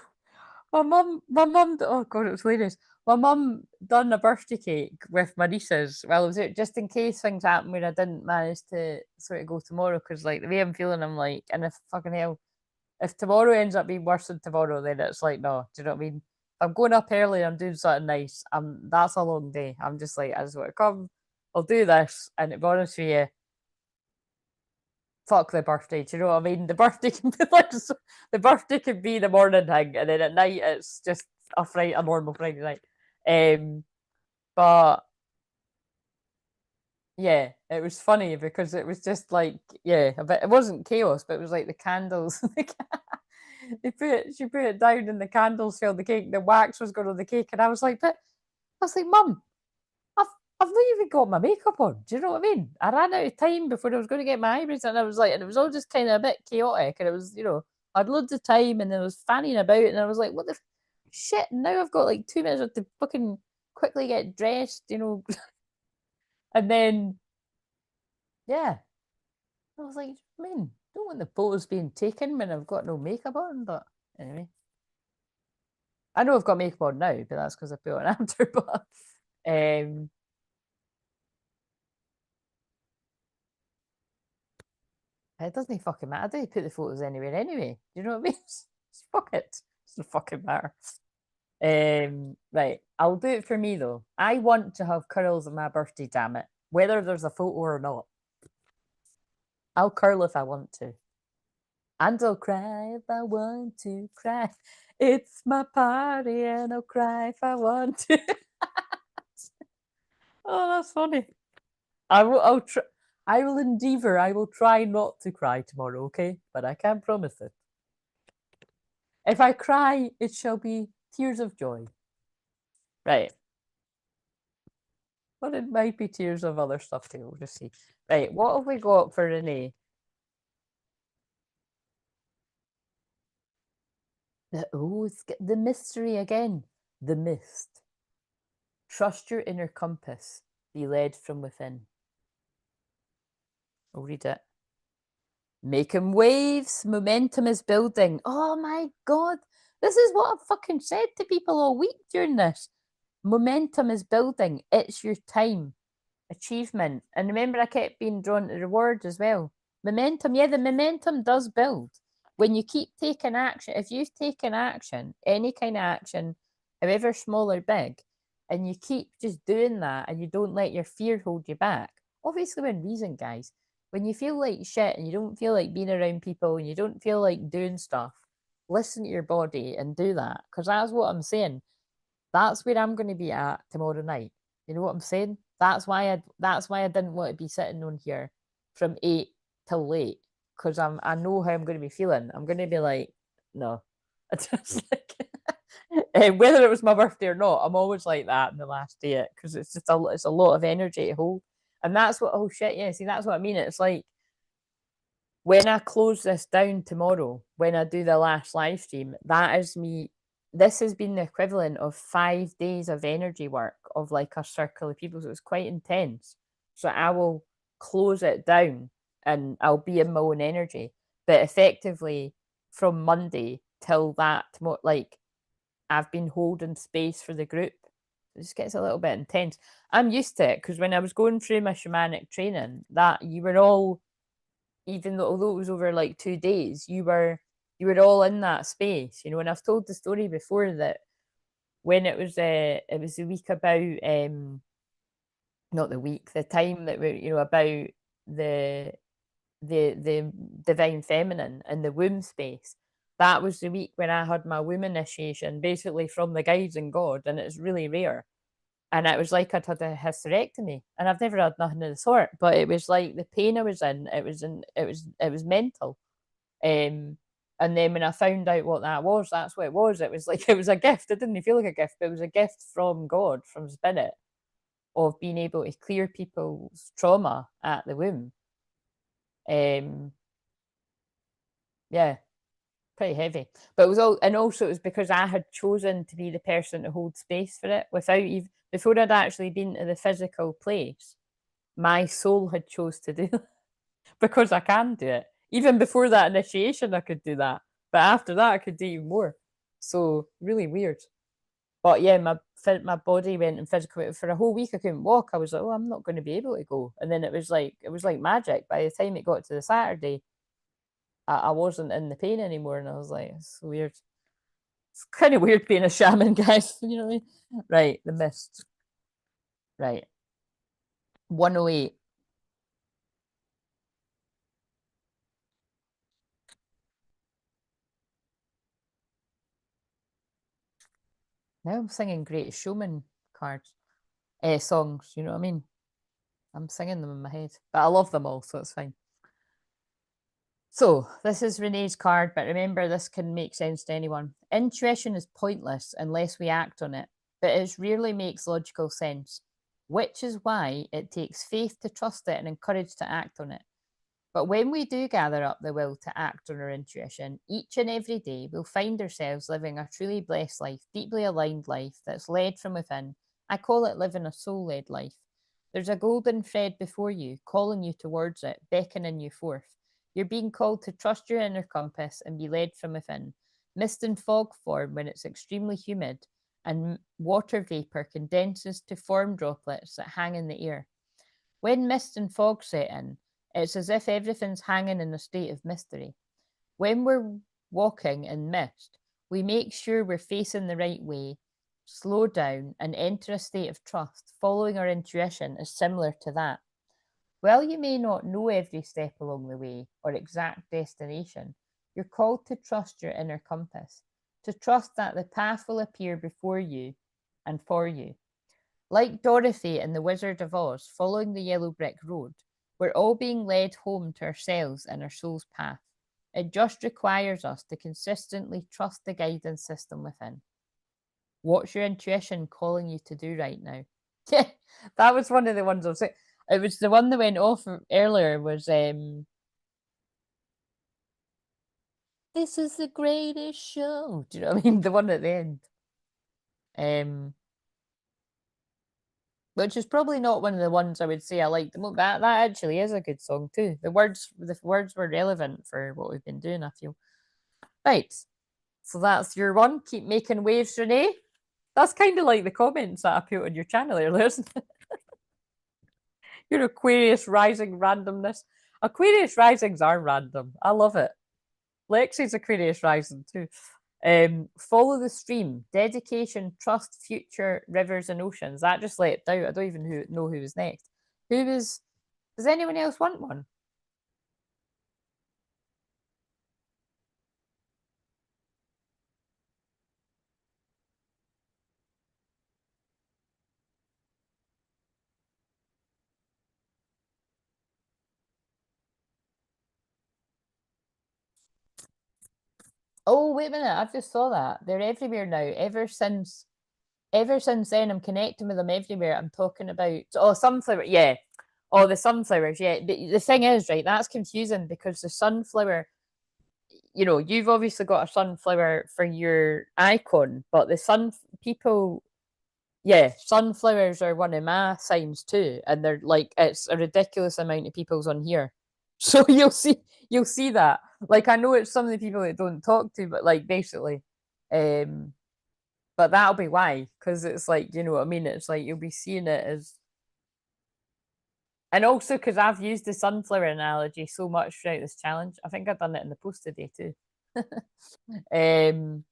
mum, oh god, it was hilarious. My mum done a birthday cake with my nieces. Well, it was just in case things happen where I didn't manage to sort of go tomorrow, because like the way I'm feeling, I'm like, and if fucking hell, if tomorrow ends up being worse than tomorrow, then it's like, no, do you know what I mean? If I'm going up early, I'm doing something nice. That's a long day. I'm just like, I just want to come. I'll do this, and to be honest with you, fuck the birthday. Do you know what I mean? The birthday can be like the birthday can be the morning thing, and then at night it's just a normal Friday night. Um, but yeah, it was funny because it was just like, yeah, a bit. It wasn't chaos, but it was like the candles. She put it down, and the candles filled the cake. The wax was going on the cake, and I was like, but I was like, Mum, I've I've not even got my makeup on. Do you know what I mean? I ran out of time before I was going to get my eyebrows, and I was like, and it was all just kind of a bit chaotic, and it was, I had loads of time, and then I was fanning about, and I was like, what the shit? Now I've got like 2 minutes to fucking quickly get dressed, and then yeah, I was like, man, don't want the photos being taken when I've got no makeup on, but anyway. I know I've got makeup on now, but that's because I put it on after. But um, it doesn't fucking matter. I don't put the photos anywhere anyway. Do you know what I mean? Fuck it. It doesn't fucking matter. Right. I'll do it for me though. I want to have curls on my birthday, damn it. Whether there's a photo or not. I'll curl if I want to. And I'll cry if I want to cry. It's my party and I'll cry if I want to. Oh, that's funny. I will endeavor. I will try not to cry tomorrow, okay? But I can't promise it. If I cry, it shall be tears of joy. Right. But it might be tears of other stuff too. We'll just see. Right. What have we got for Renee? It's the mystery again. The mist. Trust your inner compass. Be led from within. I'll read it. Making waves. Momentum is building. Oh my God. This is what I've fucking said to people all week during this. Momentum is building. It's your time. Achievement. And remember, I kept being drawn to reward as well. Momentum. Yeah, the momentum does build. When you keep taking action, if you've taken action, any kind of action, however small or big, and you keep just doing that and you don't let your fear hold you back, obviously, when reason, guys, when you feel like shit and you don't feel like being around people and you don't feel like doing stuff, listen to your body and do that. Because that's what I'm saying. That's where I'm going to be at tomorrow night. You know what I'm saying? That's why I didn't want to be sitting on here from 8 till late, because I know how I'm going to be feeling. I'm going to be like, no. I just like whether it was my birthday or not, I'm always like that in the last day, because it's a lot of energy to hold. And that's what, oh shit, yeah, see, that's what I mean. It's like when I close this down tomorrow, when I do the last live stream, that is me. This has been the equivalent of 5 days of energy work of like a circle of people. So it's quite intense. So I will close it down and I'll be in my own energy. But effectively, from Monday till that, like I've been holding space for the group. It just gets a little bit intense. I'm used to it because when I was going through my shamanic training, that you were all, even though although it was over like 2 days, you were all in that space, and I've told the story before that when it was the week about not the week, the time that we about the the divine feminine and the womb space. That was the week when I had my womb initiation, basically from the guides and God, and it's really rare. And it was like I'd had a hysterectomy, and I've never had nothing of the sort. But it was like the pain I was in. It was mental. And then when I found out what that was, that's what it was. It was like it was a gift. It didn't feel like a gift, but it was a gift from God, from Spirit, of being able to clear people's trauma at the womb. Um, yeah, pretty heavy. But it was all, and also it was because I had chosen to be the person to hold space for it without even before I'd actually been to the physical place. My soul had chose to do it because I can do it. Even before that initiation, I could do that. But after that, I could do even more. So really weird. But yeah, my body went in physical for a whole week. I couldn't walk. I was like, oh, I'm not going to be able to go. And then it was like magic. By the time it got to the Saturday, I wasn't in the pain anymore, and I was like, it's weird. It's kind of weird being a shaman, guys. You know what I mean? Right, the mist. Right, 108. Now I'm singing Great Showman cards, songs. You know what I mean? I'm singing them in my head, but I love them all, so it's fine. So, this is Renee's card, but remember, this can make sense to anyone. Intuition is pointless unless we act on it, but it rarely makes logical sense, which is why it takes faith to trust it and encourage to act on it. But when we do gather up the will to act on our intuition, each and every day we'll find ourselves living a truly blessed life, deeply aligned life that's led from within. I call it living a soul led life. There's a golden thread before you, calling you towards it, beckoning you forth. You're being called to trust your inner compass and be led from within. Mist and fog form when it's extremely humid, and water vapor condenses to form droplets that hang in the air. When mist and fog set in, it's as if everything's hanging in a state of mystery. When we're walking in mist, we make sure we're facing the right way, slow down, and enter a state of trust. Following our intuition is similar to that. While you may not know every step along the way or exact destination, you're called to trust your inner compass, to trust that the path will appear before you and for you. Like Dorothy in The Wizard of Oz, following the yellow brick road, we're all being led home to ourselves and our soul's path. It just requires us to consistently trust the guidance system within. What's your intuition calling you to do right now? Yeah, that was one of the ones I was saying. It was the one that went off earlier was this is the greatest show. Do you know what I mean? The one at the end. Um which is probably not one of the ones I would say I like the most. That actually is a good song too. The words were relevant for what we've been doing, I feel. Right. So that's your one. Keep making waves, Renee. That's kind of like the comments that I put on your channel earlier, isn't it? Your Aquarius rising randomness. Aquarius risings are random. I love it. Lexi's Aquarius rising too. Follow the stream, dedication, trust, future, rivers, and oceans. That just leapt out. I don't even know who was next. Who was? Does anyone else want one? Oh, wait a minute! I just saw that they're everywhere now. Ever since then, I'm connecting with them everywhere. I'm talking about sunflower. Yeah. Oh, the sunflowers. Yeah. The thing is, right? That's confusing because the sunflower. You've obviously got a sunflower for your icon, but the sun people, yeah, sunflowers are one of my signs too, and they're like it's a ridiculous amount of people's on here. So you'll see that. Like I know it's some of the people that don't talk to, but like basically, um, but that'll be why, because it's like you know what I mean. It's like you'll be seeing it as, and also because I've used the sunflower analogy so much throughout this challenge. I think I've done it in the post today too. um,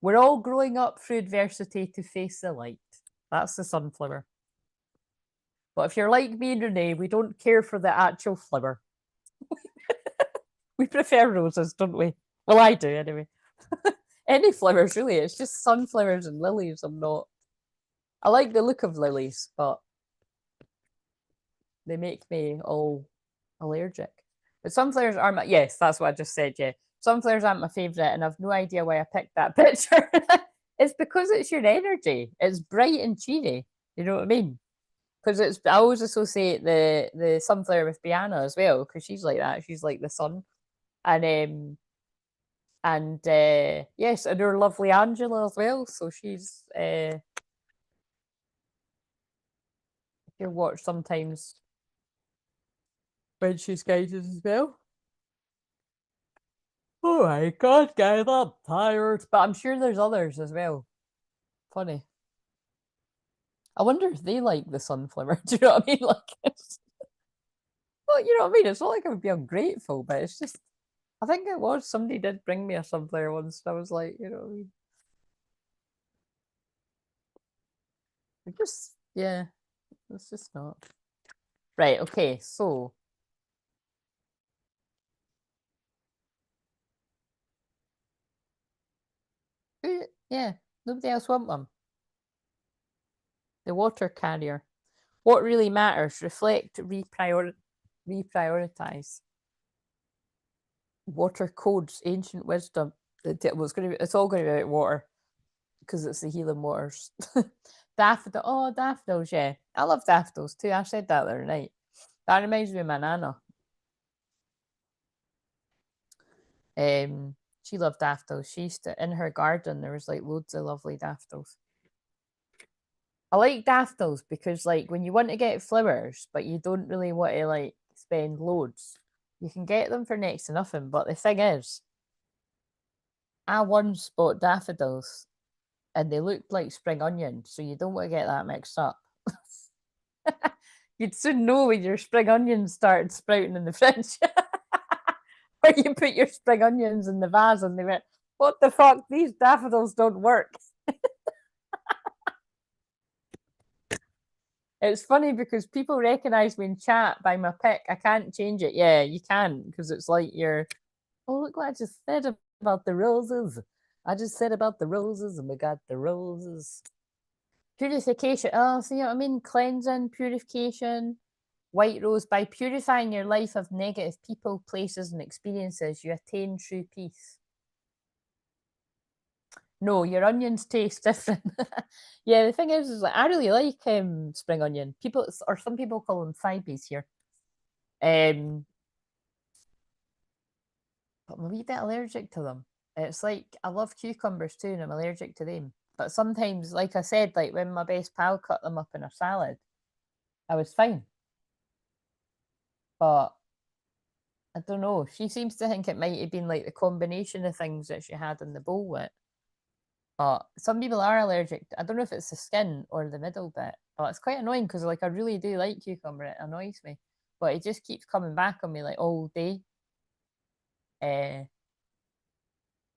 we're all growing up through adversity to face the light. That's the sunflower. But if you're like me and Renee, we don't care for the actual flower. We prefer roses, don't we? Well, I do anyway. Any flowers, really. It's just sunflowers and lilies. I'm not. I like the look of lilies, but they make me all allergic. But sunflowers are my. Yes, that's what I just said. Yeah. Sunflowers aren't my favourite, and I've no idea why I picked that picture. It's because it's your energy. It's bright and cheery. You know what I mean? Because I always associate the sunflower with Brianna as well, because she's like that. She's like the sun, and yes, and her lovely Angela as well. So she's if you watch sometimes when she's guided as well. Oh my god, guys, I'm tired. But I'm sure there's others as well. Funny. I wonder if they like the sunflower. Do you know what I mean? Like, well, you know what I mean? It's not like I would be ungrateful, but it's just, I think it was somebody did bring me a sunflower once. And I was like, you know what I mean? It just, yeah, it's just not. Right, okay, so, yeah, nobody else want them. The water carrier. What really matters? Reflect, reprioritize. Water codes, ancient wisdom. It's all going to be about water because it's the healing waters. Daffodil. Oh, daffodils. Yeah, I love daffodils too. I said that the other night. That reminds me of my nana. She loved daffodils. She used to in her garden. There was like loads of lovely daffodils. I like daffodils because like when you want to get flowers, but you don't really want to like spend loads, you can get them for next to nothing. But the thing is, I once bought daffodils and they looked like spring onions, so you don't want to get that mixed up. You'd soon know when your spring onions started sprouting in the fridge. Or you put your spring onions in the vase and they went, what the fuck? These daffodils don't work. It's funny because people recognize me in chat by my pick. I can't change it. Yeah, you can because it's like you're, oh, look what I just said about the roses. I just said about the roses and we got the roses. Purification. Oh, see what I mean? Cleansing, purification. White rose. By purifying your life of negative people, places, and experiences, you attain true peace. No, your onions taste different. Yeah, the thing is like I really like spring onion. People or some people call them thibes here. Um, but I'm a wee bit allergic to them. It's like I love cucumbers too, and I'm allergic to them. But sometimes, like I said, like when my best pal cut them up in a salad, I was fine. But I don't know. She seems to think it might have been like the combination of things that she had in the bowl with. But some people are allergic. I don't know if it's the skin or the middle bit. But it's quite annoying because like I really do like cucumber. It annoys me. But it just keeps coming back on me like all day. Uh,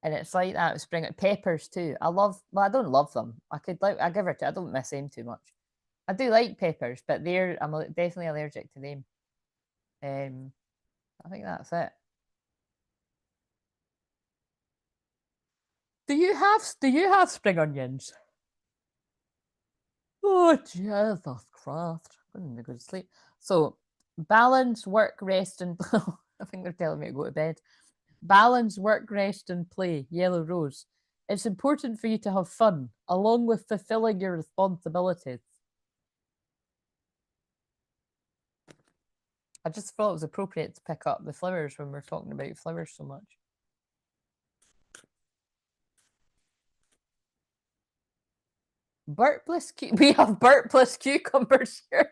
and it's like that with spring peppers too. I don't love them. I give her to, I don't miss them too much. I do like peppers, but I'm definitely allergic to them. Um, I think that's it. Do you have spring onions? Oh Jesus Christ! I'm gonna go to sleep. So balance, work, rest, and I think they're telling me to go to bed. Balance, work, rest, and play. Yellow rose. It's important for you to have fun, along with fulfilling your responsibilities. I just thought it was appropriate to pick up the flowers when we're talking about flowers so much. We have Burt plus cucumbers here.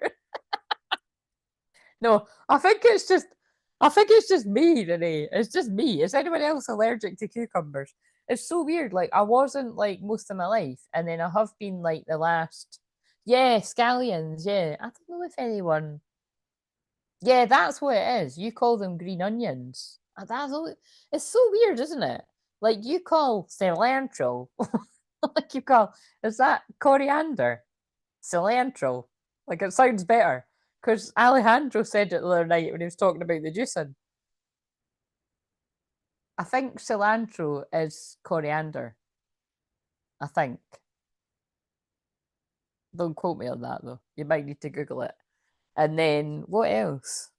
No, I think it's just me, Renee. It's just me. Is anyone else allergic to cucumbers? It's so weird. Like I wasn't like most of my life, and then I have been like the last. Yeah, scallions. Yeah, I don't know if anyone. Yeah, that's what it is. You call them green onions. That's all. It's so weird, isn't it? Like you call cilantro, like you call is that coriander? Cilantro. Like it sounds better. Because Alejandro said it the other night when he was talking about the juicing. I think cilantro is coriander. I think. Don't quote me on that though. You might need to Google it. And then what else?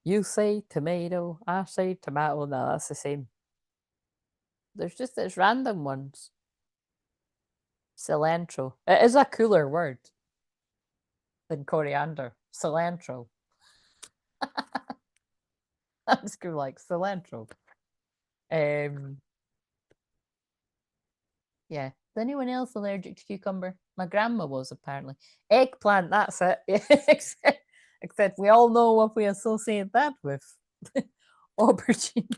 You say tomato, I say tomato. No, that's the same. There's random ones. Cilantro. It is a cooler word than coriander. Cilantro. That's cool, like cilantro. Um, yeah. Is anyone else allergic to cucumber? My grandma was apparently. Eggplant, that's it. except we all know what we associate that with. Aubergine.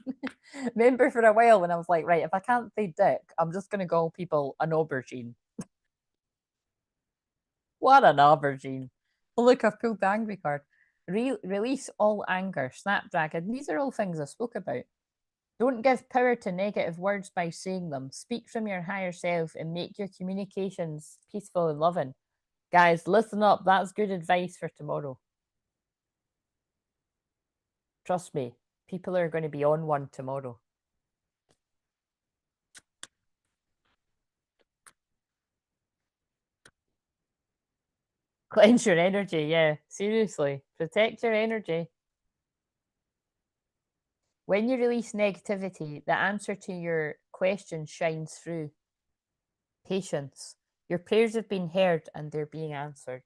Remember for a while when I was like, right, if I can't say dick, I'm just gonna call people an aubergine. What an aubergine. Oh, look, I've pulled the angry card. Release all anger, snapdragon. These are all things I spoke about. Don't give power to negative words by saying them. Speak from your higher self and make your communications peaceful and loving. Guys, listen up. That's good advice for tomorrow. Trust me, people are going to be on one tomorrow. Cleanse your energy, yeah. Seriously. Protect your energy. When you release negativity, the answer to your question shines through. Patience. Your prayers have been heard and they're being answered.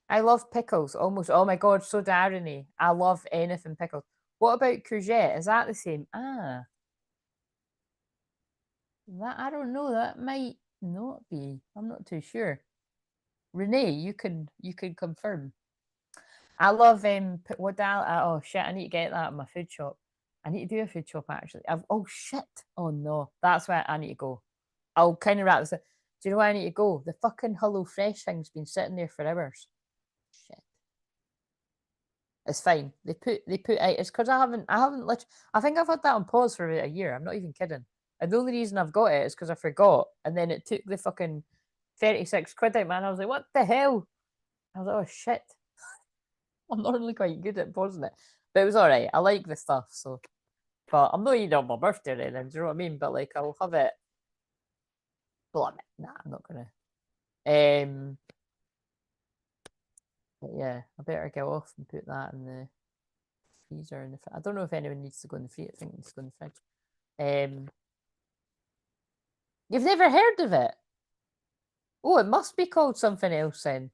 I love pickles almost. Oh my god, so irony. I love anything pickled. What about courgette? Is that the same? Ah, that I don't know. That might not be. I'm not too sure. Renee, you can confirm. I love what do oh shit, I need to get that in my food shop. I need to do a food shop actually. Oh shit. Oh no. That's where I need to go. I'll kind of wrap this up. Do you know where I need to go? The fucking Hello Fresh thing's been sitting there for hours. Shit. It's fine. They put out. It's because I haven't I think I've had that on pause for about a year. I'm not even kidding. And the only reason I've got it is because I forgot, and then it took the fucking 36 quid out, man. I was like, what the hell? I was like, oh shit. I'm normally quite good at pausing it, but it was all right. I like the stuff, so. But I'm not eating it on my birthday or anything. Do you know what I mean? But like, I'll have it. Well, nah, I'm not gonna. But yeah, I better go off and put that in the freezer. I don't know if anyone needs to go in the freezer. I think it needs to go in the fridge. You've never heard of it? Oh, it must be called something else then.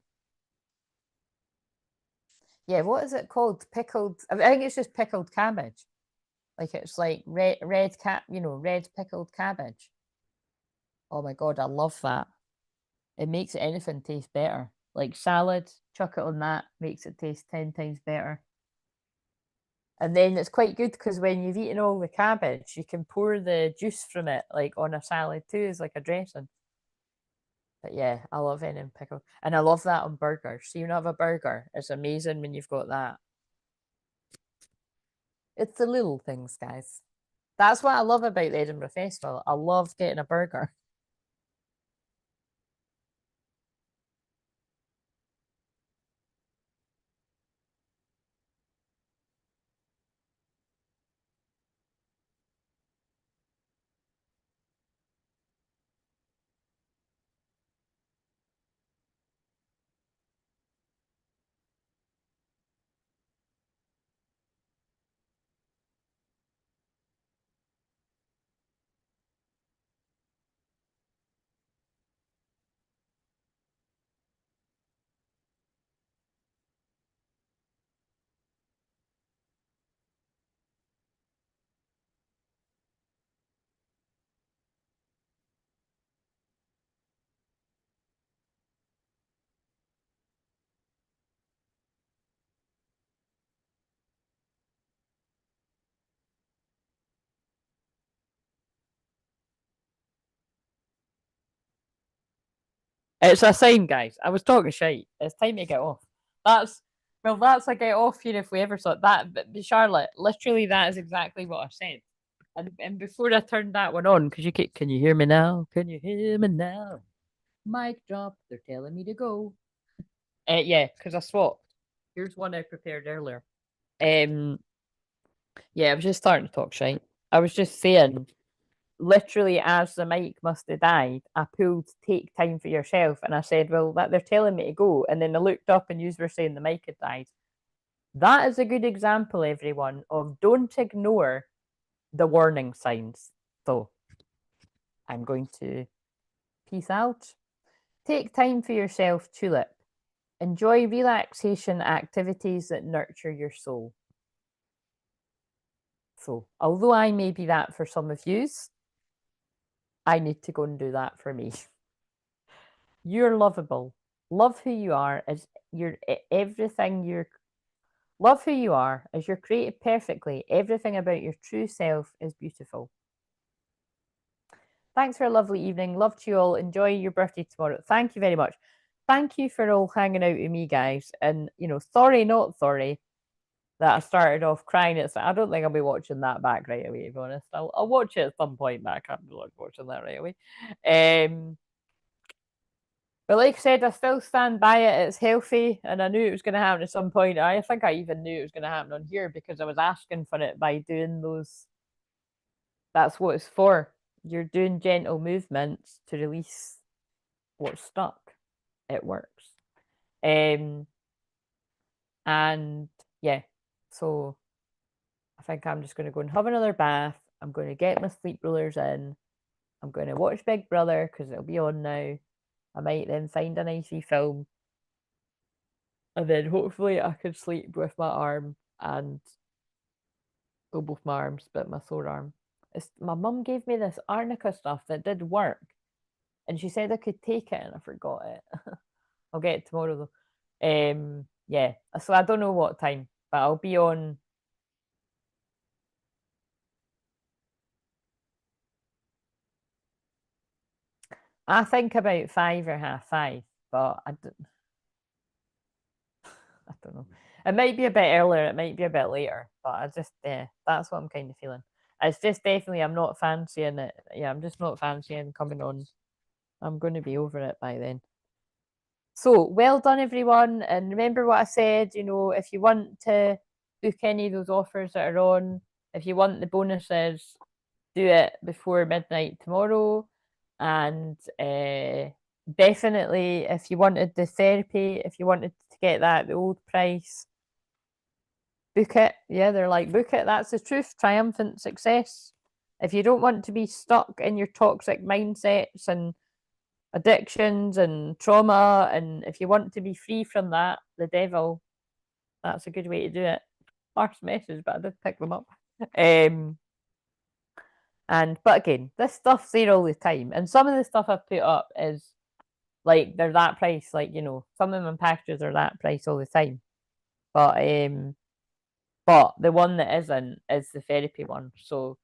Yeah, what is it called? Pickled. I think it's just pickled cabbage. Like it's like red pickled cabbage. Oh my god, I love that. It makes anything taste better. Like salad, chuck it on that, makes it taste 10 times better. And then it's quite good because when you've eaten all the cabbage, you can pour the juice from it like on a salad too as like a dressing. But yeah, I love onion pickle. And I love that on burgers. So you have a burger. It's amazing when you've got that. It's the little things, guys. That's what I love about the Edinburgh Festival. I love getting a burger. It's a sign, guys. I was talking shite. It's time to get off. That's that's a get off here if we ever saw that. But Charlotte, literally, that is exactly what I said. And before I turned that one on, because can you hear me now? Can you hear me now? Mic drop. They're telling me to go. Yeah, because I swapped. Here's one I prepared earlier. Um, yeah, I was just starting to talk shite. I was just saying, literally, as the mic must have died, I pulled "Take time for yourself," and I said, "Well, that they're telling me to go." And then I looked up, and you were saying the mic had died. That is a good example, everyone, of don't ignore the warning signs. So I'm going to peace out. Take time for yourself, Tulip. Enjoy relaxation activities that nurture your soul. So, although I may be that for some of yous, I need to go and do that for me. You're lovable. Love who you are as you're everything you're Love who you are, as you're created perfectly. Everything about your true self is beautiful. Thanks for a lovely evening. Love to you all. Enjoy your birthday tomorrow. Thank you very much. Thank you for all hanging out with me, guys. And, sorry, not sorry that I started off crying. I don't think I'll be watching that back right away, to be honest. I'll watch it at some point, but I can't be watching that right away. But like I said, I still stand by it. It's healthy, and I knew it was going to happen at some point. I think I even knew it was going to happen on here because I was asking for it by doing those. That's what it's for. You're doing gentle movements to release what's stuck. It works. Um, and yeah, so I think I'm just going to go and have another bath. I'm going to get my sleep rollers in. I'm going to watch Big Brother because it'll be on now. I might then find a nice film, and then hopefully I can sleep with my arm and both my arms, but my sore arm. My mum gave me this arnica stuff that did work, and she said I could take it, and I forgot it. I'll get it tomorrow though. Yeah. So I don't know what time, but I'll be on. I think about 5 or 5:30, but I don't know. It might be a bit earlier, it might be a bit later, but yeah, that's what I'm kind of feeling. It's just definitely I'm not fancying it. Yeah, I'm just not fancying coming on. I'm going to be over it by then. So well done, everyone. And remember what I said, if you want to book any of those offers that are on, if you want the bonuses, do it before midnight tomorrow. And definitely, if you wanted the therapy, if you wanted to get that at the old price, book it. Yeah, they're like, book it. That's the truth. Triumphant success. If you don't want to be stuck in your toxic mindsets and addictions and trauma, and if you want to be free from that, the devil, that's a good way to do it. Harsh message, but I did pick them up. Um, but again, this stuff's there all the time, and some of the stuff I've put up is like they're that price. Like some of my packages are that price all the time. But the one that isn't is the therapy one. So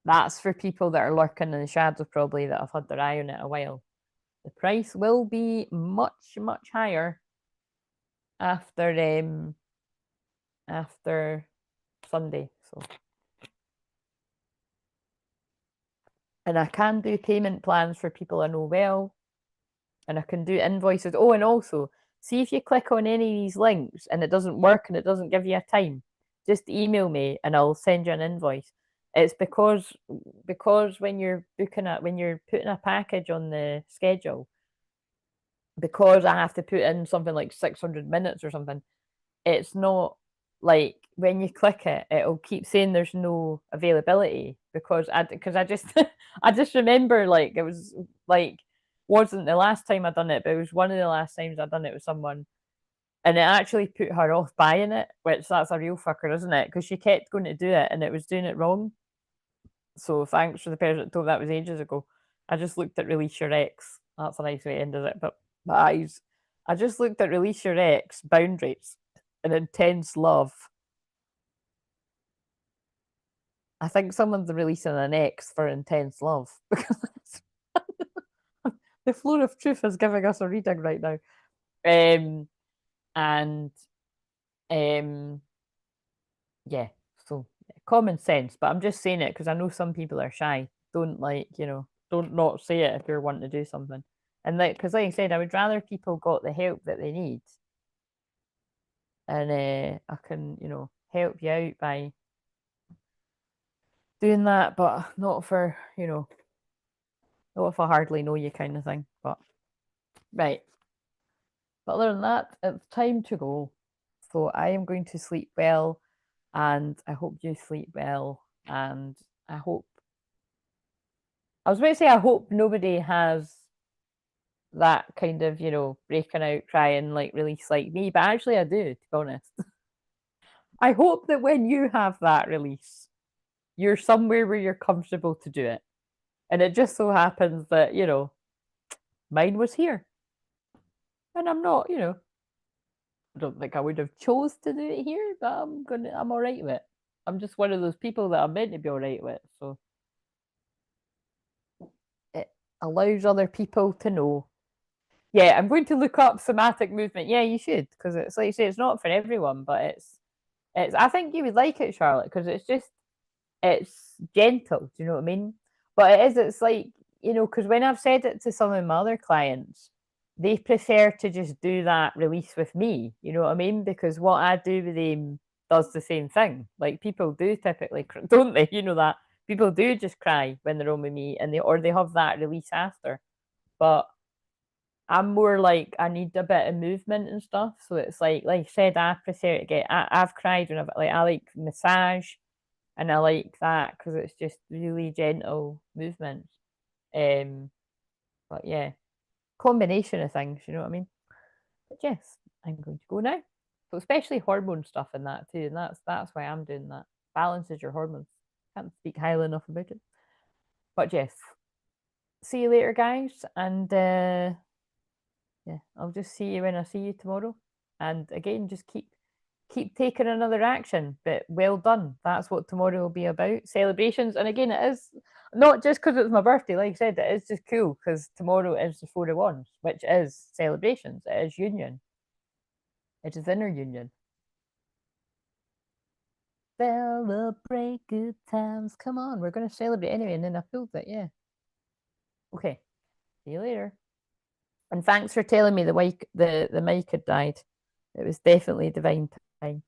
that's for people that are lurking in the shadows, probably that have had their eye on it a while. The price will be much, much higher after after Sunday. So, and I can do payment plans for people I know well, and I can do invoices. Oh, and also see if you click on any of these links and it doesn't work and it doesn't give you a time, just email me and I'll send you an invoice. It's because when you're putting a package on the schedule, because I have to put in something like 600 minutes or something, it's not like when you click it, it'll keep saying there's no availability because I just I just remember like it was like wasn't the last time I done it, but it was one of the last times I done it with someone, and it actually put her off buying it, which that's a real fucker, isn't it? Because she kept going to do it and it was doing it wrong. So thanks for the person that told that was ages ago. I just looked at Release Your Ex. That's a nice way to end it, but my eyes. I just looked at Release Your Ex, Boundaries, and Intense Love. I think someone's releasing an X for Intense Love because the floor of truth is giving us a reading right now. Um, and um, yeah, so common sense, but I'm just saying it because I know some people are shy. Don't don't not say it if you're wanting to do something. And because like I said, I would rather people got the help that they need, and I can help you out by doing that, but not for not if I hardly know you kind of thing. But right, but other than that, it's time to go. So I am going to sleep well, and I hope you sleep well, and I hope I was about to say I hope nobody has that kind of, breaking out crying like release like me, but actually I do, to be honest. I hope that when you have that release, you're somewhere where you're comfortable to do it. And it just so happens that, mine was here. And I'm not, don't think I would have chose to do it here, but I'm all right with it. I'm just one of those people that I'm meant to be all right with. So it allows other people to know. Yeah, I'm going to look up somatic movement. Yeah, you should, because it's like you say, it's not for everyone, but it's I think you would like it, Charlotte, because it's gentle. Do you know what I mean? But it's like, because when I've said it to some of my other clients, they prefer to just do that release with me. You know what I mean? Because what I do with them does the same thing. Like people do typically, don't they? You know that people do just cry when they're on with me, and they have that release after. But I'm more like I need a bit of movement and stuff. So it's like I said, I prefer to get. I've cried when I like massage, and I like that because it's just really gentle movements. Um, but yeah, combination of things. You know what I mean? But yes, I'm going to go now. So especially hormone stuff and that too, and that's why I'm doing that. Balances your hormones. Can't speak highly enough about it. But yes, see you later, guys, and yeah, I'll just see you when I see you tomorrow. And again, just keep taking another action. But well done. That's what tomorrow will be about. Celebrations. And again, it is not just because it's my birthday, like I said, it is just cool because tomorrow is the Four of Wands, which is celebrations. It is union. It is inner union. Celebrate good times. Come on, we're gonna celebrate anyway, and then I pulled it, yeah. Okay. See you later. And thanks for telling me the mic had died. It was definitely divine time.